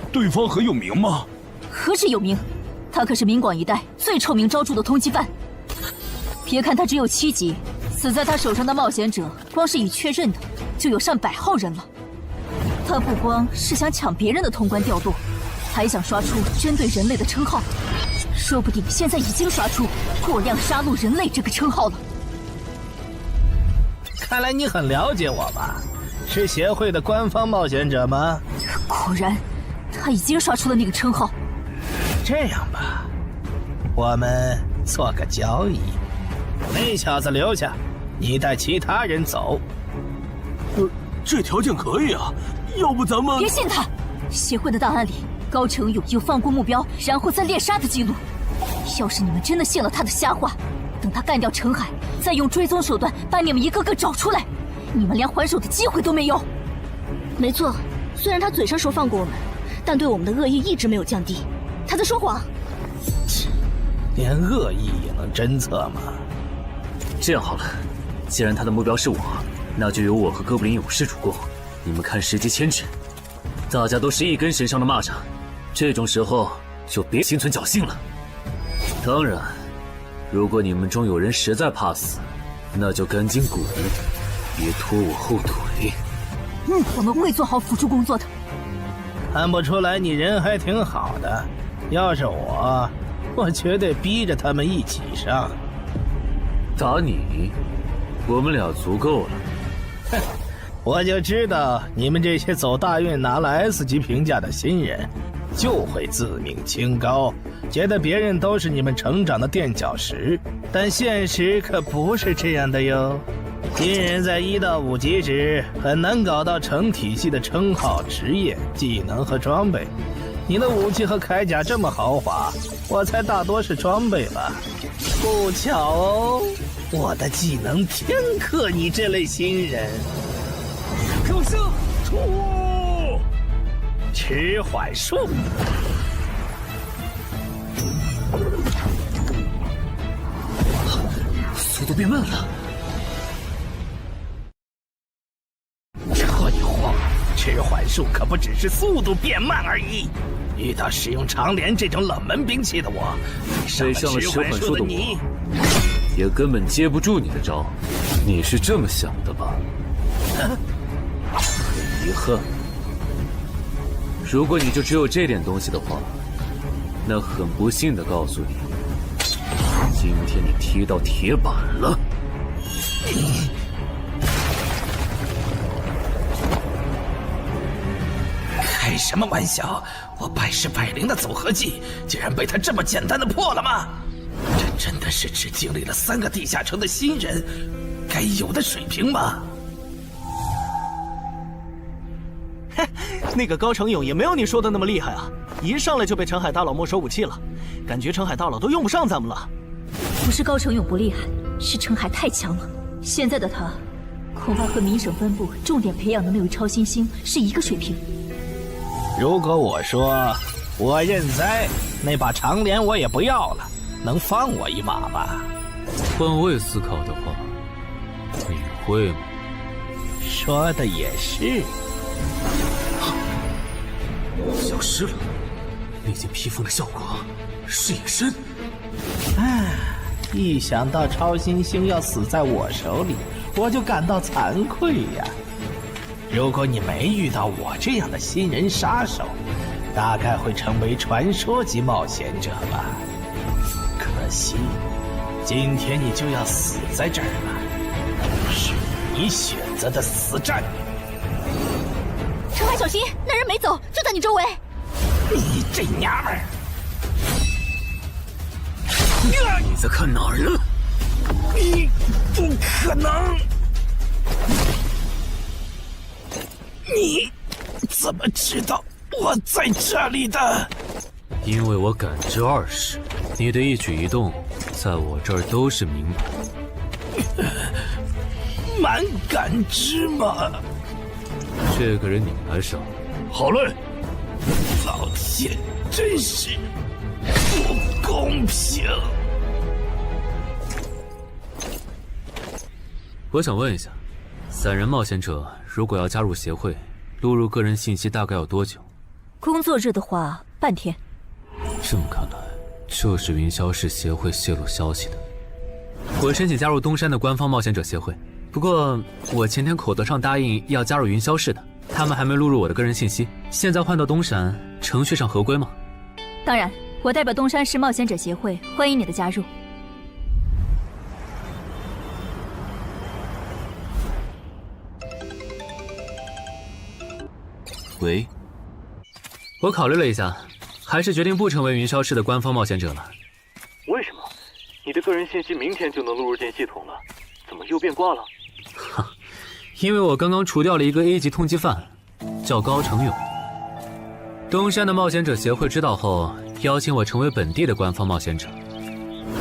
对方很有名吗？何止有名，他可是明广一带最臭名昭著的通缉犯。别看他只有7级，死在他手上的冒险者，光是已确认的就有上百号人了。他不光是想抢别人的通关调度，还想刷出针对人类的称号，说不定现在已经刷出过量杀戮人类这个称号了。看来你很了解我吧？是协会的官方冒险者吗？果然，他已经刷出了那个称号。这样吧，我们做个交易，那小子留下，你带其他人走。这条件可以啊，要不咱们……别信他！协会的档案里，高成勇有放过目标然后再猎杀的记录。要是你们真的信了他的瞎话，等他干掉陈海，再用追踪手段把你们一个个找出来，你们连还手的机会都没有。没错，虽然他嘴上说放过我们，但对我们的恶意一直没有降低。他在说谎。连恶意也能侦测吗？这样好了，既然他的目标是我，那就由我和哥布林勇士主攻。你们看时机牵制，大家都是一根绳上的蚂蚱，这种时候就别心存侥幸了。当然，如果你们中有人实在怕死，那就赶紧滚，别拖我后腿。我们会做好辅助工作的。看不出来你人还挺好的。要是我绝对逼着他们一起上。打你，我们俩足够了。哼，我就知道你们这些走大运拿了 S 级评价的新人，就会自命清高，觉得别人都是你们成长的垫脚石。但现实可不是这样的哟。新人在1到5级时很难搞到成体系的称号、职业、技能和装备。你的武器和铠甲这么豪华，我猜大多是装备吧。不巧哦，我的技能偏克你这类新人。可是，迟缓术。速度变慢了。迟缓术可不只是速度变慢而已。遇到使用长镰这种冷门兵器的我，被上了迟缓术的我，也根本接不住你的招。你是这么想的吧？很遗憾，如果你就只有这点东西的话，那很不幸的告诉你，今天你踢到铁板了。开什么玩笑！我百试百灵的组合技，竟然被他这么简单的破了吗？这真的是只经历了3个地下城的新人该有的水平吗？嘿，那个高成勇也没有你说的那么厉害啊！一上来就被澄海大佬没收武器了，感觉澄海大佬都用不上咱们了。不是高成勇不厉害，是澄海太强了。现在的他，恐怕和明省分部重点培养的那位超新星是一个水平。如果我说我认栽，那把长镰我也不要了，能放我一马吧？换位思考的话，你会吗？说的也是。消失了，那件披风的效果是隐身。唉，一想到超新星要死在我手里，我就感到惭愧呀。如果你没遇到我这样的新人杀手，大概会成为传说级冒险者吧。可惜，今天你就要死在这儿了，是你选择的死战。澄海小心，那人没走，就在你周围。你这娘们儿！你在看哪儿呢？你不可能！你怎么知道我在这里的？因为我感知20，你的一举一动在我这儿都是明白。蛮感知吗？这个人你来上。好嘞。老天，真是不公平！我想问一下，散人冒险者如果要加入协会，录入个人信息大概要多久？工作日的话，半天。这么看来，就是云霄市协会泄露消息的。我申请加入东山的官方冒险者协会，不过我前天口头上答应要加入云霄市的，他们还没录入我的个人信息。现在换到东山，程序上合规吗？当然，我代表东山市冒险者协会欢迎你的加入。喂，我考虑了一下，还是决定不成为云霄市的官方冒险者了。为什么？你的个人信息明天就能录入进系统了，怎么又变卦了？哈，因为我刚刚除掉了一个 A 级通缉犯，叫高成勇。东山的冒险者协会知道后，邀请我成为本地的官方冒险者。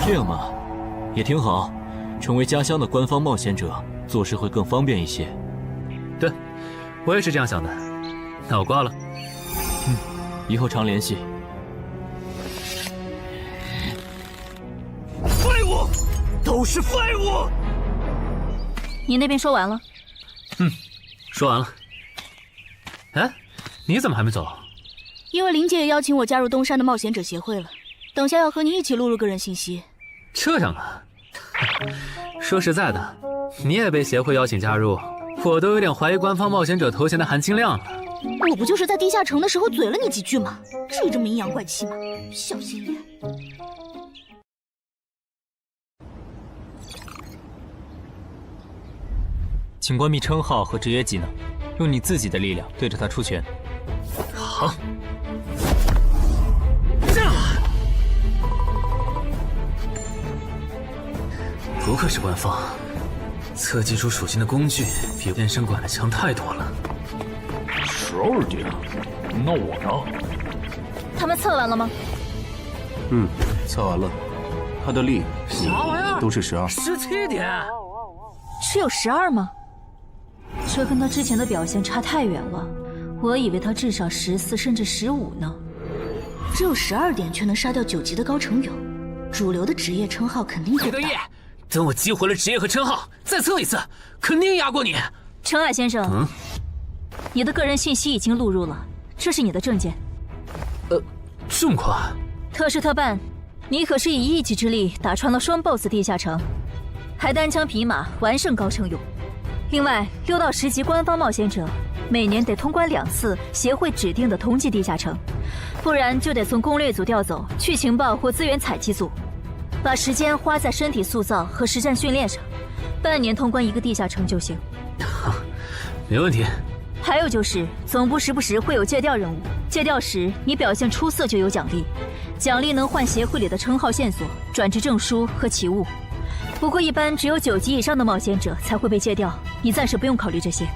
这样嘛，也挺好，成为家乡的官方冒险者，做事会更方便一些。对，我也是这样想的。那我挂了。以后常联系。废物，都是废物！你那边说完了？说完了。哎，你怎么还没走？因为林姐也邀请我加入东山的冒险者协会了，等下要和你一起录入个人信息。这样啊？说实在的，你也被协会邀请加入，我都有点怀疑官方冒险者头衔的含金量了。我不就是在地下城的时候嘴了你几句吗？至于这么阴阳怪气吗？小心眼！请关闭称号和职业技能，用你自己的力量对着他出拳。好。不愧是官方，测技出属性的工具比健身馆的强太多了。12点，那我呢？他们测完了吗？测完了，他的力都是12。17点，只有12吗？这跟他之前的表现差太远了，我以为他至少14甚至15呢。只有12点却能杀掉9级的高成勇，主流的职业称号肯定够大。李德业，等我激活了职业和称号，再测一次，肯定压过你。澄海先生，你的个人信息已经录入了，这是你的证件。这么快？特事特办，你可是以一己之力打穿了双 BOSS 地下城，还单枪匹马完胜高成勇。另外，6到10级官方冒险者每年得通关2次协会指定的同级地下城，不然就得从攻略组调走去情报或资源采集组，把时间花在身体塑造和实战训练上，半年通关1个地下城就行。没问题。还有就是，总部时不时会有借调任务，借调时你表现出色就有奖励，奖励能换协会里的称号线索、转职证书和奇物。不过一般只有9级以上的冒险者才会被借调，你暂时不用考虑这些。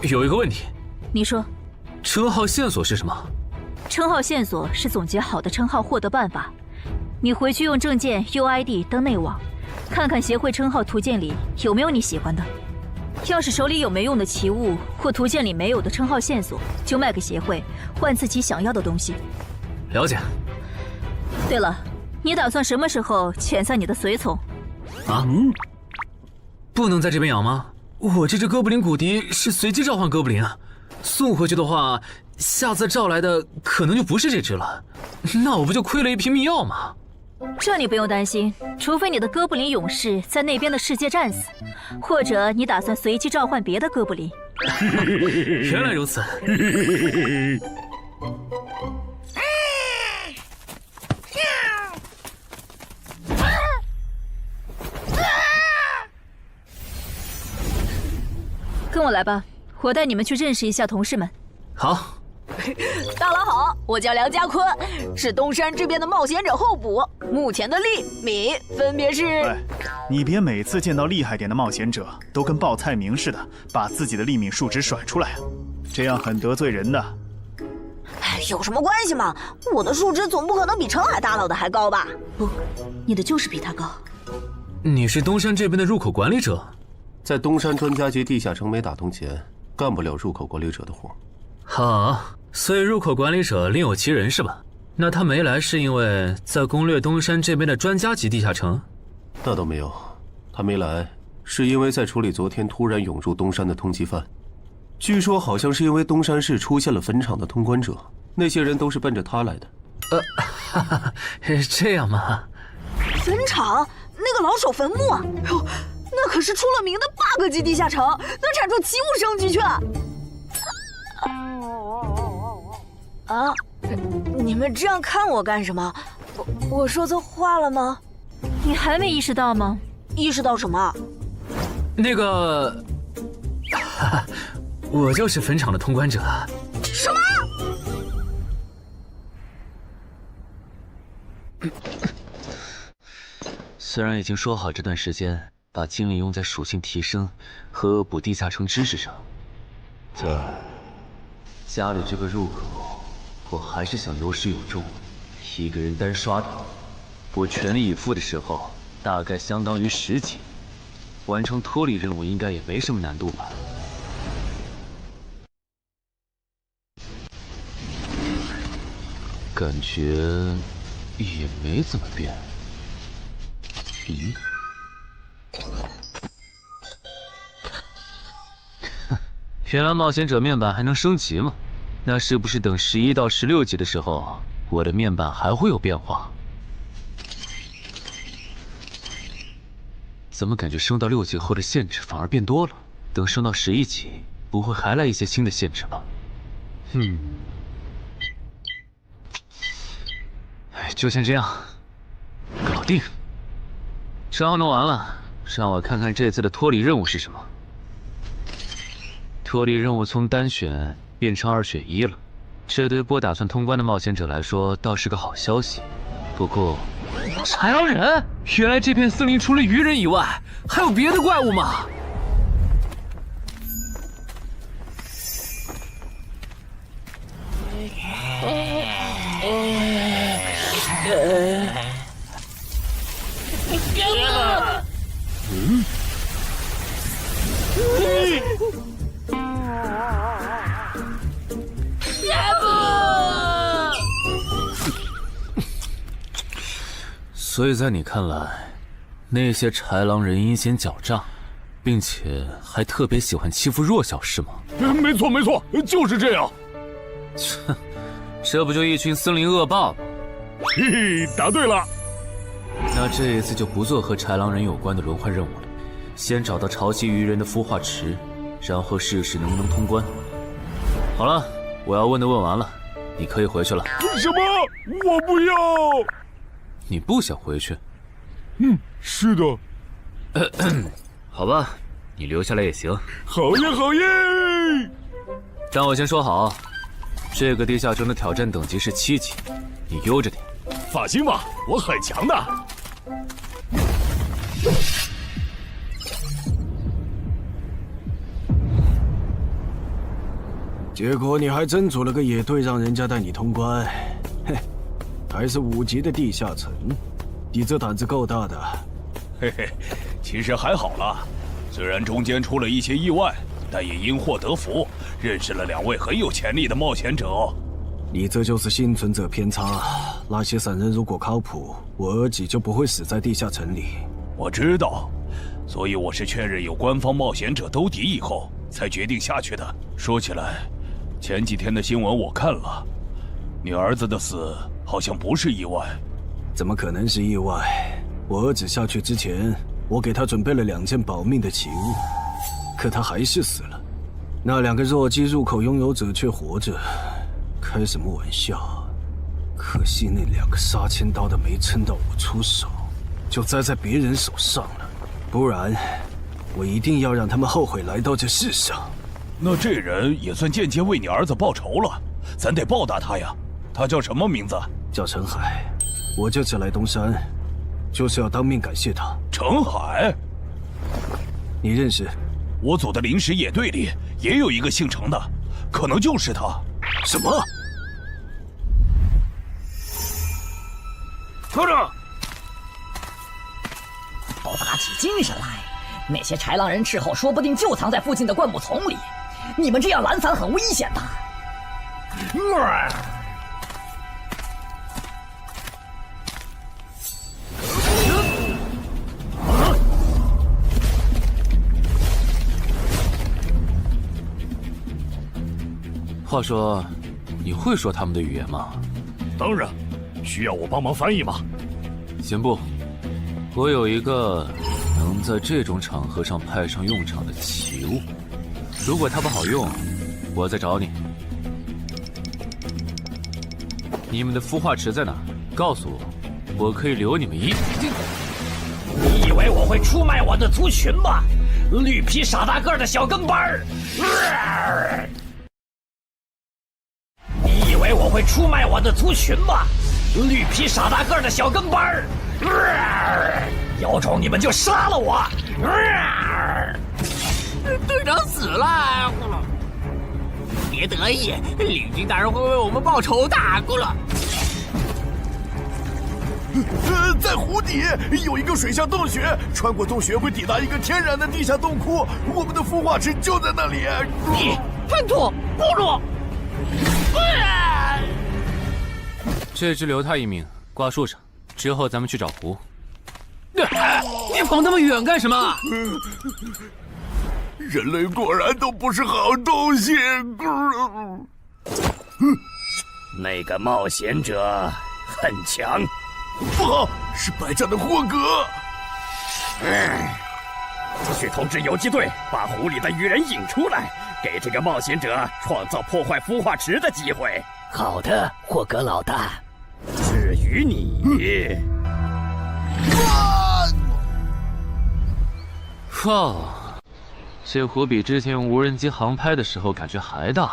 有一个问题。你说。称号线索是什么？称号线索是总结好的称号获得办法，你回去用证件 UID 登内网，看看协会称号图鉴里有没有你喜欢的。要是手里有没用的奇物或图鉴里没有的称号线索，就卖给协会，换自己想要的东西。了解。对了，你打算什么时候遣散你的随从？不能在这边养吗？我这只哥布林骨笛是随机召唤哥布林啊，送回去的话，下次召来的可能就不是这只了，那我不就亏了一瓶秘药吗？这你不用担心，除非你的哥布林勇士在那边的世界战死，或者你打算随机召唤别的哥布林。原来如此。跟我来吧，我带你们去认识一下同事们。好。大佬好，我叫梁家坤，是东山这边的冒险者候补，目前的利米分别是。你别每次见到厉害点的冒险者，都跟报菜名似的，把自己的利米数值甩出来啊，这样很得罪人的。有什么关系嘛？我的数值总不可能比澄海大佬的还高吧？不，你的就是比他高。你是东山这边的入口管理者？在东山专家级地下城没打通前，干不了入口管理者的活。好，所以入口管理者另有其人是吧？那他没来是因为在攻略东山这边的专家级地下城？那倒没有，他没来是因为在处理昨天突然涌入东山的通缉犯。据说好像是因为东山市出现了坟场的通关者，那些人都是奔着他来的。这样吗？坟场那个老手坟墓，哟，那可是出了名的 bug 级地下城，能产出奇物生机券。你们这样看我干什么？我说错话了吗？你还没意识到吗？意识到什么？那个，我就是坟场的通关者。什么？虽然已经说好这段时间把精力用在属性提升和恶补地下城知识上，但家里这个入口，我还是想有始有终。一个人单刷的，我全力以赴的时候，大概相当于10级。完成脱离任务应该也没什么难度吧？感觉也没怎么变。咦？原来冒险者面板还能升级吗？那是不是等11到16级的时候，我的面板还会有变化？怎么感觉升到6级后的限制反而变多了？等升到11级，不会还来一些新的限制吧？就先这样，搞定。账弄完了，让我看看这次的脱离任务是什么。脱离任务从单选变成2选1了，这对不打算通关的冒险者来说倒是个好消息。不过，豺狼人，原来这片森林除了鱼人以外，还有别的怪物吗？所以在你看来，那些豺狼人阴险狡诈，并且还特别喜欢欺负弱小，是吗？没错没错，就是这样。切，这不就一群森林恶霸吗？嘿嘿，答对了。那这一次就不做和豺狼人有关的轮换任务了，先找到潮汐鱼人的孵化池，然后试试能不能通关。好了，我要问的问完了，你可以回去了。什么？我不要。你不想回去？是的。好吧，你留下来也行。好耶好耶！但我先说好，这个地下城的挑战等级是7级，你悠着点。放心吧，我很强的。结果你还真组了个野队，让人家带你通关。嘿，还是5级的地下城，你这胆子够大的。嘿嘿，其实还好啦，虽然中间出了一些意外，但也因祸得福，认识了2位很有潜力的冒险者哦。你这就是幸存者偏差。那些散人如果靠谱，我儿子就不会死在地下城里。我知道，所以我是确认有官方冒险者兜底以后，才决定下去的。说起来，前几天的新闻我看了，你儿子的死好像不是意外。怎么可能是意外？我儿子下去之前，我给他准备了2件保命的奇物，可他还是死了。那2个弱鸡入口拥有者却活着。开什么玩笑！可惜那2个杀千刀的没撑到我出手，就栽在别人手上了。不然，我一定要让他们后悔来到这世上。那这人也算间接为你儿子报仇了，咱得报答他呀。他叫什么名字？叫陈海。我这次来东山，就是要当面感谢他。陈海，你认识？我组的临时野队里也有一个姓陈的，可能就是他。什么？团长，都打起精神来！那些豺狼人斥候说不定就藏在附近的灌木丛里，你们这样懒散很危险的。话说，你会说他们的语言吗？当然，需要我帮忙翻译吗？先不，我有一个能在这种场合上派上用场的奇物，如果它不好用，我再找你。你们的孵化池在哪？告诉我，我可以留你们一。你以为我会出卖我的族群吗？绿皮傻大个的小跟班儿！你以为我会出卖我的族群吗？绿皮傻大个的小跟班儿！有种你们就杀了我！队长死了，别得意，领军大人会为我们报仇的，咕噜。在湖底有一个水下洞穴，穿过洞穴会抵达一个天然的地下洞窟，我们的孵化池就在那里。你叛徒，咕噜！这只留他一命，挂树上，之后咱们去找湖。你跑那么远干什么？人类果然都不是好东西。那个冒险者很强。不好，是白战的霍格。去通知游击队，把湖里的鱼人引出来，给这个冒险者创造破坏孵化池的机会。好的，霍格老大。至于你，哇，这湖比之前用无人机航拍的时候感觉还大。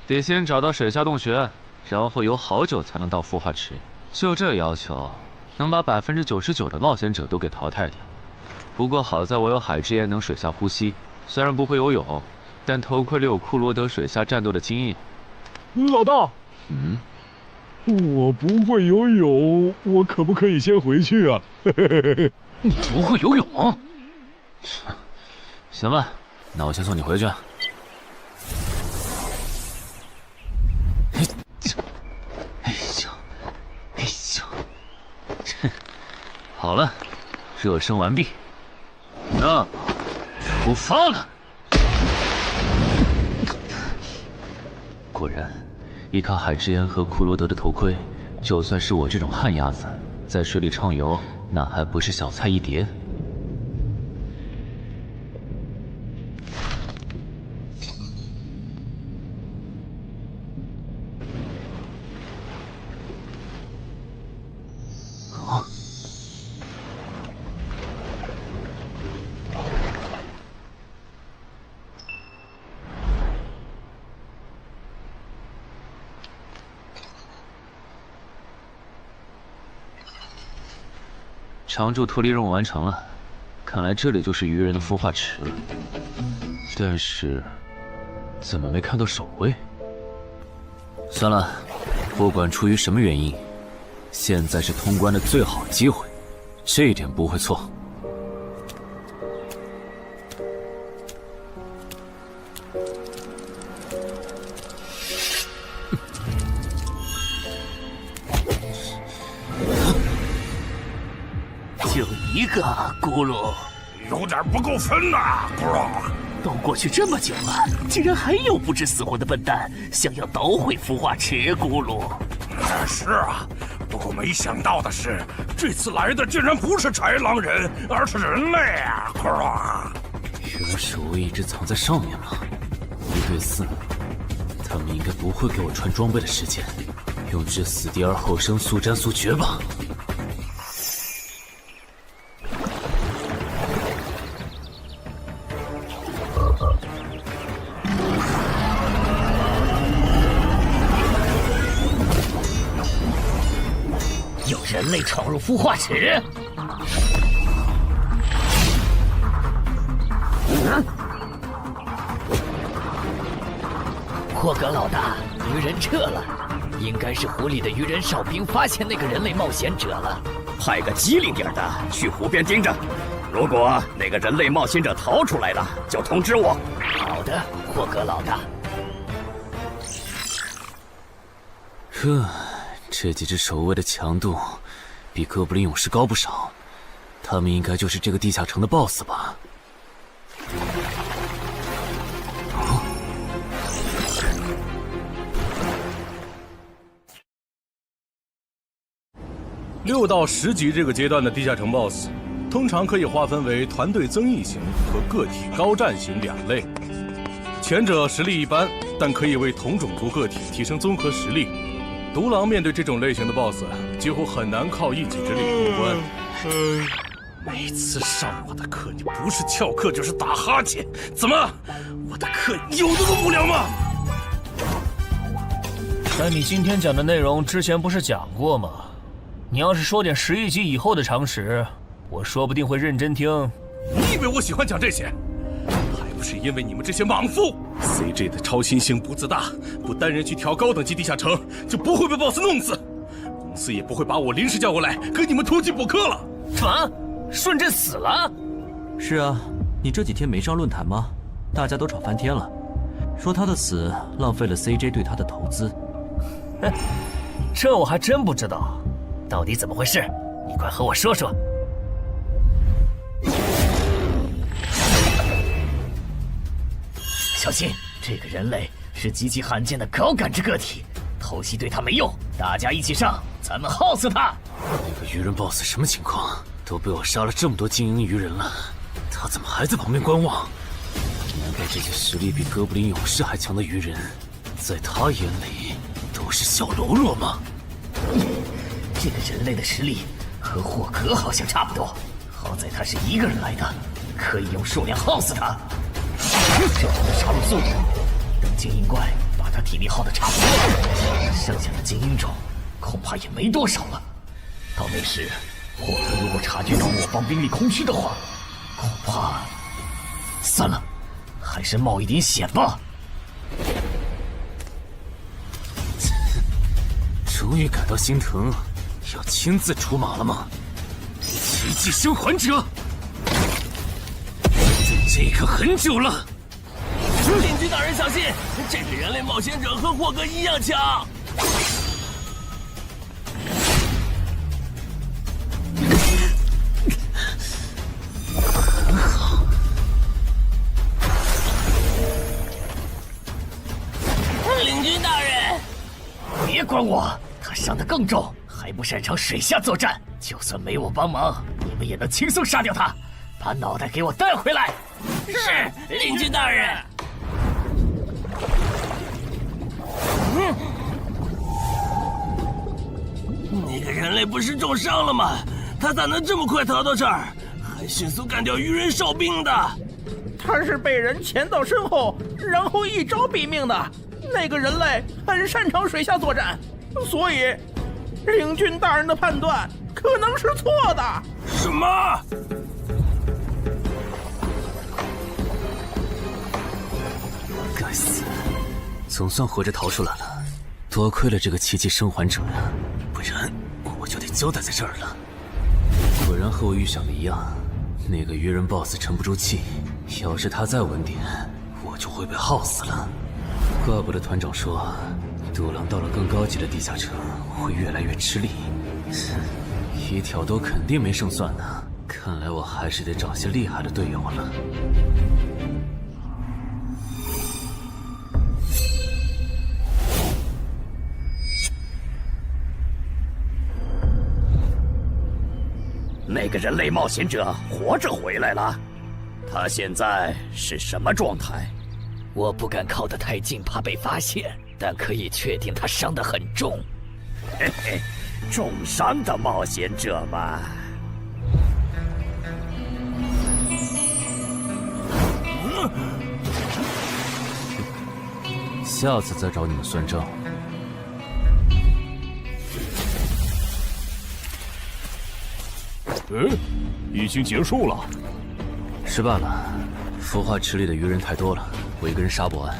得先找到水下洞穴，然后游好久才能到孵化池。就这要求，能把99%的冒险者都给淘汰掉。不过好在我有海之炎能水下呼吸，虽然不会游泳，但头盔里有库罗德水下战斗的经验。老大，我不会游泳，我可不可以先回去啊？你不会游泳？行吧，那我先送你回去。好了，热身完毕。那出发了！果然，依靠海之岩和库罗德的头盔，就算是我这种旱鸭子，在水里畅游，那还不是小菜一碟？常驻脱离任务完成了，看来这里就是鱼人的孵化池了。但是，怎么没看到守卫？算了，不管出于什么原因，现在是通关的最好机会，这一点不会错。就一个咕噜，有点不够分呐，咕噜。都过去这么久了，竟然还有不知死活的笨蛋想要捣毁孵化池，咕噜。是啊，不过没想到的是，这次来的竟然不是豺狼人，而是人类啊，咕噜。原来守卫一直藏在上面了，1对4，他们应该不会给我穿装备的时间，用至死地而后生，速战速决吧。有人类闯入孵化池！霍格老大，鱼人撤了，应该是湖里的鱼人哨兵发现那个人类冒险者了。派个机灵点的去湖边盯着，如果那个人类冒险者逃出来了，就通知我。好的，霍格老大。呵，这几只守卫的强度比哥布林勇士高不少，他们应该就是这个地下城的 BOSS 吧？6到10级这个阶段的地下城 BOSS， 通常可以划分为团队增益型和个体高战型2类。前者实力一般，但可以为同种族个体提升综合实力。独狼面对这种类型的 BOSS， 几乎很难靠一己之力通关。每次上我的课，你不是翘课就是打哈欠，怎么？我的课有那么无聊吗？但你今天讲的内容之前不是讲过吗？你要是说点11级以后的常识，我说不定会认真听。你以为我喜欢讲这些？还不是因为你们这些莽夫 ！CJ 的超新星不自大，不单人去调高等级地下城，就不会被 BOSS 弄死。公司也不会把我临时叫过来给你们突击补课了。什么？顺治死了？是啊，你这几天没上论坛吗？大家都吵翻天了，说他的死浪费了 CJ 对他的投资。哼，这我还真不知道，到底怎么回事？你快和我说说。小心，这个人类是极其罕见的高感知个体，偷袭对他没用，大家一起上，咱们耗死他！那个鱼人 BOSS 什么情况？都被我杀了这么多精英鱼人了，他怎么还在旁边观望？难道这些实力比哥布林勇士还强的鱼人，在他眼里都是小喽啰吗？这个人类的实力和霍格好像差不多，好在他是一个人来的，可以用数量耗死他。这样的杀戮速度，等精英怪把他体力耗得差不多了，剩下的精英种恐怕也没多少了。到那时，霍格如果察觉到我方兵力空虚的话，恐怕……算了，还是冒一点险吧。终于感到心疼，要亲自出马了吗？奇迹生还者，等这一刻很久了。领军大人小心，这个人类冒险者和霍格一样强。很好，领军大人，别管我，他伤得更重，还不擅长水下作战。就算没我帮忙，你们也能轻松杀掉他。把脑袋给我带回来。是，领军大人。那个人类不是重伤了吗？他咋能这么快逃到这儿，还迅速干掉鱼人哨兵的？他是被人潜到身后，然后一招毙命的。那个人类很擅长水下作战，所以领军大人的判断可能是错的。什么？该死，总算活着逃出来了，多亏了这个奇迹生还者呀，不然我就得交代在这儿了。果然和我预想的一样，那个鱼人 BOSS 沉不住气，要是他再稳点，我就会被耗死了。怪不得团长说，独狼到了更高级的地下城会越来越吃力，一挑多肯定没胜算呢。看来我还是得找些厉害的队友了。那个人类冒险者活着回来了，他现在是什么状态？我不敢靠得太近，怕被发现，但可以确定他伤得很重。嘿嘿，重伤的冒险者嘛。下次再找你们算账。已经结束了。失败了，孵化池里的鱼人太多了，我一个人杀不完。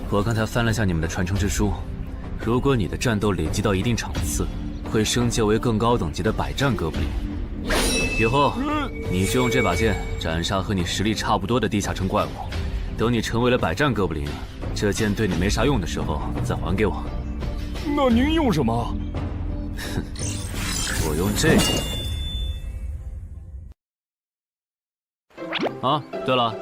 我刚才翻了下你们的传承之书，如果你的战斗累积到一定场次，会升阶为更高等级的百战哥布林。以后你就用这把剑斩杀和你实力差不多的地下城怪物。等你成为了百战哥布林，这剑对你没啥用的时候再还给我。那您用什么？哼，我用这个。啊，对了，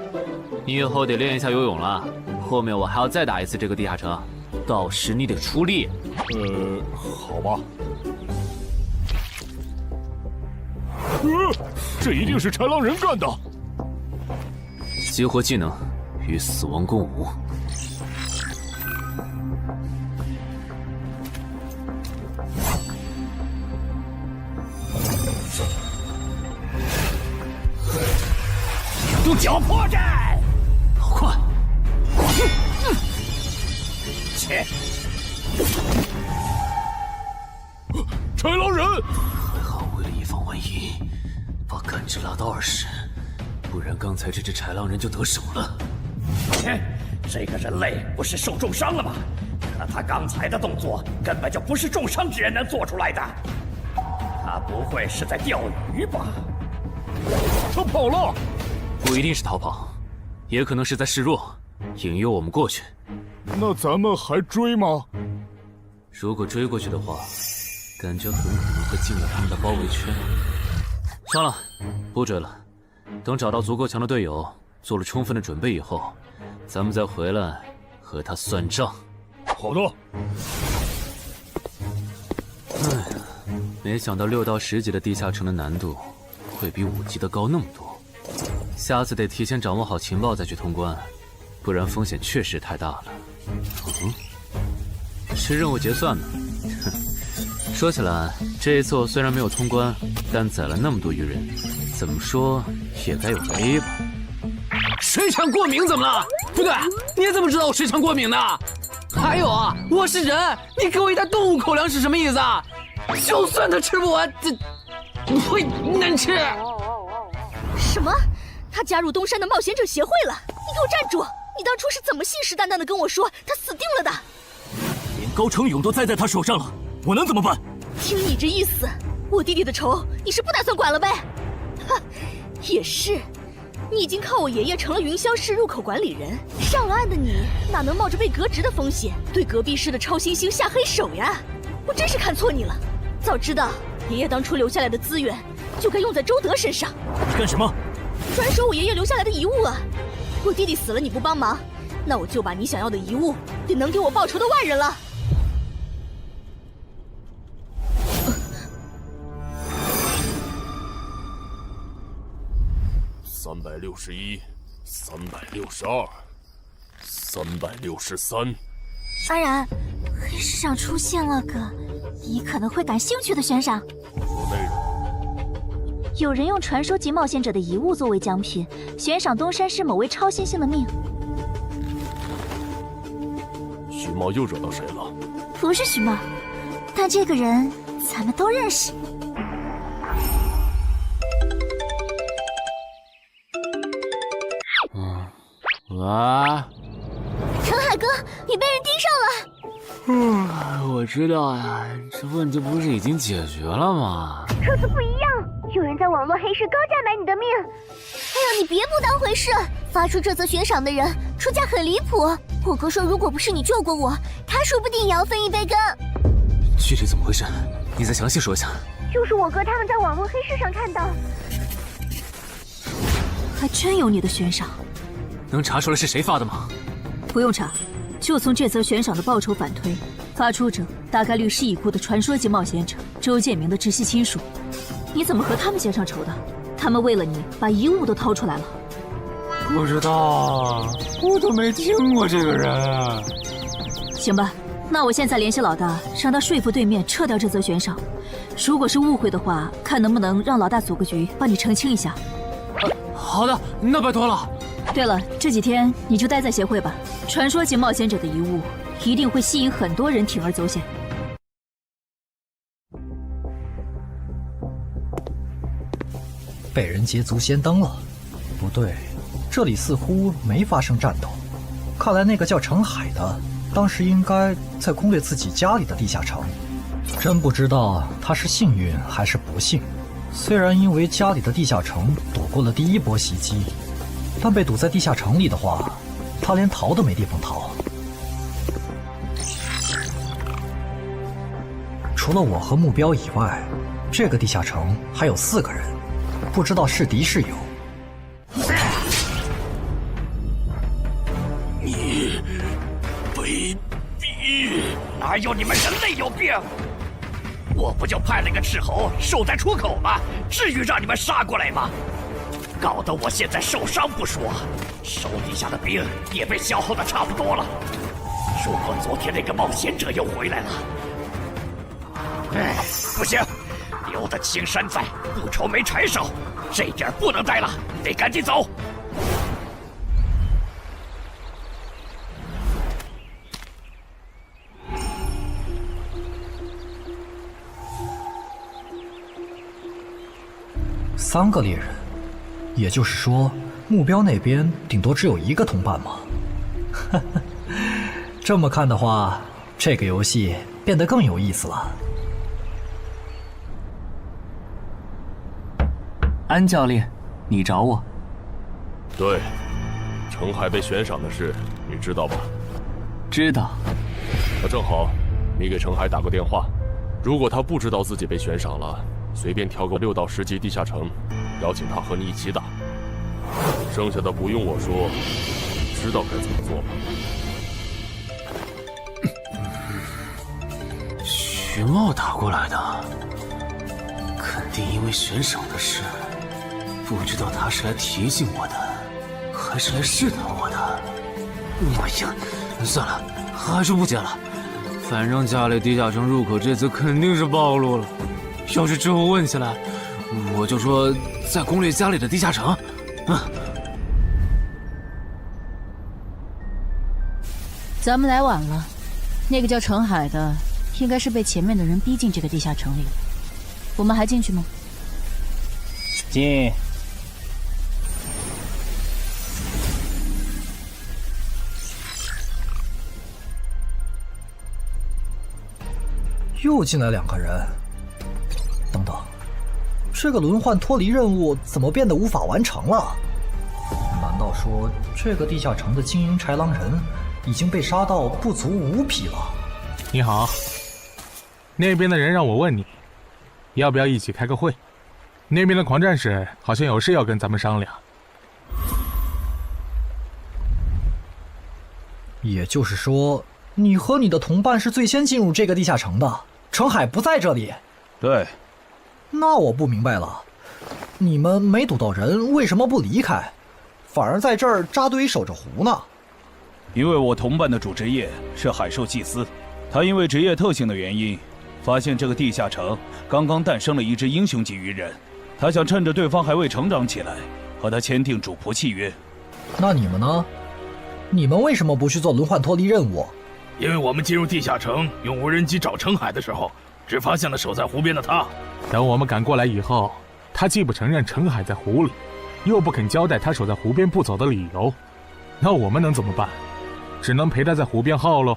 你以后得练一下游泳了。后面我还要再打一次这个地下城，到时你得出力。好吧。这一定是豺狼人干的。激活技能，与死亡共舞。用脚破绽，好快！切！豺狼人，还好为了以防万一，把感知拉到20，不然刚才这只豺狼人就得手了。切！这个人类不是受重伤了吗？看他刚才的动作，根本就不是重伤之人能做出来的。他不会是在钓鱼吧？他跑了。不一定是逃跑，也可能是在示弱，引诱我们过去。那咱们还追吗？如果追过去的话，感觉很可能会进了他们的包围圈。算了，不追了。等找到足够强的队友，做了充分的准备以后，咱们再回来和他算账。好的。哎呀，没想到6到10级的地下城的难度会比5级的高那么多。下次得提前掌握好情报再去通关，不然风险确实太大了。是任务结算呢。哼，说起来，这一次我虽然没有通关，但宰了那么多鱼人，怎么说也该有个 A 吧。水产过敏怎么了？不对，你怎么知道我水产过敏的？还有啊，我是人，你给我一袋动物口粮是什么意思啊？就算他吃不完，这会难吃。什么？他加入东山的冒险者协会了？你给我站住！你当初是怎么信誓旦旦的跟我说他死定了的？连高成勇都栽在他手上了，我能怎么办？听你这意思，我弟弟的仇你是不打算管了呗？哼，也是，你已经靠我爷爷成了云霄市入口管理人，上了岸的你哪能冒着被革职的风险对隔壁市的超新星下黑手呀？我真是看错你了，早知道爷爷当初留下来的资源就该用在周德身上。你干什么？转手我爷爷留下来的遗物啊！我弟弟死了你不帮忙，那我就把你想要的遗物得能给我报仇的外人了。361、362、363。安然，黑市上出现了个你可能会感兴趣的悬赏。内容。有人用传说级冒险者的遗物作为奖品，悬赏东山市某位超新星的命。徐茂又惹到谁了？不是徐茂，但这个人咱们都认识。喂，陈海哥，你被人盯上了。我知道呀，这问题不是已经解决了吗？这次不一样，有人在网络黑市高价买你的命。哎呦，你别不当回事！发出这则悬赏的人出价很离谱。我哥说，如果不是你救过我，他说不定也要分一杯羹。具体怎么回事？你再详细说一下。就是我哥他们在网络黑市上看到，还真有你的悬赏。能查出来是谁发的吗？不用查，就从这则悬赏的报酬反推，发出者大概率是已故的传说级冒险者周建明的直系亲属。你怎么和他们结上仇的？他们为了你把遗物都掏出来了。不知道，我都没听过这个人。行吧，那我现在联系老大，让他说服对面撤掉这则悬赏。如果是误会的话，看能不能让老大组个局帮你澄清一下。好的，那拜托了。对了，这几天你就待在协会吧。传说级冒险者的遗物一定会吸引很多人铤而走险。被人捷足先登了？不对，这里似乎没发生战斗。看来那个叫程海的，当时应该在攻略自己家里的地下城。真不知道他是幸运还是不幸。虽然因为家里的地下城躲过了第一波袭击，但被堵在地下城里的话，他连逃都没地方逃。除了我和目标以外，这个地下城还有4个人，不知道是敌是友。你卑鄙！哪有你们人类有病？我不就派了个斥候守在出口吗？至于让你们杀过来吗？搞得我现在受伤不说，手底下的兵也被消耗的差不多了。如果昨天那个冒险者又回来了，不行，留得青山在，不愁没柴烧。这点不能待了，得赶紧走。3个猎人，也就是说，目标那边顶多只有1个同伴吗？哈哈，这么看的话，这个游戏变得更有意思了。安教练，你找我？对，程海被悬赏的事，你知道吧？知道。那正好，你给程海打个电话，如果他不知道自己被悬赏了，随便挑个6到10级地下城，邀请他和你一起打。剩下的不用我说，知道该怎么做吧？徐茂打过来的，肯定因为悬赏的事，不知道他是来提醒我的，还是来试探我的。哎呀，算了，还是不接了。反正家里地下城入口这次肯定是暴露了，要是之后问起来，我就说在攻略家里的地下城。咱们来晚了，那个叫程海的，应该是被前面的人逼进这个地下城里了。我们还进去吗？进。又进来2个人。等等，这个轮换脱离任务怎么变得无法完成了？难道说这个地下城的精英豺狼人已经被杀到不足5匹了？你好，那边的人让我问你，要不要一起开个会？那边的狂战士好像有事要跟咱们商量。也就是说，你和你的同伴是最先进入这个地下城的，程海不在这里。对。那我不明白了，你们没堵到人，为什么不离开，反而在这儿扎堆守着湖呢？因为我同伴的主职业是海兽祭司，他因为职业特性的原因，发现这个地下城刚刚诞生了一只英雄级鱼人，他想趁着对方还未成长起来，和他签订主仆契约。那你们呢？你们为什么不去做轮换脱离任务？因为我们进入地下城用无人机找程海的时候，只发现了守在湖边的他。等我们赶过来以后，他既不承认程海在湖里，又不肯交代他守在湖边不走的理由，那我们能怎么办？只能陪他在湖边耗喽。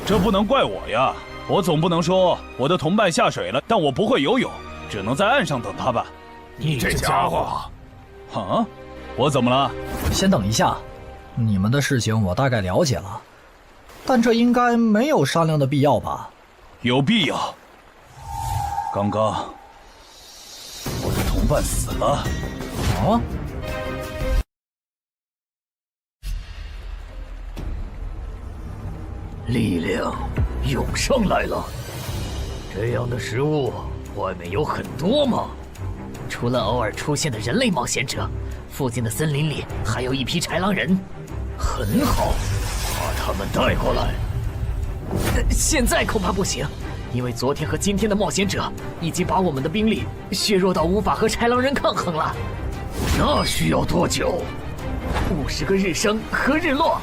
这不能怪我呀，我总不能说我的同伴下水了，但我不会游泳，只能在岸上等他吧。你这家伙！啊，我怎么了？先等一下，你们的事情我大概了解了，但这应该没有商量的必要吧？有必要。刚刚我的同伴死了。啊？力量涌上来了。这样的食物外面有很多吗？除了偶尔出现的人类冒险者，附近的森林里还有一批豺狼人。很好，把他们带过来。现在恐怕不行，因为昨天和今天的冒险者已经把我们的兵力削弱到无法和豺狼人抗衡了。那需要多久？50个日升和日落。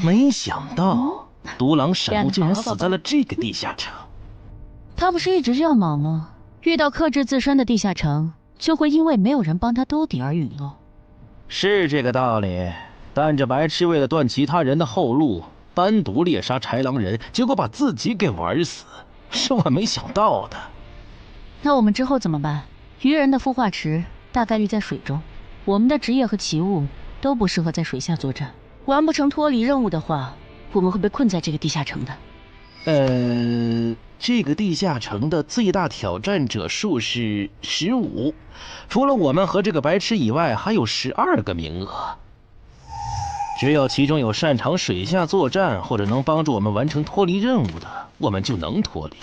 没想到独狼闪怒竟然死在了这个地下城。他不是一直这样忙吗？遇到克制自身的地下城，就会因为没有人帮他兜底而陨落。是这个道理，但这白痴为了断其他人的后路，单独猎杀豺狼人，结果把自己给玩死，是万没想到的。那我们之后怎么办？鱼人的孵化池大概率在水中，我们的职业和奇物都不适合在水下作战。完不成脱离任务的话，我们会被困在这个地下城的。这个地下城的最大挑战者数是15，除了我们和这个白痴以外，还有12个名额。只有其中有擅长水下作战或者能帮助我们完成脱离任务的，我们就能脱离。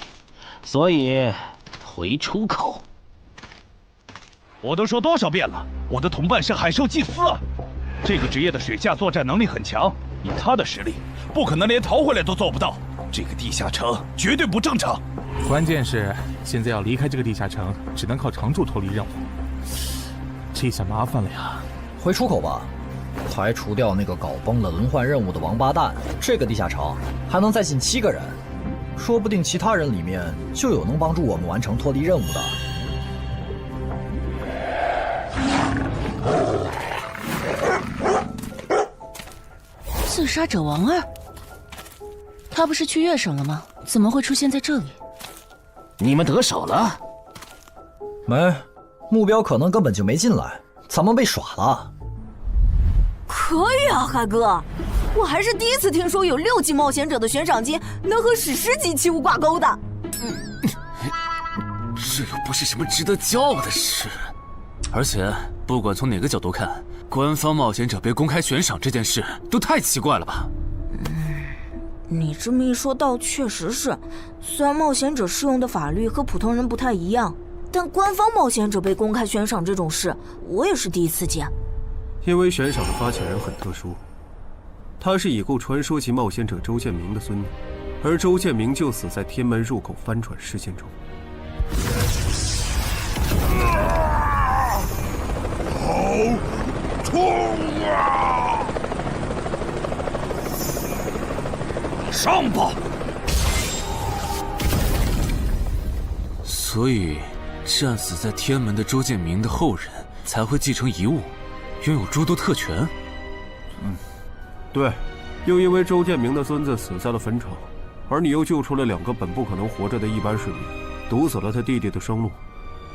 所以，回出口。我都说多少遍了，我的同伴是海兽祭司啊！这个职业的水下作战能力很强，以他的实力，不可能连逃回来都做不到。这个地下城绝对不正常。关键是现在要离开这个地下城，只能靠常驻脱离任务，这下麻烦了呀。回出口吧，排除掉那个搞崩了轮换任务的王八蛋，这个地下城还能再进7个人，说不定其他人里面就有能帮助我们完成脱离任务的。自杀者王二，他不是去月省了吗？怎么会出现在这里？你们得手了？没，目标可能根本就没进来，咱们被耍了。可以啊，海哥，我还是第一次听说有6级冒险者的悬赏金能和史诗级器物挂钩的。这又不是什么值得骄傲的事，而且不管从哪个角度看，官方冒险者被公开悬赏这件事都太奇怪了吧？你这么一说，倒确实是。虽然冒险者适用的法律和普通人不太一样，但官方冒险者被公开悬赏这种事，我也是第一次见。因为悬赏的发起人很特殊，他是已故传说级冒险者周建明的孙女，而周建明就死在天门入口翻船事件中。好痛啊！上吧！所以，战死在天门的周建明的后人才会继承遗物，拥有诸多特权。对，又因为周建明的孙子死在了坟场，而你又救出了2个本不可能活着的一般市民，堵死了他弟弟的生路，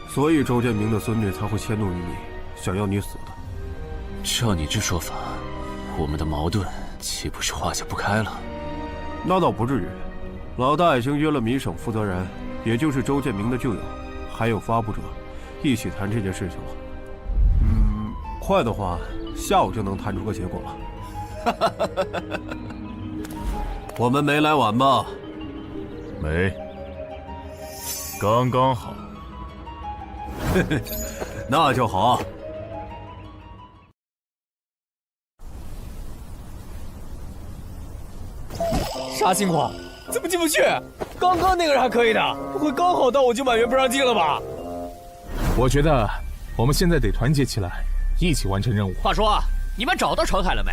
所以周建明的孙女才会迁怒于你，想要你死的。照你这说法，我们的矛盾岂不是化解不开了？那倒不至于，老大已经约了米省负责人，也就是周建明的旧友还有发布者，一起谈这件事情了。快的话，下午就能谈出个结果了。我们没来晚吧？没，刚刚好。嘿嘿，那就好。啥情况？怎么进不去？刚刚那个人还可以的，不会刚好到我就满员不让进了吧？我觉得我们现在得团结起来，一起完成任务。话说，你们找到程海了没？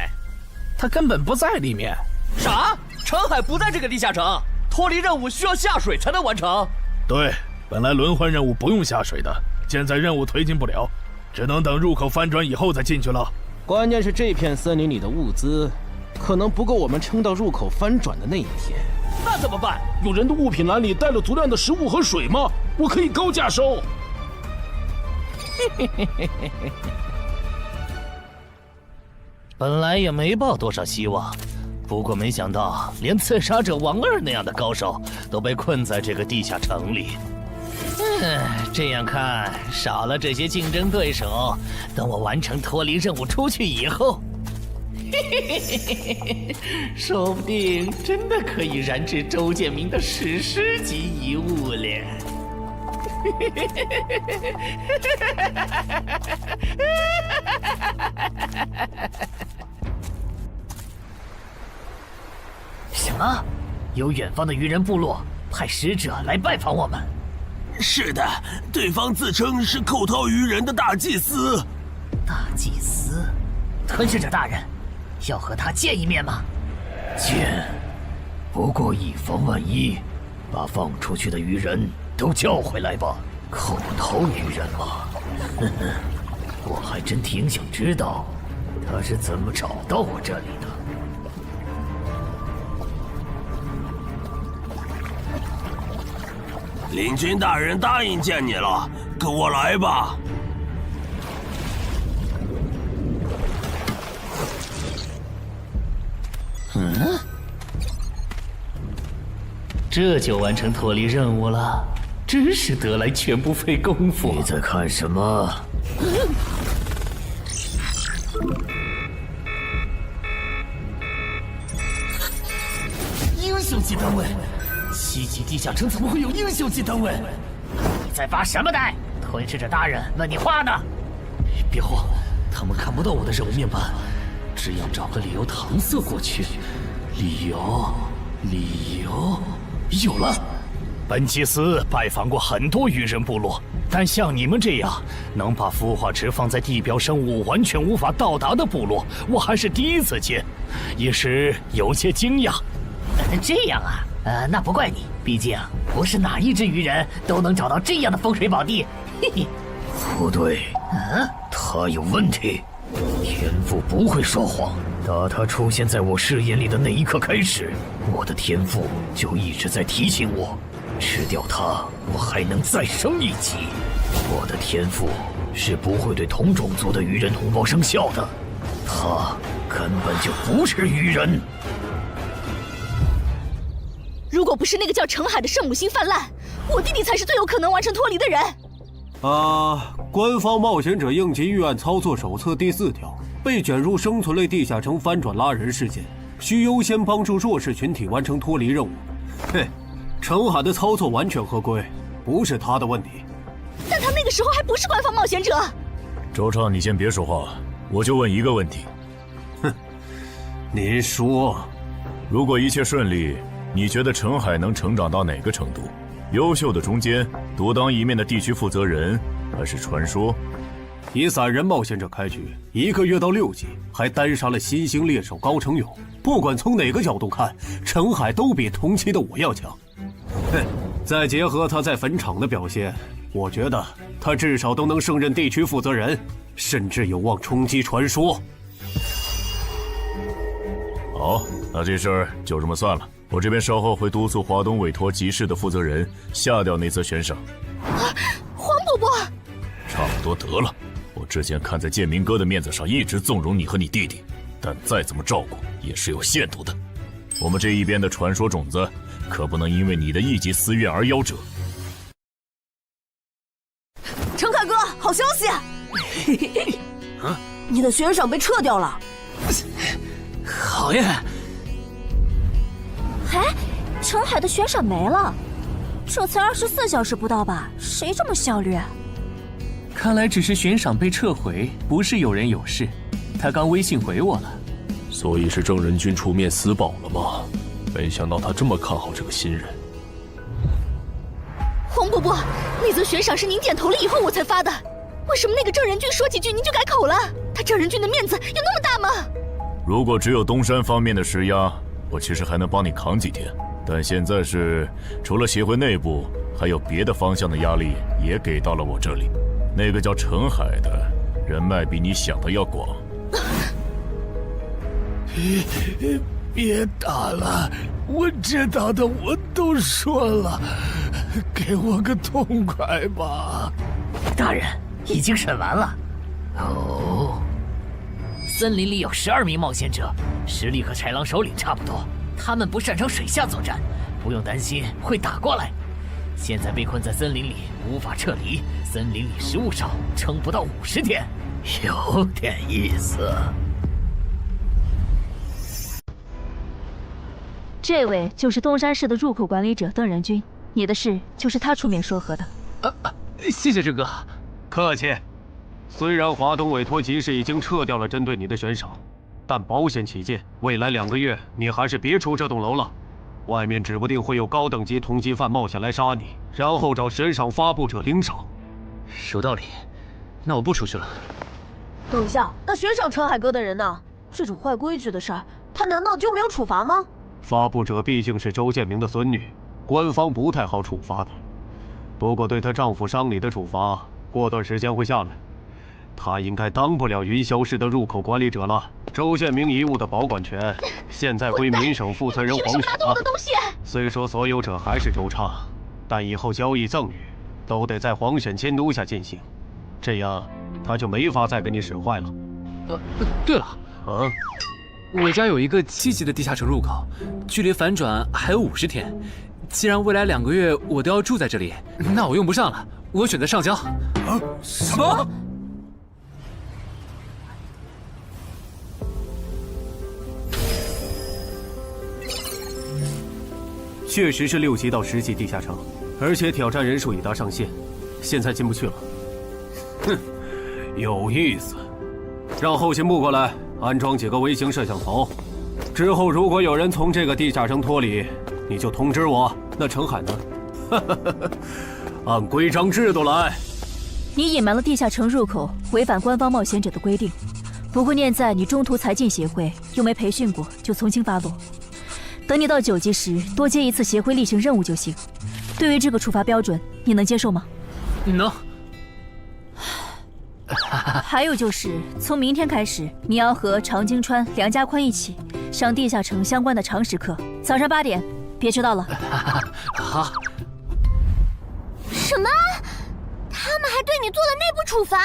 他根本不在里面。啥？程海不在这个地下城？脱离任务需要下水才能完成？对，本来轮换任务不用下水的，现在任务推进不了，只能等入口翻转以后再进去了。关键是这片森林里的物资，可能不够我们撑到入口翻转的那一天。那怎么办？有人的物品栏里带了足量的食物和水吗？我可以高价收。本来也没抱多少希望，不过没想到连刺杀者王二那样的高手都被困在这个地下城里。这样看，少了这些竞争对手，等我完成脱离任务出去以后，说不定真的可以燃制周建明的史诗级遗物了。什么？有远方的鱼人部落派使者来拜访我们？是的，对方自称是寇涛鱼人的大祭司。大祭司？吞噬者大人，要和他见一面吗？见，不过以防万一，把放出去的鱼人都叫回来吧。寇涛鱼人吗？我还真挺想知道他是怎么找到我这里的。领军大人答应见你了，跟我来吧。这就完成脱离任务了，真是得来全不费工夫。你在看什么？英雄级单位，7级地下城怎么会有英雄级单位？你在发什么呆？吞噬者大人问你话呢。别慌，他们看不到我的任务面板，只要找个理由搪塞过去。理由，有了。本祭司拜访过很多鱼人部落，但像你们这样能把孵化池放在地表生物完全无法到达的部落，我还是第一次见，一时有些惊讶。这样啊，那不怪你，毕竟不是哪一只鱼人都能找到这样的风水宝地。嘿嘿，不对，他有问题。天赋不会说谎，打他出现在我视野里的那一刻开始，我的天赋就一直在提醒我，吃掉他，我还能再升一级。我的天赋是不会对同种族的鱼人同胞生效的，他根本就不是鱼人。如果不是那个叫程海的圣母心泛滥，我弟弟才是最有可能完成脱离的人。官方冒险者应急预案操作手册第4条，被卷入生存类地下城翻转拉人事件，需优先帮助弱势群体完成脱离任务。程海的操作完全合规，不是他的问题。但他那个时候还不是官方冒险者。周畅，你先别说话，我就问一个问题。您说，如果一切顺利，你觉得程海能成长到哪个程度？优秀的中间，独当一面的地区负责人，还是传说？以散人冒险者开局，1个月到6级，还单杀了新兴猎手高成勇。不管从哪个角度看，程海都比同期的我要强。再结合他在坟场的表现，我觉得他至少都能胜任地区负责人，甚至有望冲击传说。好，那这事儿就这么算了。我这边稍后会督促华东委托集市的负责人下掉那则悬赏。黄伯伯，差不多得了。我之前看在建明哥的面子上，一直纵容你和你弟弟，但再怎么照顾也是有限度的。我们这一边的传说种子，可不能因为你的一己私怨而夭折。你的悬赏被撤掉了。好呀！哎，澄海的悬赏没了，这才24小时不到吧？谁这么效率？看来只是悬赏被撤回，不是有人有事。他刚微信回我了。所以是郑仁君出面死保了吗？没想到他这么看好这个新人。黄伯伯，那则悬赏是您点头了以后我才发的，为什么那个郑仁君说几句您就改口了？他郑仁君的面子有那么大吗？如果只有东山方面的施压，我其实还能帮你扛几天。但现在是除了协会内部，还有别的方向的压力也给到了我这里。那个叫澄海的人脉比你想的要广。别打了，我知道的我都说了，给我个痛快吧。大人，已经审完了。哦，森林里有12名冒险者，实力和豺狼首领差不多。他们不擅长水下作战，不用担心会打过来。现在被困在森林里，无法撤离。森林里食物少，撑不到50天，有点意思。这位就是东山市的入口管理者邓仁君，你的事就是他出面说和的。谢谢郑哥。客气。虽然华东委托集市已经撤掉了针对你的悬赏，但保险起见，未来2个月你还是别出这栋楼了。外面指不定会有高等级通缉犯冒险来杀你，然后找悬赏发布者领赏。有道理，那我不出去了。等一下，那悬赏澄海哥的人呢？这种坏规矩的事儿，他难道就没有处罚吗？发布者毕竟是周建明的孙女，官方不太好处罚的。不过对她丈夫伤礼的处罚，过段时间会下来。她应该当不了云霄市的入口管理者了。周建明遗物的保管权现在归民省负责人黄雪了。虽说所有者还是周畅，但以后交易赠与都得在黄选监督下进行，这样他就没法再给你使坏了。对了，我家有一个7级的地下城入口，距离反转还有50天。既然未来2个月我都要住在这里，那我用不上了，我选择上交。什么？确实是6级到10级地下城，而且挑战人数已达上限，现在进不去了。哼，有意思。让后勤部过来安装几个微型摄像头，之后如果有人从这个地下城脱离，你就通知我。那澄海呢？按规章制度来。你隐瞒了地下城入口，违反官方冒险者的规定。不过念在你中途才进协会，又没培训过，就从轻发落。等你到9级时，多接一次协会例行任务就行。对于这个处罚标准，你能接受吗？能。还有就是，从明天开始，你要和常金川、梁家宽一起上地下城相关的常识课，早上8点，别迟到了。好。什么？他们还对你做了内部处罚？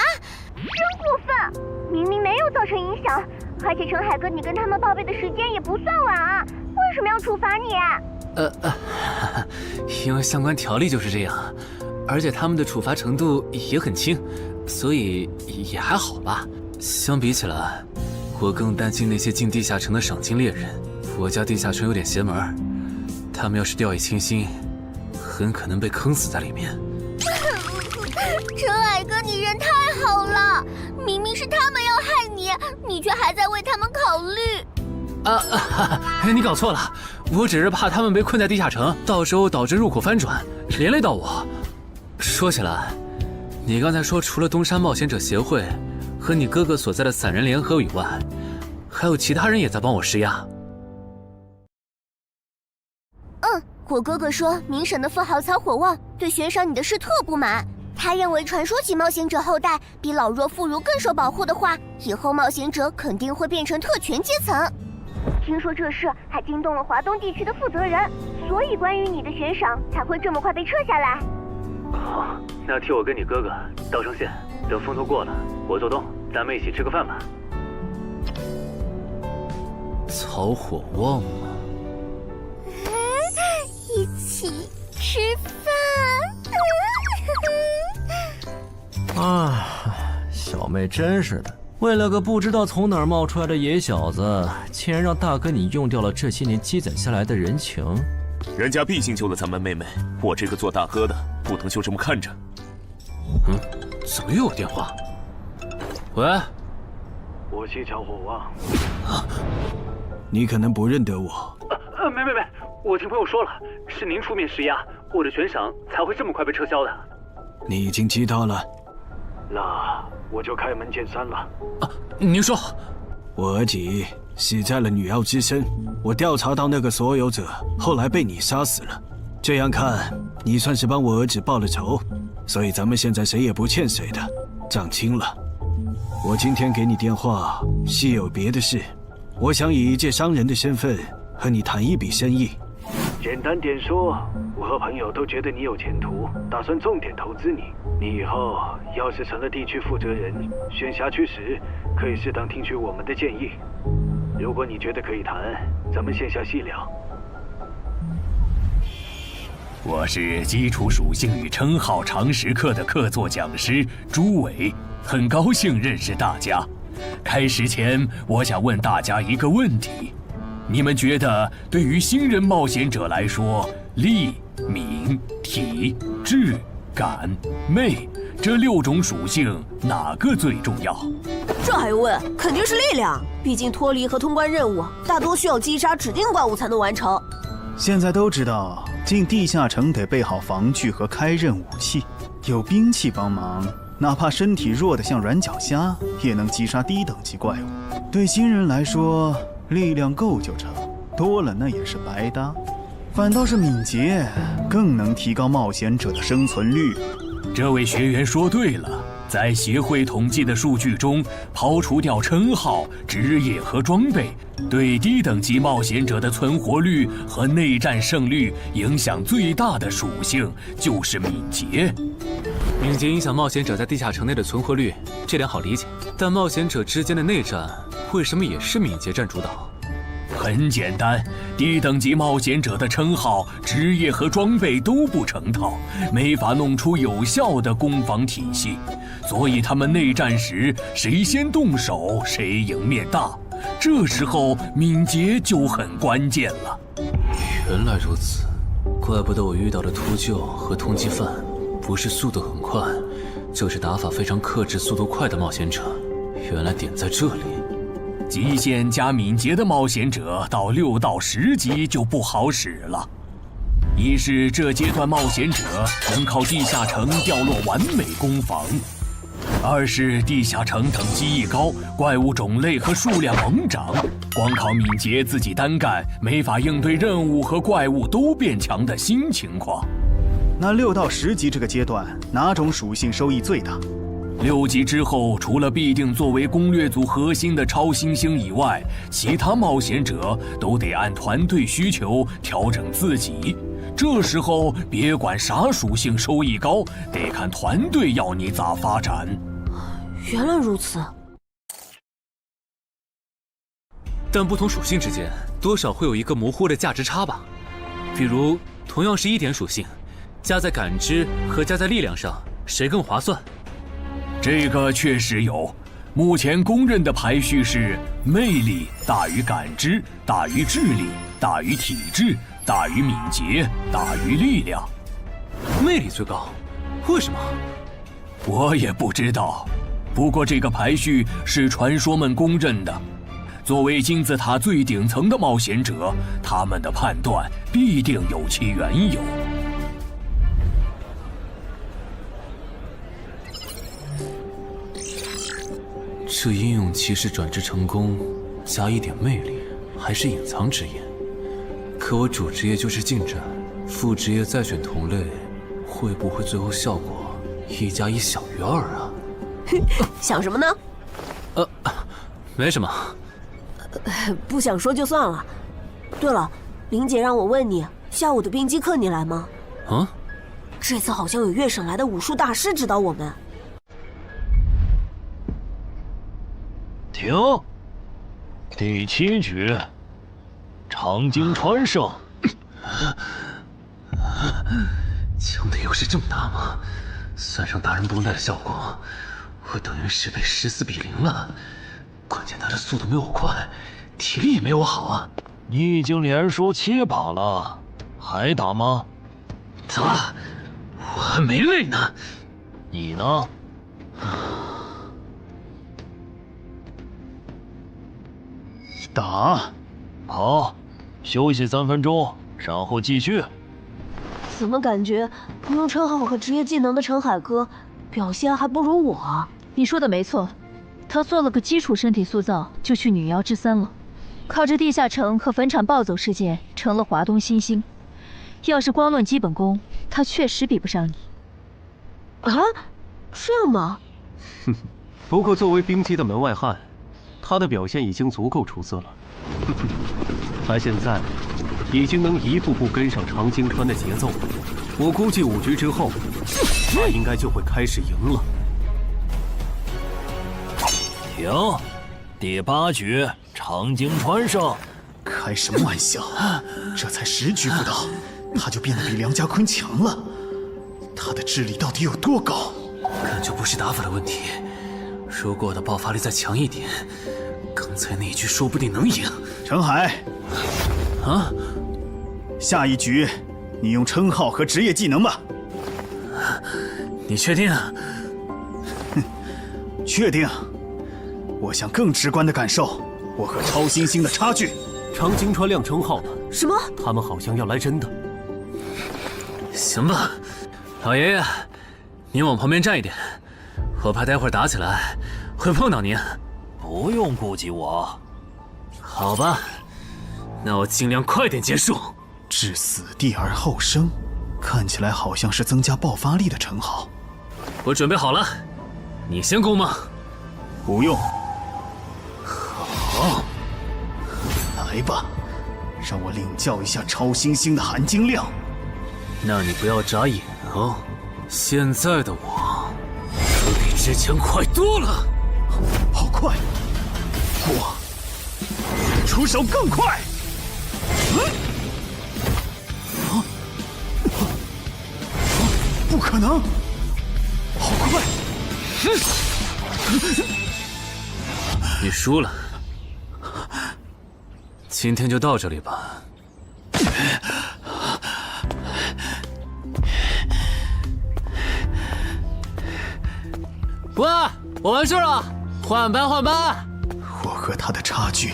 真过分！明明没有造成影响，而且澄海哥，你跟他们报备的时间也不算晚啊，为什么要处罚你？因为相关条例就是这样，而且他们的处罚程度也很轻，所以也还好吧。相比起来，我更担心那些进地下城的赏金猎人。我家地下城有点邪门，他们要是掉以轻心，很可能被坑死在里面。澄海哥，你人太好了，明明是他们要害你，你却还在为他们考虑。你搞错了，我只是怕他们被困在地下城，到时候导致入口翻转，连累到我。说起来，你刚才说除了东山冒险者协会和你哥哥所在的散人联合以外，还有其他人也在帮我施压。我哥哥说明省的富豪曹火旺对悬赏你的事特不满，他认为传说起冒险者后代比老弱妇孺更受保护的话，以后冒险者肯定会变成特权阶层。听说这事还惊动了华东地区的负责人，所以关于你的悬赏才会这么快被撤下来。好，那替我跟你哥哥道声谢，等风头过了，我做东，咱们一起吃个饭吧。曹火旺吗？一起吃饭。行小妹真是的，为了个不知道从哪儿冒出来的野小子，竟然让大哥你用掉了这些年积攒下来的人情。人家毕竟救了咱们妹妹，我这个做大哥的不能就这么看着。怎么又有电话？喂，我是乔火旺。你可能不认得我。没，我听朋友说了，是您出面施压，我的悬赏才会这么快被撤销的。你已经知道了，那我就开门见山了。您说，我儿子死在了女妖之身，我调查到那个所有者后来被你杀死了。这样看，你算是帮我儿子报了仇，所以咱们现在谁也不欠谁的，账清了。我今天给你电话是有别的事，我想以一介商人的身份和你谈一笔生意。简单点说，我和朋友都觉得你有前途，打算重点投资你。你以后要是成了地区负责人，选辖区时可以适当听取我们的建议。如果你觉得可以谈，咱们线下细聊。我是基础属性与称号常识课的客座讲师朱伟，很高兴认识大家。开始前，我想问大家一个问题：你们觉得对于新人冒险者来说，力、敏、体、智、感、魅这6种属性哪个最重要？这还用问？肯定是力量，毕竟脱离和通关任务大多需要击杀指定怪物才能完成。现在都知道，进地下城得备好防具和开刃武器，有兵器帮忙，哪怕身体弱得像软脚虾，也能击杀低等级怪物。对新人来说，力量够就成，多了那也是白搭。反倒是敏捷更能提高冒险者的生存率。这位学员说对了，在协会统计的数据中，刨除掉称号、职业和装备，对低等级冒险者的存活率和内战胜率影响最大的属性就是敏捷。敏捷影响冒险者在地下城内的存活率，这点好理解。但冒险者之间的内战，为什么也是敏捷占主导？很简单，低等级冒险者的称号、职业和装备都不成套，没法弄出有效的攻防体系，所以他们内战时谁先动手谁赢面大。这时候敏捷就很关键了。原来如此，怪不得我遇到的秃鹫和通缉犯不是速度很快，就是打法非常克制、速度快的冒险者。原来点在这里。极限加敏捷的冒险者到6到10级就不好使了。一是这阶段冒险者能靠地下城掉落完美攻防，二是地下城等级一高，怪物种类和数量猛涨，光靠敏捷自己单干没法应对任务和怪物都变强的新情况。那6到10级这个阶段，哪种属性收益最大？6级之后，除了必定作为攻略组核心的超新星以外，其他冒险者都得按团队需求调整自己。这时候别管啥属性收益高，得看团队要你咋发展。原来如此。但不同属性之间多少会有一个模糊的价值差吧？比如同样是1点属性，加在感知和加在力量上，谁更划算？这个确实有，目前公认的排序是魅力大于感知，大于智力，大于体质，大于敏捷，大于力量。魅力最高，为什么？我也不知道，不过这个排序是传说们公认的。作为金字塔最顶层的冒险者，他们的判断必定有其缘由。这英勇骑士转职成功，加1点魅力，还是隐藏职业。可我主职业就是近战，副职业再选同类，会不会最后效果1+1小于2啊？想什么呢？没什么。不想说就算了。对了，林姐让我问你，下午的冰击课你来吗？啊？这次好像有越省来的武术大师指导我们。停！第7局，长经传胜。强的优势这么大吗？算上大人绷带的效果，我等于是被14-0了，关键他的速度没我快，体力也没我好啊。你已经连输7把了，还打吗？打，我还没累呢。你呢？打。好，休息3分钟，然后继续。怎么感觉不用称号和职业技能的陈海哥表现还不如我啊？你说的没错，他做了个基础身体塑造，就去女妖之3了。靠着地下城和坟场暴走事件，成了华东新星。要是光论基本功，他确实比不上你。啊，这样吗？哼，不过作为冰姬的门外汉，他的表现已经足够出色了。他现在已经能一步步跟上长京川的节奏了。我估计5局之后，他应该就会开始赢了。停，第8局，长京川胜。开什么玩笑？这才10局不到，他就变得比梁家坤强了。他的智力到底有多高？感觉不是打法的问题，如果我的爆发力再强一点，刚才那一局说不定能赢。陈海，啊，下一局你用称号和职业技能吧。你确定？哼，确定。我想更直观地感受我和超新星的差距。长京川亮称号了。什么？他们好像要来真的。行吧，老爷爷，您往旁边站一点，我怕待会儿打起来会碰到您。不用顾及我。好吧，那我尽量快点结束。置死地而后生，看起来好像是增加爆发力的称号。我准备好了，你先攻吗？不用。好，来吧，让我领教一下超新星的含金量。那你不要眨眼哦，现在的我可比之前快多了。好快！我出手更快！不可能！好快！你输了，今天就到这里吧。喂，我完事了，换班换班。我和他的差距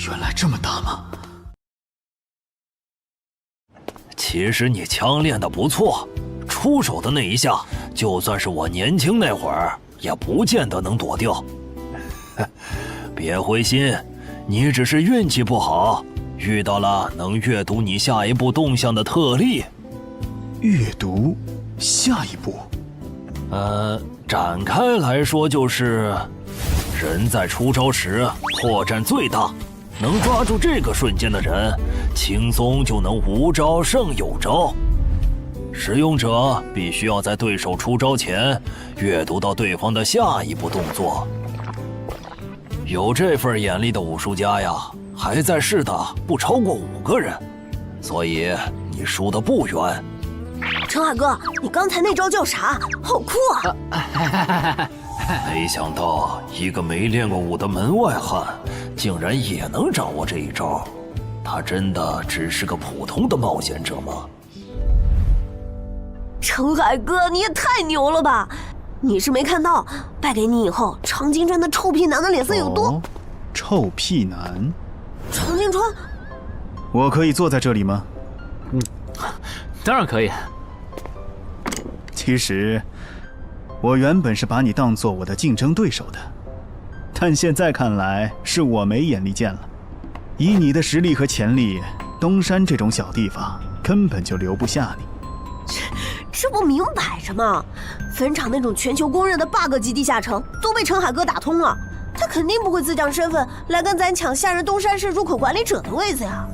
原来这么大吗？其实你枪练得不错，出手的那一下，就算是我年轻那会儿，也不见得能躲掉。别灰心，你只是运气不好，遇到了能阅读你下一步动向的特例。阅读下一步？展开来说就是，人在出招时破绽最大，能抓住这个瞬间的人，轻松就能无招胜有招。使用者必须要在对手出招前阅读到对方的下一步动作。有这份眼力的武术家呀，还在世的不超过5个人，所以你输得不远。陈海哥，你刚才那招叫啥？好酷啊！没想到一个没练过武的门外汉，竟然也能掌握这一招。他真的只是个普通的冒险者吗？陈海哥，你也太牛了吧！你是没看到败给你以后，长京川的臭屁男的脸色有多……臭屁男？长京川，我可以坐在这里吗？当然可以。其实，我原本是把你当做我的竞争对手的，但现在看来是我没眼力见了。以你的实力和潜力，东山这种小地方根本就留不下你。这不明摆着吗？坟场那种全球公认的 bug 级地下城都被陈海哥打通了，他肯定不会自降身份来跟咱抢下任东山市入口管理者的位子呀。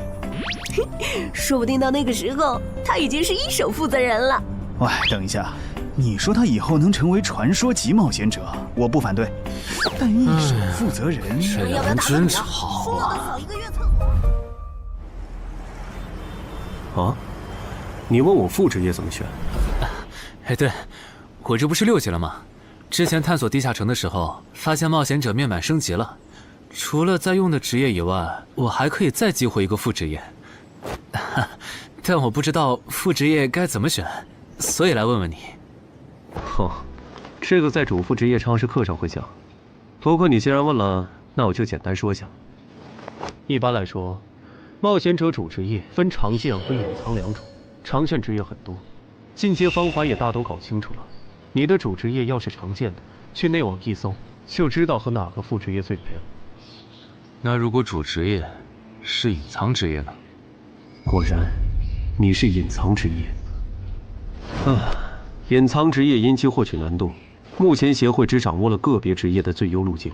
说不定到那个时候，他已经是一手负责人了。喂，等一下，你说他以后能成为传说级冒险者，我不反对，但一手负责人，这人真吵啊！啊？你问我副职业怎么选？哎，对，我这不是6级了吗？之前探索地下城的时候，发现冒险者面板升级了，除了在用的职业以外，我还可以再激活一个副职业。但我不知道副职业该怎么选，所以来问问你。哦，这个在主副职业常识课上会讲。不过你既然问了，那我就简单说下。一般来说，冒险者主职业分常见和隐藏两种，常见职业很多，进阶方法也大都搞清楚了。你的主职业要是常见的，去内网一搜，就知道和哪个副职业最配了。那如果主职业是隐藏职业呢？果然，你是隐藏职业。隐藏职业因其获取难度，目前协会只掌握了个别职业的最优路径，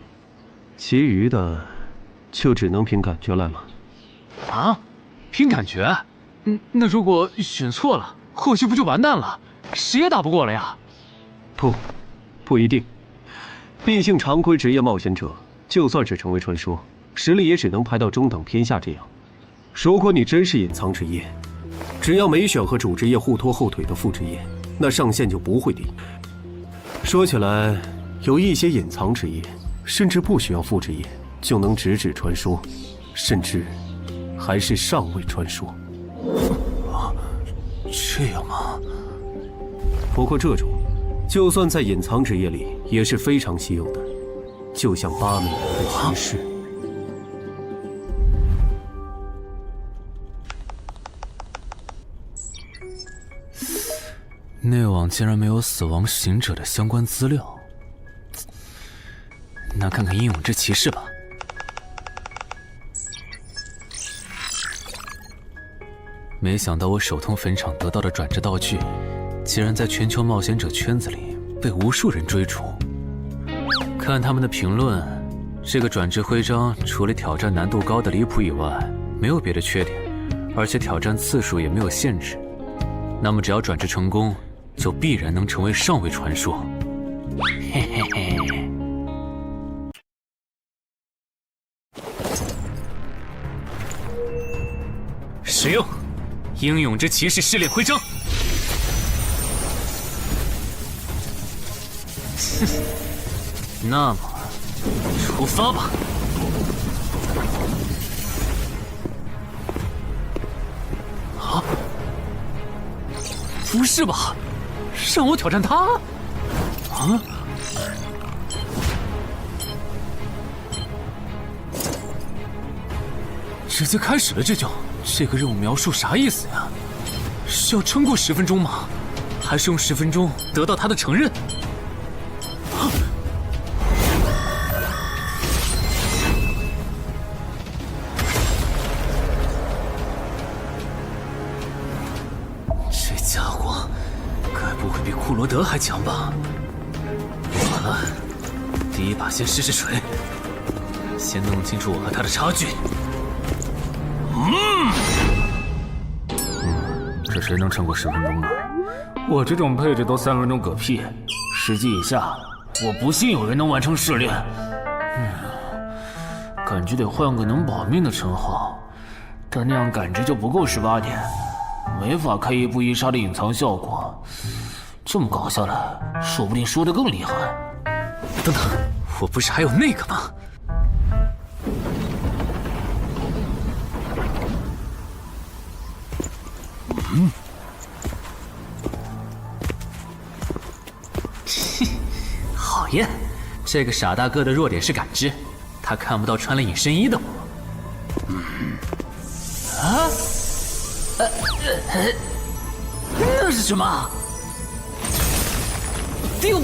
其余的就只能凭感觉来了。啊？凭感觉？那如果选错了，后续不就完蛋了？谁也打不过了呀？不一定。毕竟常规职业冒险者，就算是成为传说，实力也只能排到中等偏下这样。如果你真是隐藏职业，只要没选和主职业互拖后腿的副职业，那上限就不会低。说起来，有一些隐藏职业，甚至不需要副职业就能直指传说，甚至还是上位传说。这样吗？不过这种，就算在隐藏职业里也是非常稀有的，就像8美元的骑士。内网竟然没有死亡行者的相关资料，那看看英勇之骑士吧。没想到我手通坟场得到的转职道具，竟然在全球冒险者圈子里被无数人追逐。看他们的评论，这个转职徽章除了挑战难度高的离谱以外，没有别的缺点，而且挑战次数也没有限制。那么只要转职成功，就必然能成为上位传说。嘿嘿嘿。使用英勇之骑士试炼徽章。哼，那么出发吧。啊？不是吧？让我挑战他？啊？直接开始了这个任务描述啥意思呀？是要撑过10分钟吗？还是用10分钟得到他的承认？啊！这家伙该不会比库罗德还强吧？完了，第一把先试试水，先弄清楚我和他的差距。这谁能撑过10分钟呢？我这种配置都3分钟嗝屁，10级以下，我不信有人能完成试炼。感觉得换个能保命的称号，但那样感知就不够18点，没法开一步一杀的隐藏效果。这么搞下来，说不定输得更厉害。等等，我不是还有那个吗？好耶！这个傻大个的弱点是感知，他看不到穿了隐身衣的我。啊？那是什么？丢！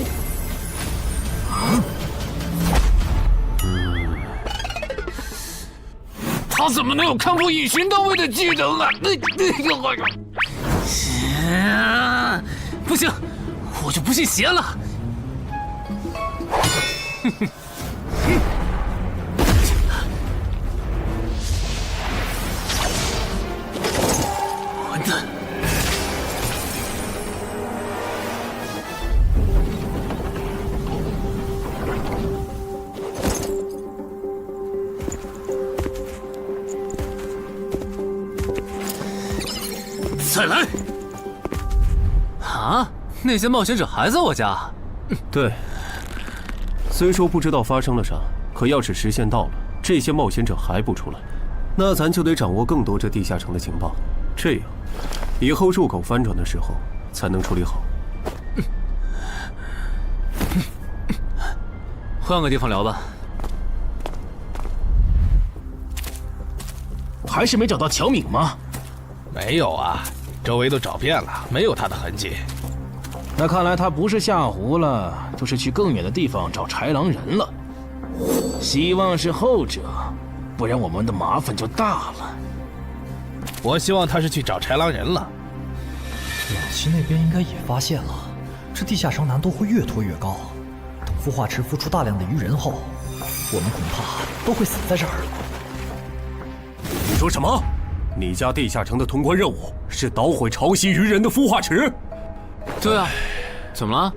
他怎么能有看破隐形到位的技能啊？不行，我就不信邪了。混蛋！再来！啊，那些冒险者还在我家？对，虽说不知道发生了啥，可要是时限到了，这些冒险者还不出来，那咱就得掌握更多这地下城的情报，这样以后入口翻转的时候才能处理好。换个地方聊吧。还是没找到乔敏吗？没有啊，周围都找遍了，没有他的痕迹。那看来他不是下湖了，就是去更远的地方找豺狼人了。希望是后者，不然我们的麻烦就大了。我希望他是去找豺狼人了。老七那边应该也发现了，这地下城难度会越拖越高。等孵化池孵出大量的鱼人后，我们恐怕都会死在这儿了。你说什么？你家地下城的通关任务是捣毁潮汐鱼人的孵化池？对啊，怎么了？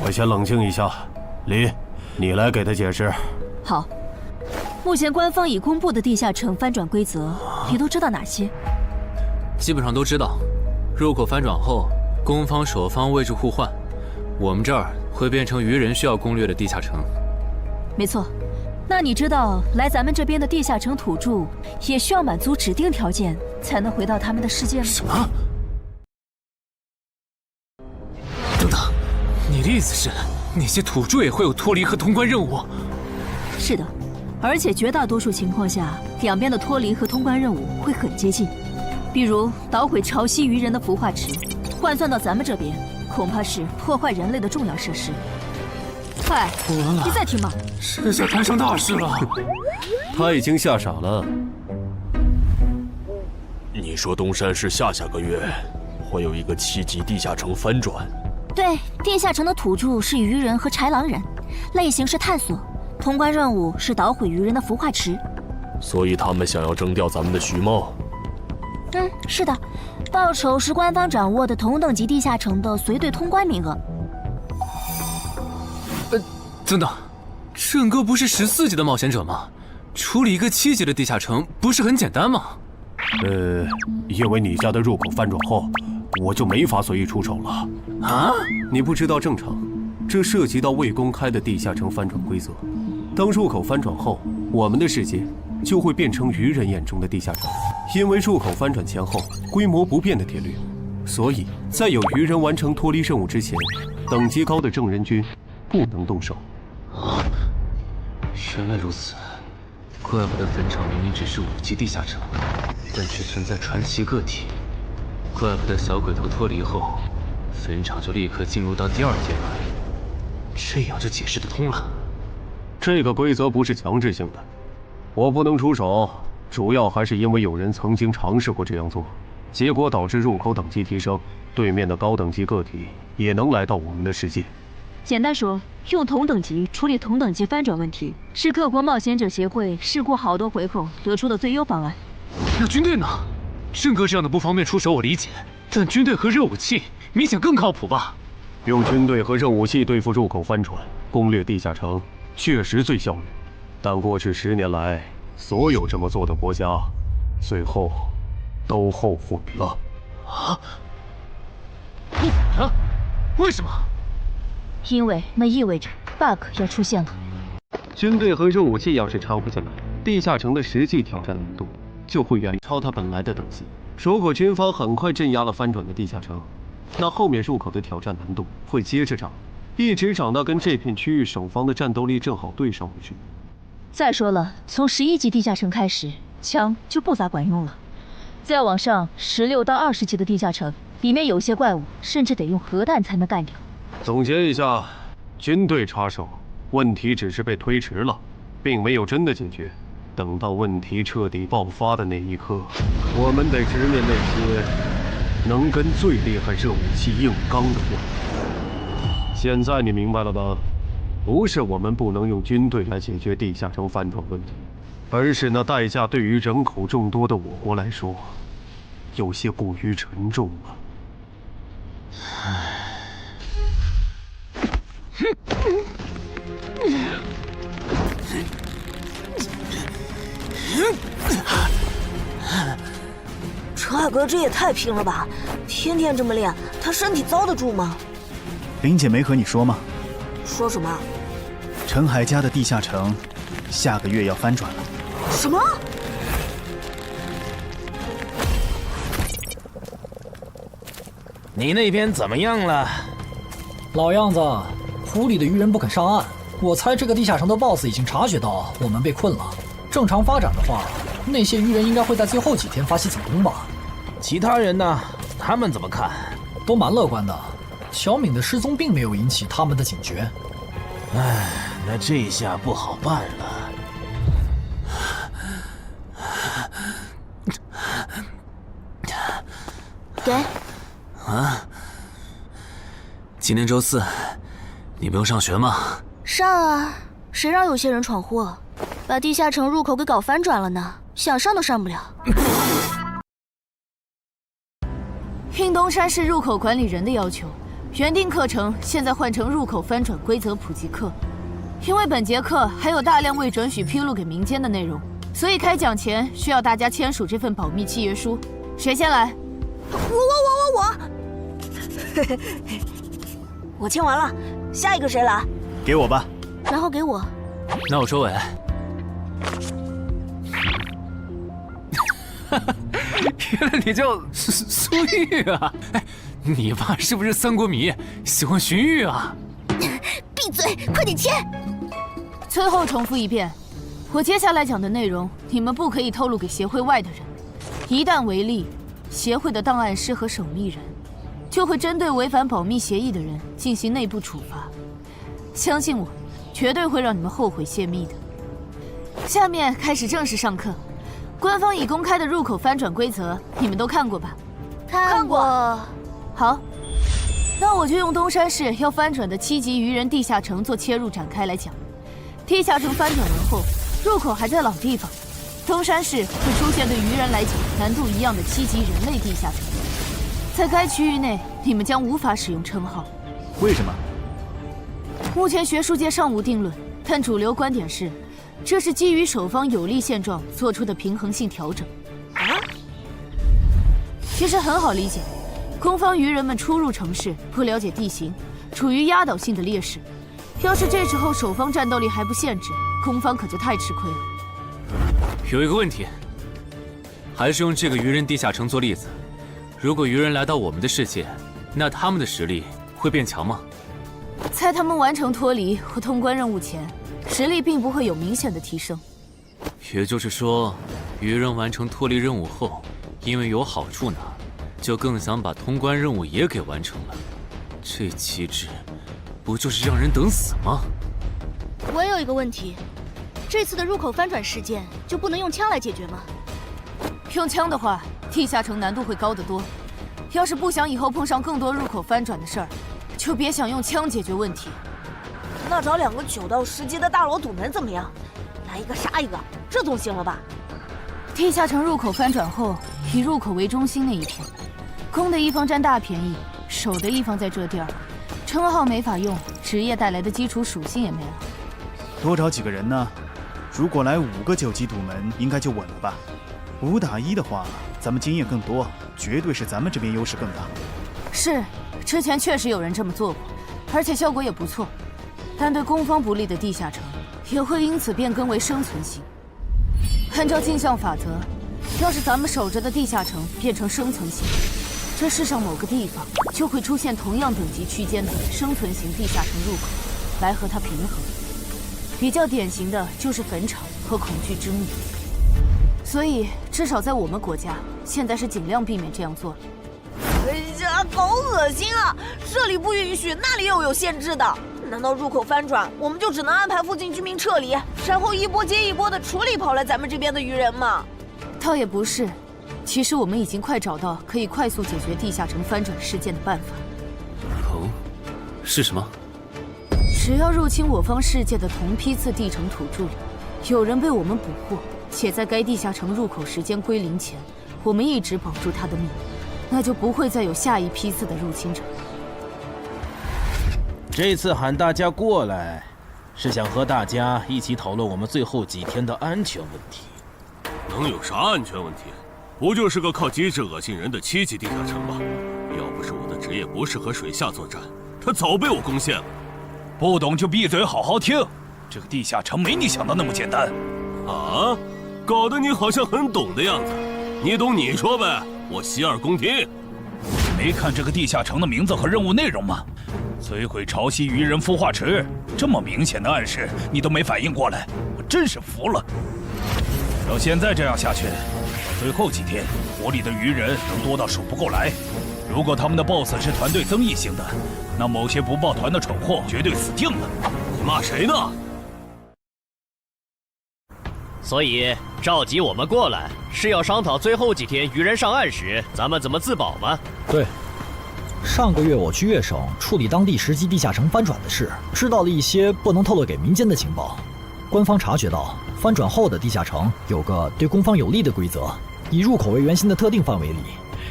我先冷静一下，林，你来给他解释。好，目前官方已公布的地下城翻转规则，你都知道哪些？基本上都知道。入口翻转后，攻方守方位置互换，我们这儿会变成鱼人需要攻略的地下城。没错。那你知道来咱们这边的地下城土著也需要满足指定条件才能回到他们的世界吗？什么？等等，你的意思是那些土著也会有脱离和通关任务？是的，而且绝大多数情况下，两边的脱离和通关任务会很接近。比如捣毁潮汐鱼人的孵化池，换算到咱们这边，恐怕是破坏人类的重要设施。快，你再听吧。这下摊上大事了。他已经吓傻了。你说东山市下个月会有一个7级地下城翻转？对，地下城的土著是鱼人和豺狼人，类型是探索，通关任务是捣毁鱼人的孵化池。所以他们想要征调咱们的徐茂。是的，报酬是官方掌握的同等级地下城的随队通关名额。等等，郑哥不是14级的冒险者吗？处理一个7级的地下城不是很简单吗？因为你家的入口翻转后，我就没法随意出手了。啊？你不知道正常，这涉及到未公开的地下城翻转规则。当入口翻转后，我们的世界就会变成鱼人眼中的地下城。因为入口翻转前后规模不变的铁律，所以在有鱼人完成脱离任务之前，等级高的正人军不能动手。原来如此，怪不得坟场明明只是5级地下城，但却存在传奇个体。怪不得小鬼头脱离后，坟场就立刻进入到第2阶段，这样就解释得通了。这个规则不是强制性的，我不能出手，主要还是因为有人曾经尝试过这样做，结果导致入口等级提升，对面的高等级个体也能来到我们的世界。简单说，用同等级处理同等级翻转问题，是各国冒险者协会试过好多回后得出的最优方案。那军队呢？郑哥这样的不方便出手我理解，但军队和热武器明显更靠谱吧？用军队和热武器对付入口翻转，攻略地下城确实最效率，但过去10年来，所有这么做的国家，最后都后悔了。啊？后悔了？为什么？因为那意味着 bug 要出现了。军队和热武器要是插不进来，地下城的实际挑战难度就会远超它本来的等级。如果军方很快镇压了翻转的地下城，那后面入口的挑战难度会接着涨，一直涨到跟这片区域守方的战斗力正好对上为止。再说了，从11级地下城开始，枪就不咋管用了。再往上，16到20级的地下城，里面有些怪物甚至得用核弹才能干掉。总结一下，军队插手，问题只是被推迟了，并没有真的解决。等到问题彻底爆发的那一刻，我们得直面那些能跟最厉害热武器硬刚的怪物。现在你明白了吧？不是我们不能用军队来解决地下城翻转问题，而是那代价对于人口众多的我国来说，有些过于沉重了。陈海哥这也太拼了吧！天天这么练，他身体遭得住吗？林姐没和你说吗？说什么？陈海家的地下城，下个月要翻转了。什么？你那边怎么样了？老样子，湖里的鱼人不肯上岸。我猜这个地下城的 BOSS 已经察觉到我们被困了。正常发展的话，那些鱼人应该会在最后几天发起总攻吧？其他人呢？他们怎么看？都蛮乐观的。小敏的失踪并没有引起他们的警觉。唉，那这下不好办了。给。啊？今天周4，你不用上学吗？上啊！谁让有些人闯祸，把地下城入口给搞翻转了呢？想上都上不了。应东山市入口管理人的要求，原定课程现在换成入口翻转规则普及课。因为本节课还有大量未准许披露给民间的内容，所以开讲前需要大家签署这份保密契约书。谁先来？我。我签完了，下一个谁来？给我吧。然后给我。那我收尾。原来你叫苏玉啊！哎，你爸是不是三国迷，喜欢荀彧啊？闭嘴，快点签！最后重复一遍，我接下来讲的内容，你们不可以透露给协会外的人。一旦违例，协会的档案师和守密人就会针对违反保密协议的人进行内部处罚。相信我，绝对会让你们后悔泄密的。下面开始正式上课。官方已公开的入口翻转规则，你们都看过吧？看过。好，那我就用东山市要翻转的7级鱼人地下城做切入展开来讲。地下城翻转完后，入口还在老地方，东山市会出现对鱼人来讲难度一样的7级人类地下城。在该区域内，你们将无法使用称号。为什么？目前学术界尚无定论，但主流观点是，这是基于守方有利现状做出的平衡性调整。啊？其实很好理解，攻方鱼人们初入城市，不了解地形，处于压倒性的劣势。要是这时候守方战斗力还不限制，攻方可就太吃亏了。有一个问题，还是用这个鱼人地下城做例子。如果鱼人来到我们的世界，那他们的实力会变强吗？在他们完成脱离或通关任务前，实力并不会有明显的提升。也就是说，鱼人完成脱离任务后，因为有好处拿，就更想把通关任务也给完成了。这机制，不就是让人等死吗？我也有一个问题，这次的入口翻转事件就不能用枪来解决吗？用枪的话，地下城难度会高得多。要是不想以后碰上更多入口翻转的事儿，就别想用枪解决问题。那找2个9到10级的大佬堵门怎么样？来一个杀一个，这总行了吧？地下城入口翻转后，以入口为中心那一片，攻的一方占大便宜，守的一方在这地儿，称号没法用，职业带来的基础属性也没了。多找几个人呢？如果来5个9级堵门，应该就稳了吧？5打1的话，咱们经验更多，绝对是咱们这边优势更大。是，之前确实有人这么做过，而且效果也不错。但对攻方不利的地下城，也会因此变更为生存型。按照镜像法则，要是咱们守着的地下城变成生存型，这世上某个地方就会出现同样等级区间的生存型地下城入口，来和它平衡。比较典型的就是坟场和恐惧之墓。所以，至少在我们国家，现在是尽量避免这样做了。哎呀，好恶心啊！这里不允许，那里又有限制的。难道入口翻转，我们就只能安排附近居民撤离，然后一波接一波的处理跑来咱们这边的鱼人吗？倒也不是，其实我们已经快找到可以快速解决地下城翻转事件的办法。哦，是什么？只要入侵我方世界的同批次地城土著里，有人被我们捕获，且在该地下城入口时间归零前，我们一直保住他的命，那就不会再有下一批次的入侵者。这次喊大家过来，是想和大家一起讨论我们最后几天的安全问题。能有啥安全问题？不就是个靠机制恶心人的7级地下城吗？要不是我的职业不适合水下作战，他早被我攻陷了。不懂就闭嘴，好好听。这个地下城没你想的那么简单。啊，搞得你好像很懂的样子。你懂你说呗，我洗耳恭听。没看这个地下城的名字和任务内容吗？摧毁潮汐鱼人孵化池，这么明显的暗示你都没反应过来，我真是服了。要现在这样下去，到最后几天，国里的鱼人能多到数不过来。如果他们的 BOSS 是团队增益型的，那某些不抱团的蠢货绝对死定了。你骂谁呢？所以召集我们过来，是要商讨最后几天鱼人上岸时，咱们怎么自保吗？对。上个月我去粤省处理当地10级地下城翻转的事，知道了一些不能透露给民间的情报。官方察觉到翻转后的地下城有个对攻方有利的规则，以入口为圆心的特定范围里，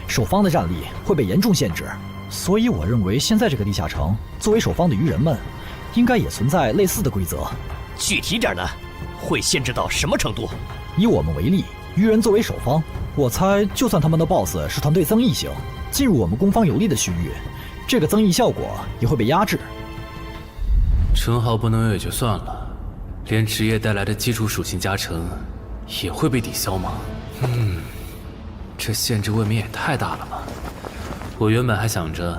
守方的战力会被严重限制。所以我认为现在这个地下城作为守方的鱼人们，应该也存在类似的规则。具体点呢？会限制到什么程度？以我们为例，鱼人作为守方，我猜就算他们的 BOSS 是团队增益型，进入我们攻方有利的区域，这个增益效果也会被压制。称号不能有也就算了，连职业带来的基础属性加成也会被抵消吗？这限制未免也太大了吧！我原本还想着，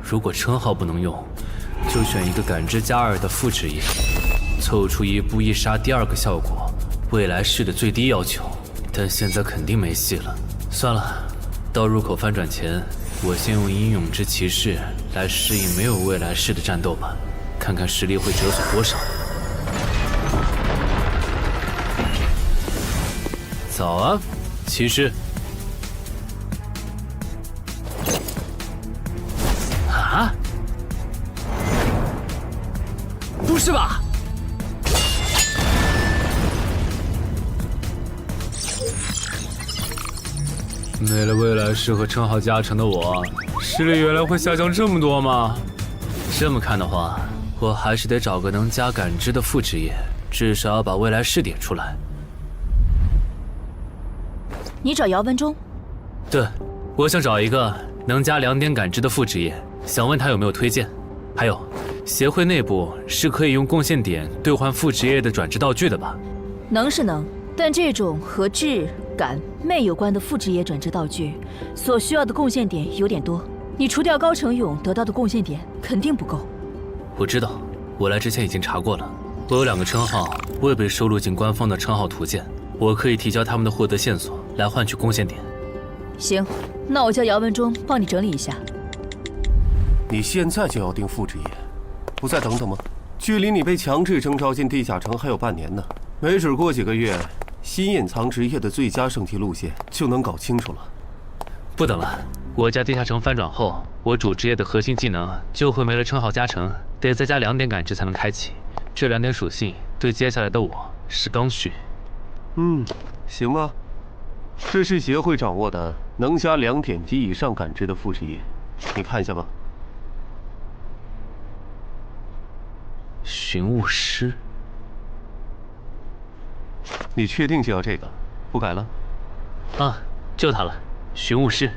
如果称号不能用，就选一个感知+2的副职业，凑出一步一杀第2个效果，未来式的最低要求。但现在肯定没戏了，算了，到入口翻转前，我先用英勇之骑士来适应没有未来式的战斗吧，看看实力会折损多少。早啊，骑士。啊？不是吧？没了未来式和称号加成的我，实力原来会下降这么多吗？这么看的话，我还是得找个能加感知的副职业，至少要把未来式点出来。你找姚文忠？对，我想找一个能加2点感知的副职业，想问他有没有推荐。还有，协会内部是可以用贡献点兑换副职业的转职道具的吧？能是能，但这种和智、感、魅有关的副职业转职道具，所需要的贡献点有点多。你除掉高成勇得到的贡献点肯定不够。我知道，我来之前已经查过了。我有2个称号未被收录进官方的称号图鉴，我可以提交他们的获得线索来换取贡献点。行，那我叫姚文忠帮你整理一下。你现在就要定副职业，不再等等吗？距离你被强制征召进地下城还有半年呢，没准过几个月，新隐藏职业的最佳升级路线就能搞清楚了。不等了，我加地下城翻转后，我主职业的核心技能就会没了称号加成，得再加2点感知才能开启。这2点属性对接下来的我是刚需。行吧。这是协会掌握的能加2点及以上感知的副职业，你看一下吧。寻物师，你确定就要这个？不改了？啊，就它了，寻物师。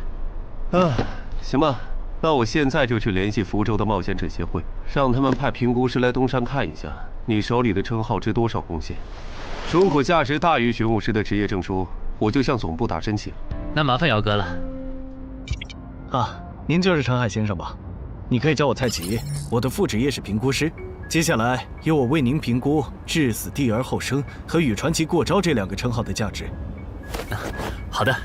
行吧，那我现在就去联系福州的冒险者协会，让他们派评估师来东山看一下你手里的称号值多少贡献。如果价值大于寻物师的职业证书，我就向总部打申请。那麻烦姚哥了。您就是陈海先生吧？你可以叫我蔡奇，我的副职业是评估师。接下来由我为您评估至死地而后生和与传奇过招这2个称号的价值。好的。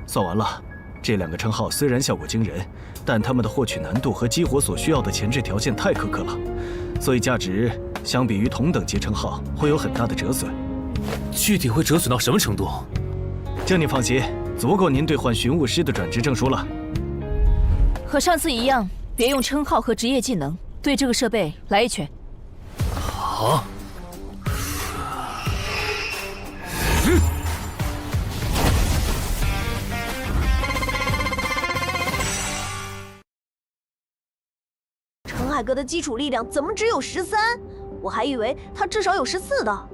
算完了，这2个称号虽然效果惊人，但他们的获取难度和激活所需要的前置条件太苛刻了，所以价值相比于同等级称号会有很大的折损。具体会折损到什么程度？这你放心，足够您兑换寻物师的转职证书了。和上次一样，别用称号和职业技能，对这个设备来一拳。好。陈海哥的基础力量怎么只有13？我还以为他至少有14的。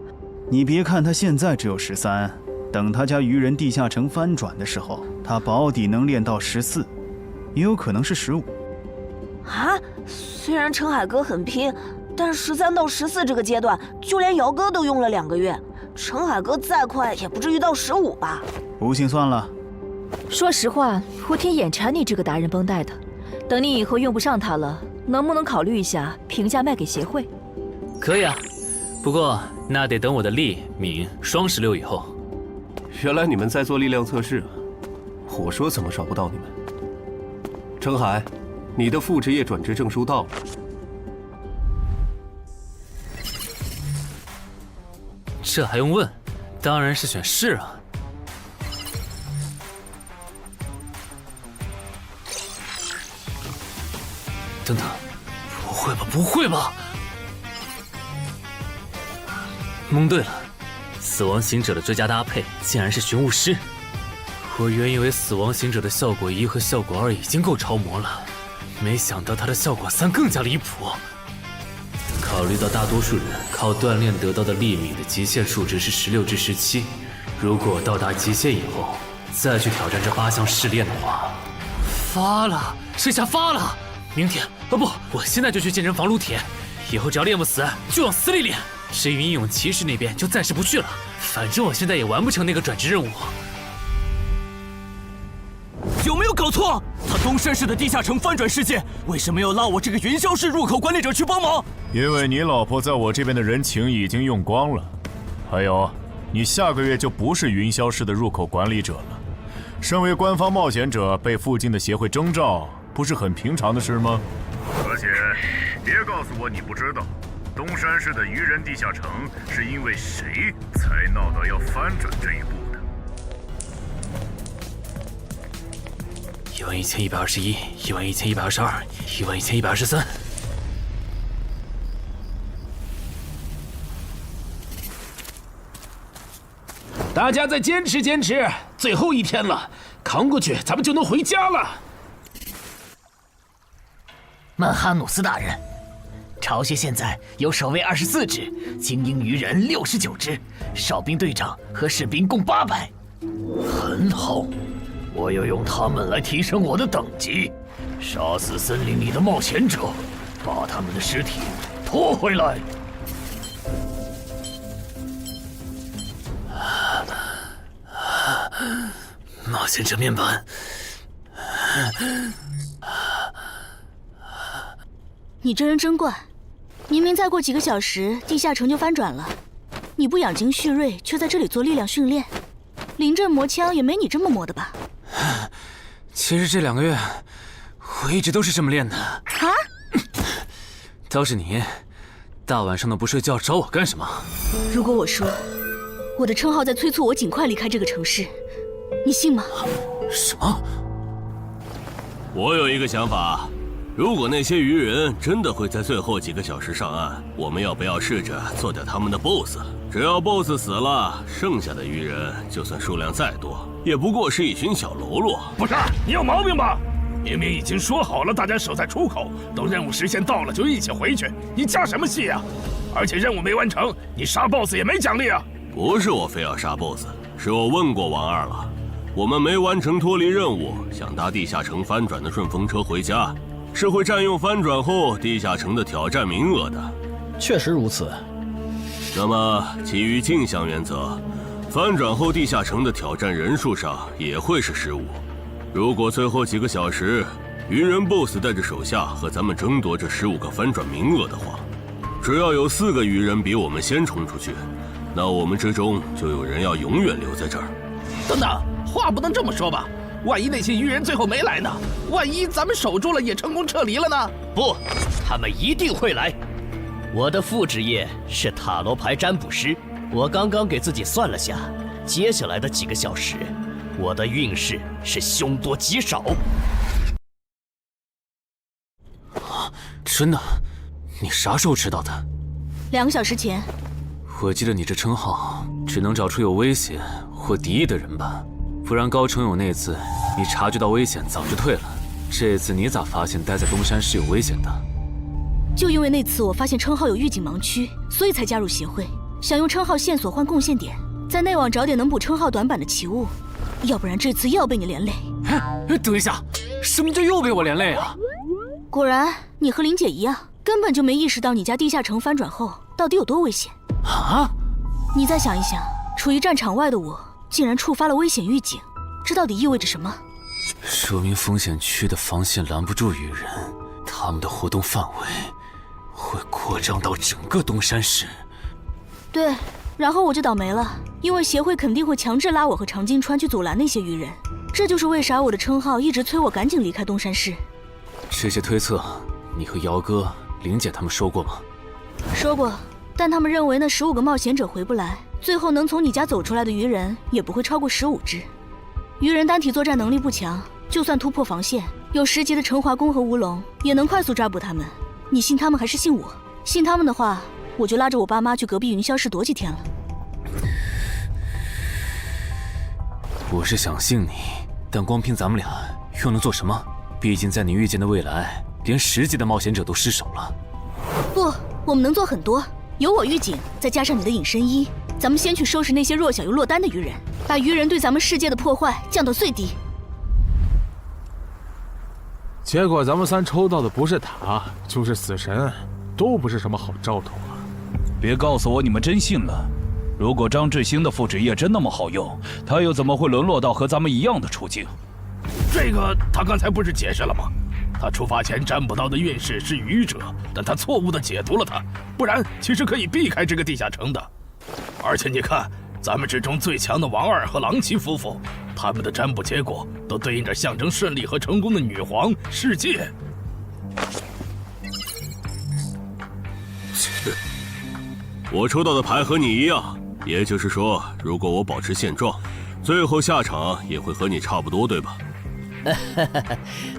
你别看他现在只有13，等他家鱼人地下城翻转的时候，他保底能练到14，也有可能是15。啊，虽然陈海哥很拼，但13到14这个阶段，就连姚哥都用了2个月。陈海哥再快也不至于到15吧？不信算了。说实话，我挺眼馋你这个达人绷带的。等你以后用不上它了，能不能考虑一下平价卖给协会？可以啊，不过那得等我的力敏双16以后。原来你们在做力量测试啊！我说怎么找不到你们？程海，你的副职业转职证书到了。这还用问？当然是选是啊。等等，不会吧？不会吧？蒙对了，死亡行者的最佳搭配竟然是寻物师。我原以为死亡行者的效果1和效果2已经够超模了，没想到它的效果3更加离谱。考虑到大多数人靠锻炼得到的力敏的极限数值是16至17，如果到达极限以后再去挑战这8项试炼的话，发了，这下发了！明天不，我现在就去健身房撸铁，以后只要练不死就往死里练。至于英勇骑士那边就暂时不去了，反正我现在也完不成那个转职任务。有没有搞错？他东山市的地下城翻转事件，为什么要拉我这个云霄市入口管理者去帮忙？因为你老婆在我这边的人情已经用光了，还有，你下个月就不是云霄市的入口管理者了。身为官方冒险者，被附近的协会征召，不是很平常的事吗？而且，别告诉我你不知道，东山市的愚人地下城是因为谁才闹到要翻转这一步的？11121、11122、11123。大家再坚持坚持，最后1天了，扛过去，咱们就能回家了。曼哈努斯大人，巢穴现在有守卫24只，精英鱼人69只，哨兵队长和士兵共800。很好，我要用他们来提升我的等级，杀死森林里的冒险者，把他们的尸体拖回来。冒险者面板。你这人真怪，明明再过几个小时地下城就翻转了，你不养精蓄锐，却在这里做力量训练，临阵磨枪也没你这么磨的吧？其实这2个月，我一直都是这么练的。啊？倒是你，大晚上的不睡觉找我干什么？如果我说我的称号在催促我尽快离开这个城市，你信吗？什么？我有一个想法，如果那些鱼人真的会在最后几个小时上岸，我们要不要试着做掉他们的 BOSS？ 只要 BOSS 死了，剩下的鱼人就算数量再多，也不过是一群小喽啰。不是，你有毛病吧？明明已经说好了，大家守在出口，等任务时限到了就一起回去，你加什么戏啊？而且任务没完成，你杀 BOSS 也没奖励啊！不是我非要杀 BOSS， 是我问过王二了，我们没完成脱离任务，想搭地下城翻转的顺风车回家，是会占用翻转后地下城的挑战名额的。确实如此。那么基于镜像原则，翻转后地下城的挑战人数上也会是15。如果最后几个小时鱼人 BOSS 带着手下和咱们争夺这15个翻转名额的话，只要有4个鱼人比我们先冲出去，那我们之中就有人要永远留在这儿。等等，话不能这么说吧？万一那些鱼人最后没来呢？万一咱们守住了也成功撤离了呢？不，他们一定会来。我的副职业是塔罗牌占卜师，我刚刚给自己算了下，接下来的几个小时，我的运势是凶多吉少。真的？你啥时候知道的？2个小时前。我记得你这称号只能找出有危险或敌意的人吧，不然高成勇那次你察觉到危险早就退了，这次你咋发现待在东山是有危险的？就因为那次我发现称号有预警盲区，所以才加入协会，想用称号线索换贡献点，在内网找点能补称号短板的奇物，要不然这次又要被你连累。等一下，什么叫又被我连累啊？果然，你和林姐一样，根本就没意识到你家地下城翻转后到底有多危险。啊！你再想一想，处于战场外的我，竟然触发了危险预警，这到底意味着什么？说明风险区的防线拦不住鱼人，他们的活动范围会扩张到整个东山市。对，然后我就倒霉了，因为协会肯定会强制拉我和常金川去阻拦那些鱼人。这就是为啥我的称号一直催我赶紧离开东山市。这些推测，你和姚哥、玲姐他们说过吗？说过，但他们认为那15个冒险者回不来，最后能从你家走出来的鱼人也不会超过15只。鱼人单体作战能力不强，就算突破防线，有10级的陈华宫和乌龙，也能快速抓捕他们。你信他们还是信我？信他们的话，我就拉着我爸妈去隔壁云霄市躲几天了。我是想信你，但光凭咱们俩又能做什么？毕竟在你预见的未来，连10级的冒险者都失手了。不，我们能做很多。有我预警，再加上你的隐身衣，咱们先去收拾那些弱小又落单的鱼人，把鱼人对咱们世界的破坏降到最低。结果咱们3抽到的不是塔，就是死神，都不是什么好兆头啊！别告诉我你们真信了。如果张志兴的副职业真那么好用，他又怎么会沦落到和咱们一样的处境？这个他刚才不是解释了吗？他出发前占卜到的运势是愚者，但他错误地解读了它，不然其实可以避开这个地下城的。而且你看，咱们之中最强的王二和郎奇夫妇，他们的占卜结果都对应着象征顺利和成功的女皇世界。我抽到的牌和你一样，也就是说，如果我保持现状，最后下场也会和你差不多，对吧？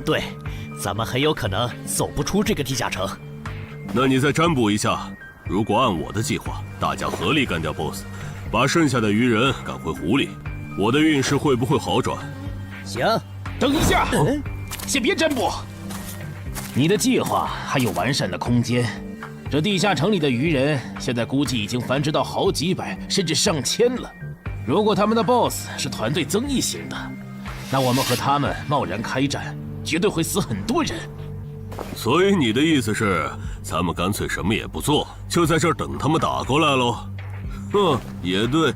对，咱们很有可能走不出这个地下城。那你再占卜一下，如果按我的计划，大家合力干掉 BOSS， 把剩下的鱼人赶回湖里，我的运势会不会好转？行，等一下，先别占卜，你的计划还有完善的空间。这地下城里的鱼人现在估计已经繁殖到好几百甚至上千了。如果他们的 BOSS 是团队增益型的，那我们和他们贸然开战，绝对会死很多人。所以你的意思是，咱们干脆什么也不做，就在这儿等他们打过来喽？也对，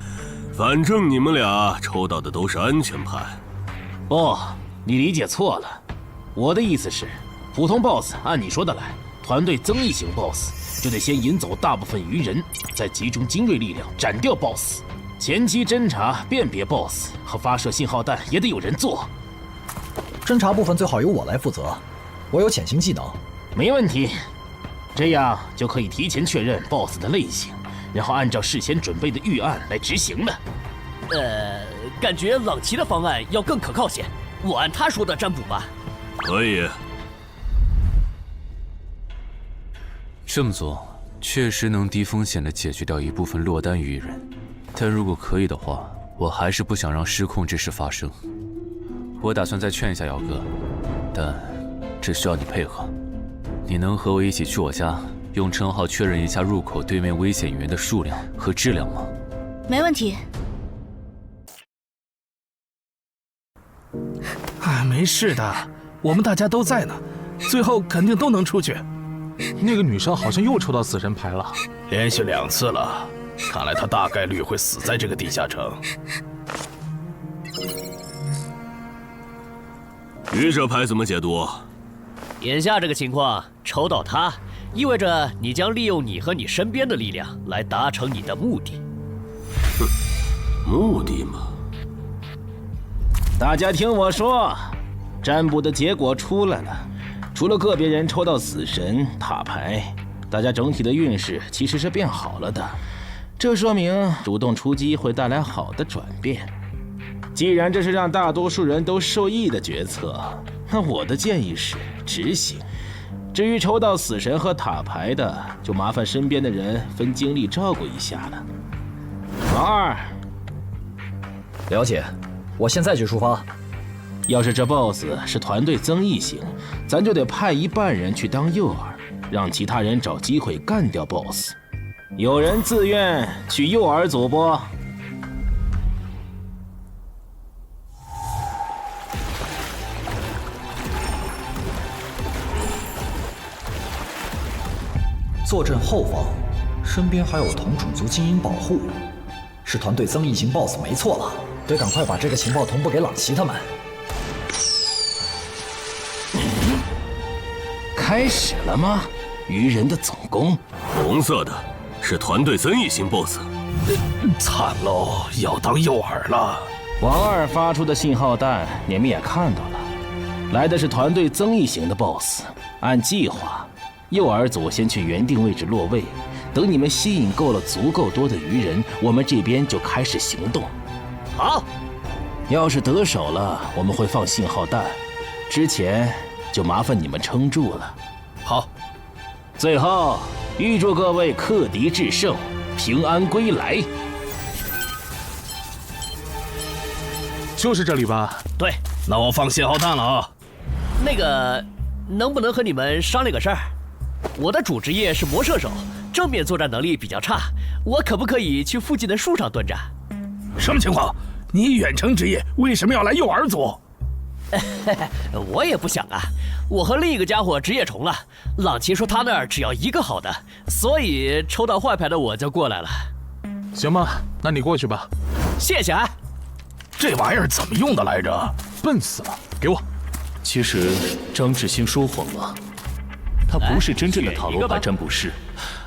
反正你们俩抽到的都是安全牌。哦，你理解错了，我的意思是，普通 BOSS 按你说的来，团队增益型 BOSS 就得先引走大部分鱼人，再集中精锐力量斩掉 BOSS。前期侦查、辨别 BOSS 和发射信号弹也得有人做。侦查部分最好由我来负责，我有潜行技能。没问题，这样就可以提前确认 BOSS 的类型，然后按照事先准备的预案来执行了。感觉朗奇的方案要更可靠些，我按他说的占卜吧。可以。这么做确实能低风险地解决掉一部分落单鱼人，但如果可以的话，我还是不想让失控之事发生。我打算再劝一下姚哥，但这需要你配合。你能和我一起去我家，用称号确认一下入口对面危险鱼人的数量和质量吗？没问题。没事的，我们大家都在呢，最后肯定都能出去。那个女生好像又抽到死神牌了，连续2次了，看来她大概率会死在这个地下城。愚者牌怎么解读？眼下这个情况，抽到它，意味着你将利用你和你身边的力量来达成你的目的。目的嘛？大家听我说，占卜的结果出来了，除了个别人抽到死神、塔牌，大家整体的运势其实是变好了的。这说明主动出击会带来好的转变。既然这是让大多数人都受益的决策，那我的建议是执行。至于抽到死神和塔牌的，就麻烦身边的人分精力照顾一下了。王二，了解，我现在就出发。要是这 BOSS 是团队增益型，咱就得派一半人去当诱饵，让其他人找机会干掉 BOSS。有人自愿去诱饵组不？坐镇后方，身边还有同种族精英保护，是团队增益型 BOSS 没错了，得赶快把这个情报同步给朗奇他们。开始了吗？愚人的总攻，红色的是团队增益型 BOSS。惨喽，要当诱饵了。王二发出的信号弹你们也看到了，来的是团队增益型的 BOSS。按计划，诱饵组先去原定位置落位，等你们吸引够了足够多的愚人，我们这边就开始行动。好，要是得手了，我们会放信号弹，之前就麻烦你们撑住了。好，最后预祝各位克敌制胜，平安归来。就是这里吧？对，那我放信号弹了啊。那个，能不能和你们商量个事儿？我的主职业是魔射手，正面作战能力比较差，我可不可以去附近的树上蹲着？什么情况？你远程职业为什么要来诱饵组？我也不想啊，我和另一个家伙职业重了。朗奇说他那儿只要一个好的，所以抽到坏牌的我就过来了。行吧，那你过去吧。谢谢啊。这玩意儿怎么用的来着？笨死了，给我。其实张志新说谎了，他不是真正的塔罗牌占卜师，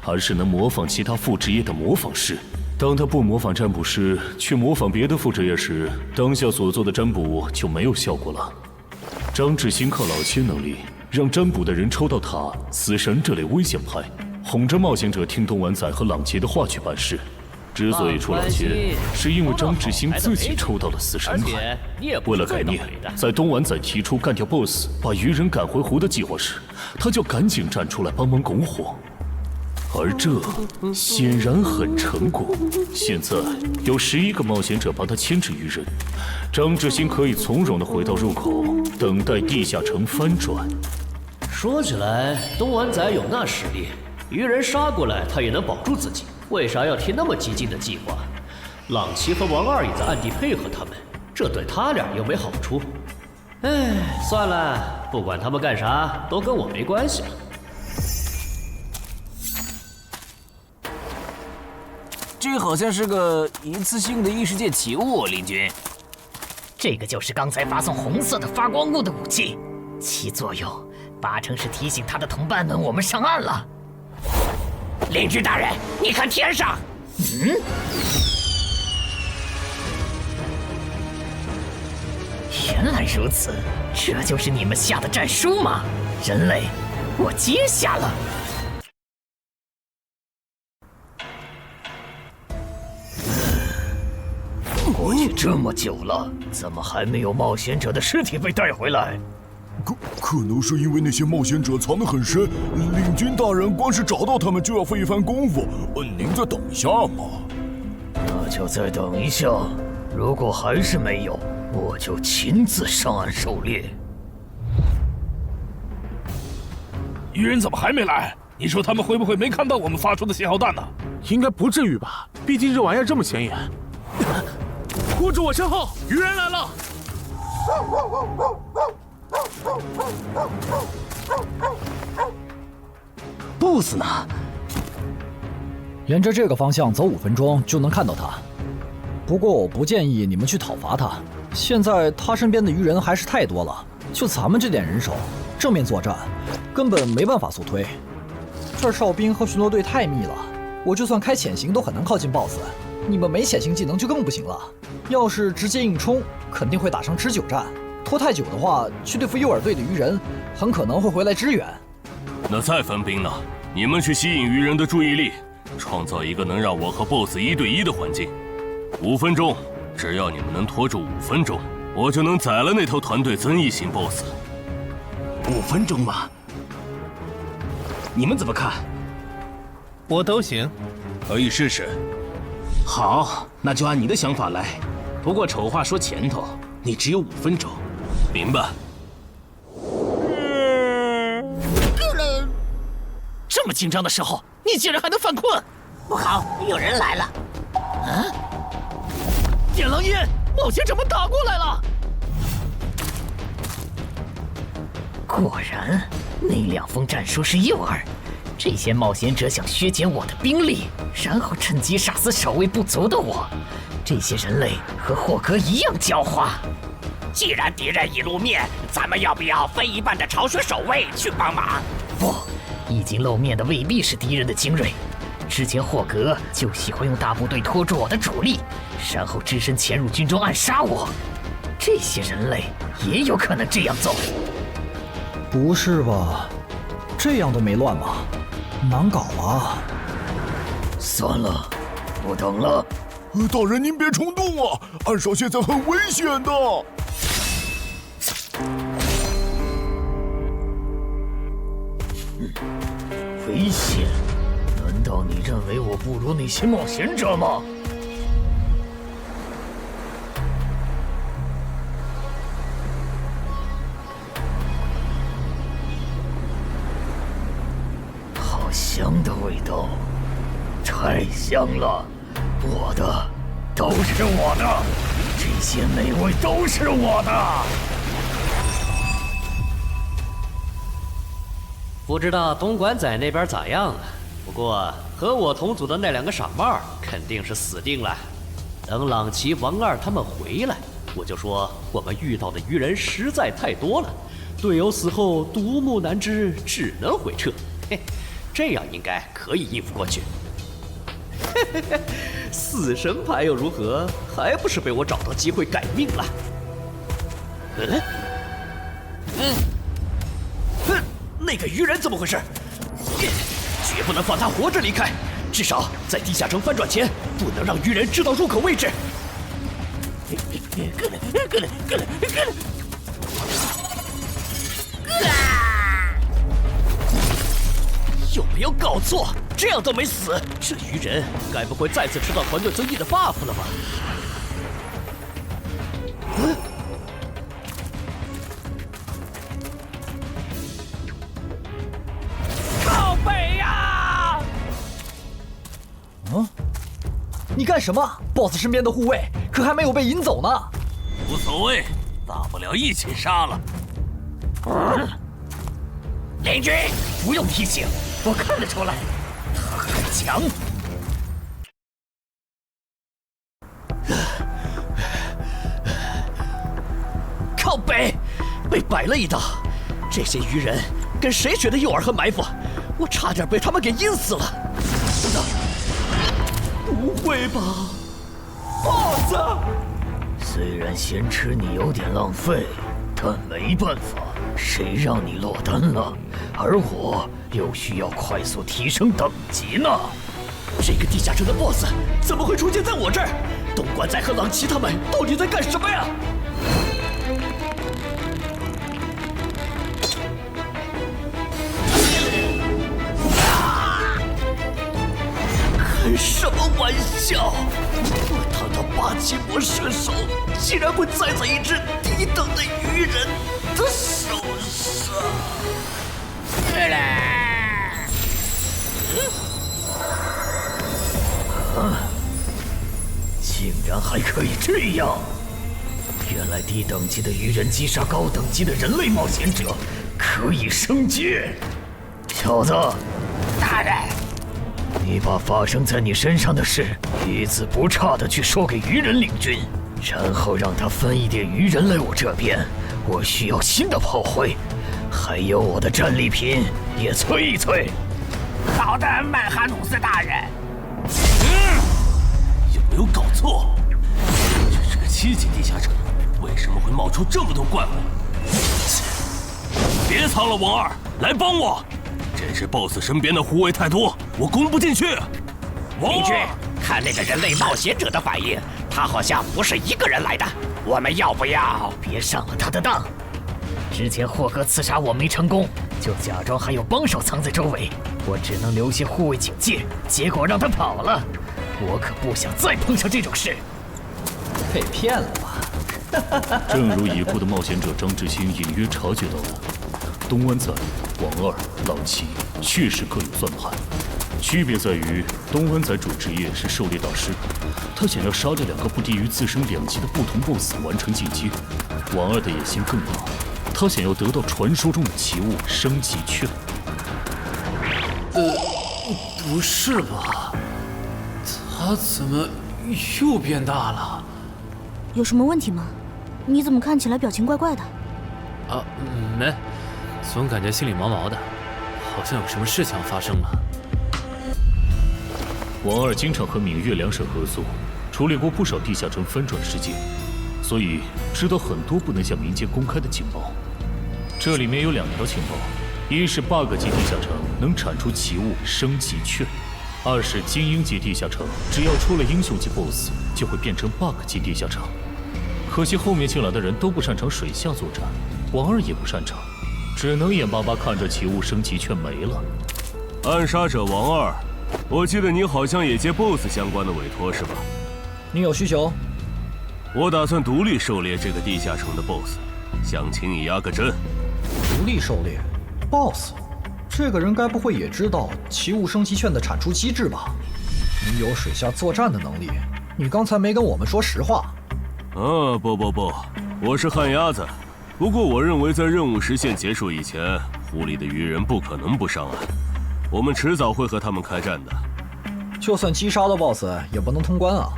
而是能模仿其他副职业的模仿师。当他不模仿占卜师，去模仿别的副职业时，当下所做的占卜就没有效果了。张志新靠老千能力，让占卜的人抽到塔、死神这类危险牌，哄着冒险者听东丸仔和朗杰的话去办事。之所以出老千，是因为张志新自己抽到了死神牌。为了改念，在东丸仔提出干掉 BOSS、把愚人赶回湖的计划时，他就赶紧站出来帮忙拱火。而这显然很成功。现在有11个冒险者帮他牵制愚人，张志新可以从容地回到入口，等待地下城翻转。说起来，东丸仔有那实力，愚人杀过来他也能保住自己，为啥要提那么激进的计划？朗奇和王二也在暗地配合他们，这对他俩又没好处。哎，算了，不管他们干啥，都跟我没关系了。这好像是个一次性的异世界奇物，林军。这个就是刚才发送红色的发光物的武器，其作用八成是提醒他的同伴们我们上岸了。领军大人，你看天上，原来如此，这就是你们下的战书吗？人类，我接下了。过去这么久了，怎么还没有冒险者的尸体被带回来？可能是因为那些冒险者藏得很深，领军大人光是找到他们就要费一番功夫。您再等一下嘛。那就再等一下，如果还是没有，我就亲自上岸狩猎。愚人怎么还没来？你说他们会不会没看到我们发出的信号弹呢？应该不至于吧，毕竟这玩意儿这么显眼。护住我身后，愚人来了！BOSS 呢？沿着这个方向走5分钟就能看到他。不过我不建议你们去讨伐他，现在他身边的愚人还是太多了，就咱们这点人手，正面作战根本没办法速推。这儿哨兵和巡逻队太密了，我就算开潜行都很难靠近 BOSS。你们没潜行技能就更不行了，要是直接硬冲，肯定会打上持久战。拖太久的话，去对付诱饵队的愚人，很可能会回来支援。那再分兵呢？你们去吸引愚人的注意力，创造一个能让我和 BOSS 1对1的环境。5分钟，只要你们能拖住5分钟，我就能宰了那头团队增益型 BOSS。5分钟吗？你们怎么看？我都行，可以试试。好，那就按你的想法来。不过丑话说前头，你只有5分钟。明白。这么紧张的时候，你竟然还能犯困？不好，有人来了！啊！点狼烟，冒险者们打过来了！果然，那2封战书是诱饵，这些冒险者想削减我的兵力，然后趁机杀死守卫不足的我。这些人类和霍格一样狡猾。既然敌人已露面，咱们要不要分一半的巢穴守卫去帮忙？不，已经露面的未必是敌人的精锐。之前霍格就喜欢用大部队拖住我的主力，然后只身潜入军中暗杀我。这些人类也有可能这样做。不是吧？这样都没乱吗？难搞啊！算了，不等了。大人您别冲动啊，暗哨现在很危险的。危险？难道你认为我不如那些冒险者吗？好香的味道，太香了！我的，都是我的，这些美味都是我的。不知道东莞仔那边咋样啊？不过和我同组的那2个傻帽肯定是死定了。等朗奇、王二他们回来，我就说我们遇到的鱼人实在太多了，队友死后独木难支，只能回撤。嘿，这样应该可以应付过去。死神牌又如何？还不是被我找到机会改命了。那个鱼人怎么回事？绝不能放他活着离开，至少在地下城翻转前，不能让鱼人知道入口位置。有没有搞错？这样都没死，这鱼人该不会再次吃到团队增益的 buff 了吧？靠北呀！你干什么 ？BOSS 身边的护卫可还没有被引走呢。无所谓，大不了一起杀了。联军，不用提醒，我看得出来，他很强。靠北，被摆了一道。这些鱼人跟谁学的诱饵和埋伏？我差点被他们给阴死了。等等，不会吧，BOSS！虽然先吃你有点浪费，但没办法，谁让你落单了？而我又需要快速提升等级呢。这个地下城的 BOSS 怎么会出现在我这儿？东莞仔和朗奇他们到底在干什么呀？开什么玩笑！我堂堂8级魔射手，竟然会栽在一只低等的鱼人的手上！竟然还可以这样！原来低等级的鱼人击杀高等级的人类冒险者可以升阶。小子，大人，你把发生在你身上的事一字不差的去说给鱼人领军，然后让他分一点鱼人来我这边。我需要新的炮灰，还有我的战利品也催一催。好的，曼哈努斯大人。有没有搞错？这是个7级地下城，为什么会冒出这么多怪物？别藏了，王二，来帮我！这只 BOSS 身边的护卫太多，我攻不进去。邻居，看那个人类冒险者的反应，他好像不是一个人来的。我们要不要别上了他的当？之前霍格刺杀我没成功，就假装还有帮手藏在周围，我只能留些护卫警戒，结果让他跑了。我可不想再碰上这种事。被骗了吧？正如已故的冒险者张志新隐约察觉到的，东湾仔、王二、朗奇确实各有算盘，区别在于东湾仔主职业是狩猎大师，他想要杀掉2个不低于自身2级的不同 BOSS 完成进阶；王二的野心更大，他想要得到传说中的奇物升级券。不是吧？他怎么又变大了？有什么问题吗？你怎么看起来表情怪怪的？啊，没，总感觉心里毛毛的，好像有什么事情要发生了。王二经常和闽粤两省合作，处理过不少地下城翻转事件，所以知道很多不能向民间公开的情报。这里面有2条情报，一是 bug 级地下城能产出奇物升级券，2是精英级地下城只要出了英雄级 BOSS 就会变成 bug 级地下城。可惜后面进来的人都不擅长水下作战，王二也不擅长，只能眼巴巴看着奇物升级券没了。暗杀者王二，我记得你好像也接 BOSS 相关的委托是吧？你有需求？我打算独立狩猎这个地下城的 BOSS， 想请你压个阵。独立狩猎 BOSS， 这个人该不会也知道奇物升级券的产出机制吧？你有水下作战的能力，你刚才没跟我们说实话。不，我是旱鸭子。不过我认为在任务时限结束以前，湖里的鱼人不可能不上岸，我们迟早会和他们开战的。就算击杀了 BOSS， 也不能通关啊！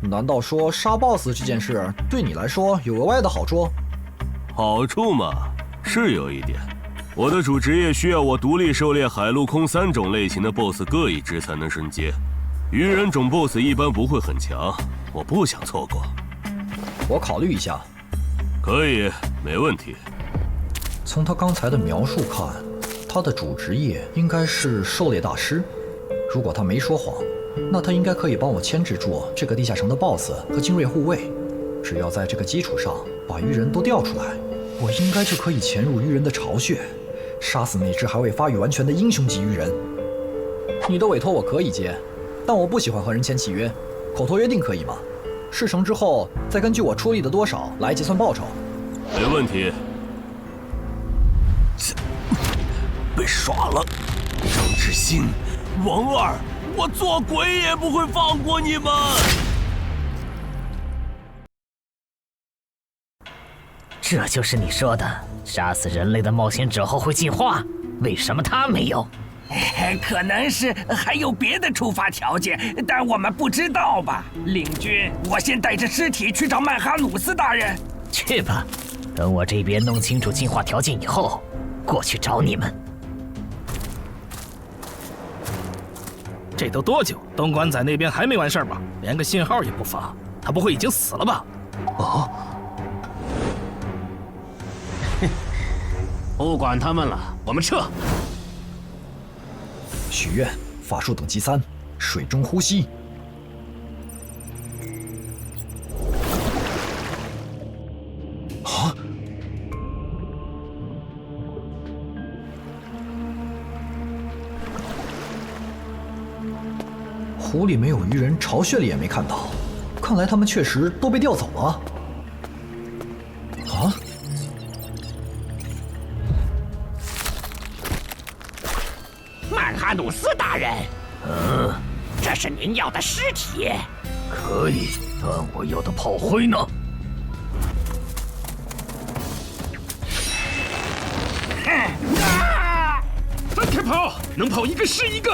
难道说杀 BOSS 这件事对你来说有额外的好处？好处嘛，是有一点。我的主职业需要我独立狩猎海陆空3种类型的 BOSS 各一只才能升阶，鱼人种 BOSS 一般不会很强，我不想错过。我考虑一下。可以，没问题。从他刚才的描述看，他的主职业应该是狩猎大师。如果他没说谎，那他应该可以帮我牵制住这个地下城的 BOSS 和精锐护卫。只要在这个基础上把鱼人都调出来，我应该就可以潜入鱼人的巢穴，杀死那只还未发育完全的英雄级鱼人。你的委托我可以接，但我不喜欢和人签契约，口头约定可以吗？事成之后再根据我出力的多少来计算报酬。没问题。被耍了，张志新、王二，我做鬼也不会放过你们！这就是你说的杀死人类的冒险者后会进化？为什么他没有？可能是还有别的触发条件，但我们不知道吧。领军，我先带着尸体去找曼哈努斯大人。去吧，等我这边弄清楚进化条件以后，过去找你们。这都多久？东莞仔那边还没完事吧？连个信号也不发，他不会已经死了吧？哦，不管他们了，我们撤。许愿，法术等级3，水中呼吸。啊！湖里没有鱼人，巢穴里也没看到，看来他们确实都被调走了。啊！曼哈努斯大人，这是您要的尸体。可以，但我要的炮灰呢？分开跑，能跑一个是一个。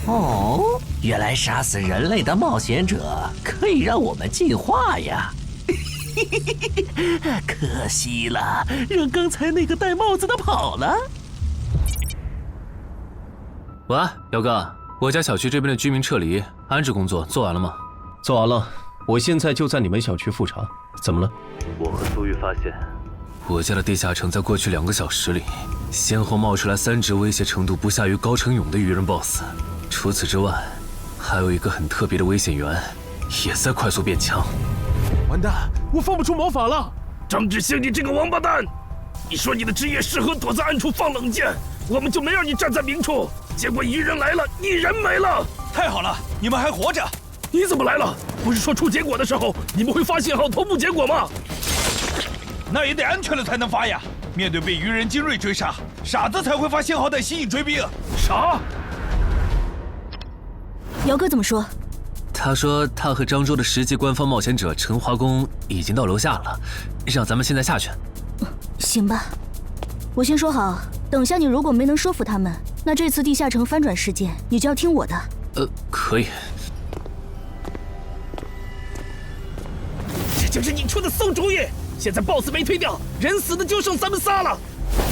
哦，原来杀死人类的冒险者可以让我们进化呀！可惜了，让刚才那个戴帽子的跑了。喂，姚哥，我家小区这边的居民撤离安置工作做完了吗？做完了，我现在就在你们小区复查。怎么了？我和苏玉发现，我家的地下城在过去2个小时里，先后冒出来3只威胁程度不下于高成勇的鱼人 BOSS。除此之外，还有一个很特别的危险源，也在快速变强。完蛋，我放不出魔法了！张志兴，你这个王八蛋！你说你的职业适合躲在暗处放冷箭，我们就没让你站在明处。结果鱼人来了，你人没了。太好了，你们还活着！你怎么来了？不是说出结果的时候你们会发信号同步结果吗？那也得安全了才能发呀！面对被鱼人精锐追杀，傻子才会发信号弹吸引追兵。啥？姚哥怎么说？他说他和漳州的10级官方冒险者陈华公已经到楼下了，让咱们现在下去。行吧，我先说好，等下你如果没能说服他们，那这次地下城翻转事件你就要听我的。可以。这就是你出的馊主意！现在 BOSS 没推掉，人死的就剩咱们仨了。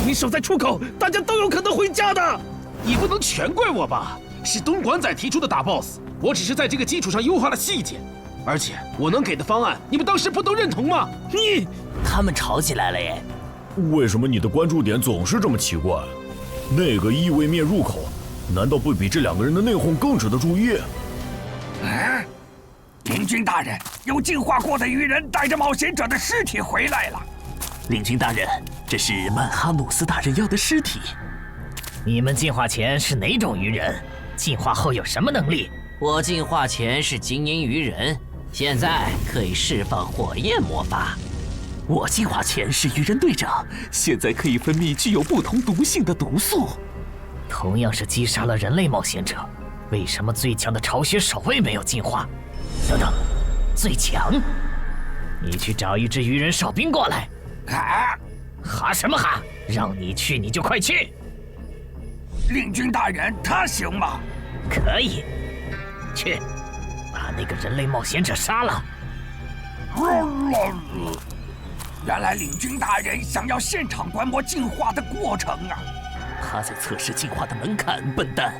你守在出口，大家都有可能回家的。你不能全怪我吧？是东莞仔提出的打 BOSS， 我只是在这个基础上优化了细节。而且我能给的方案，你们当时不都认同吗？他们吵起来了耶！为什么你的关注点总是这么奇怪？那个异位面入口，难道不比这两个人的内讧更值得注意？领军大人，有进化过的鱼人带着冒险者的尸体回来了。领军大人，这是曼哈努斯大人要的尸体。你们进化前是哪种鱼人？进化后有什么能力？我进化前是精英鱼人，现在可以释放火焰魔法。我进化前是鱼人队长，现在可以分泌具有不同毒性的毒素。同样是击杀了人类冒险者，为什么最强的巢穴守卫没有进化？等等，最强？你去找一支鱼人哨兵过来。哈什么哈？让你去你就快去。领军大人，他行吗？可以，去，把那个人类冒险者杀了。原来领军大人想要现场观摩进化的过程啊！他在测试进化的门槛，笨蛋。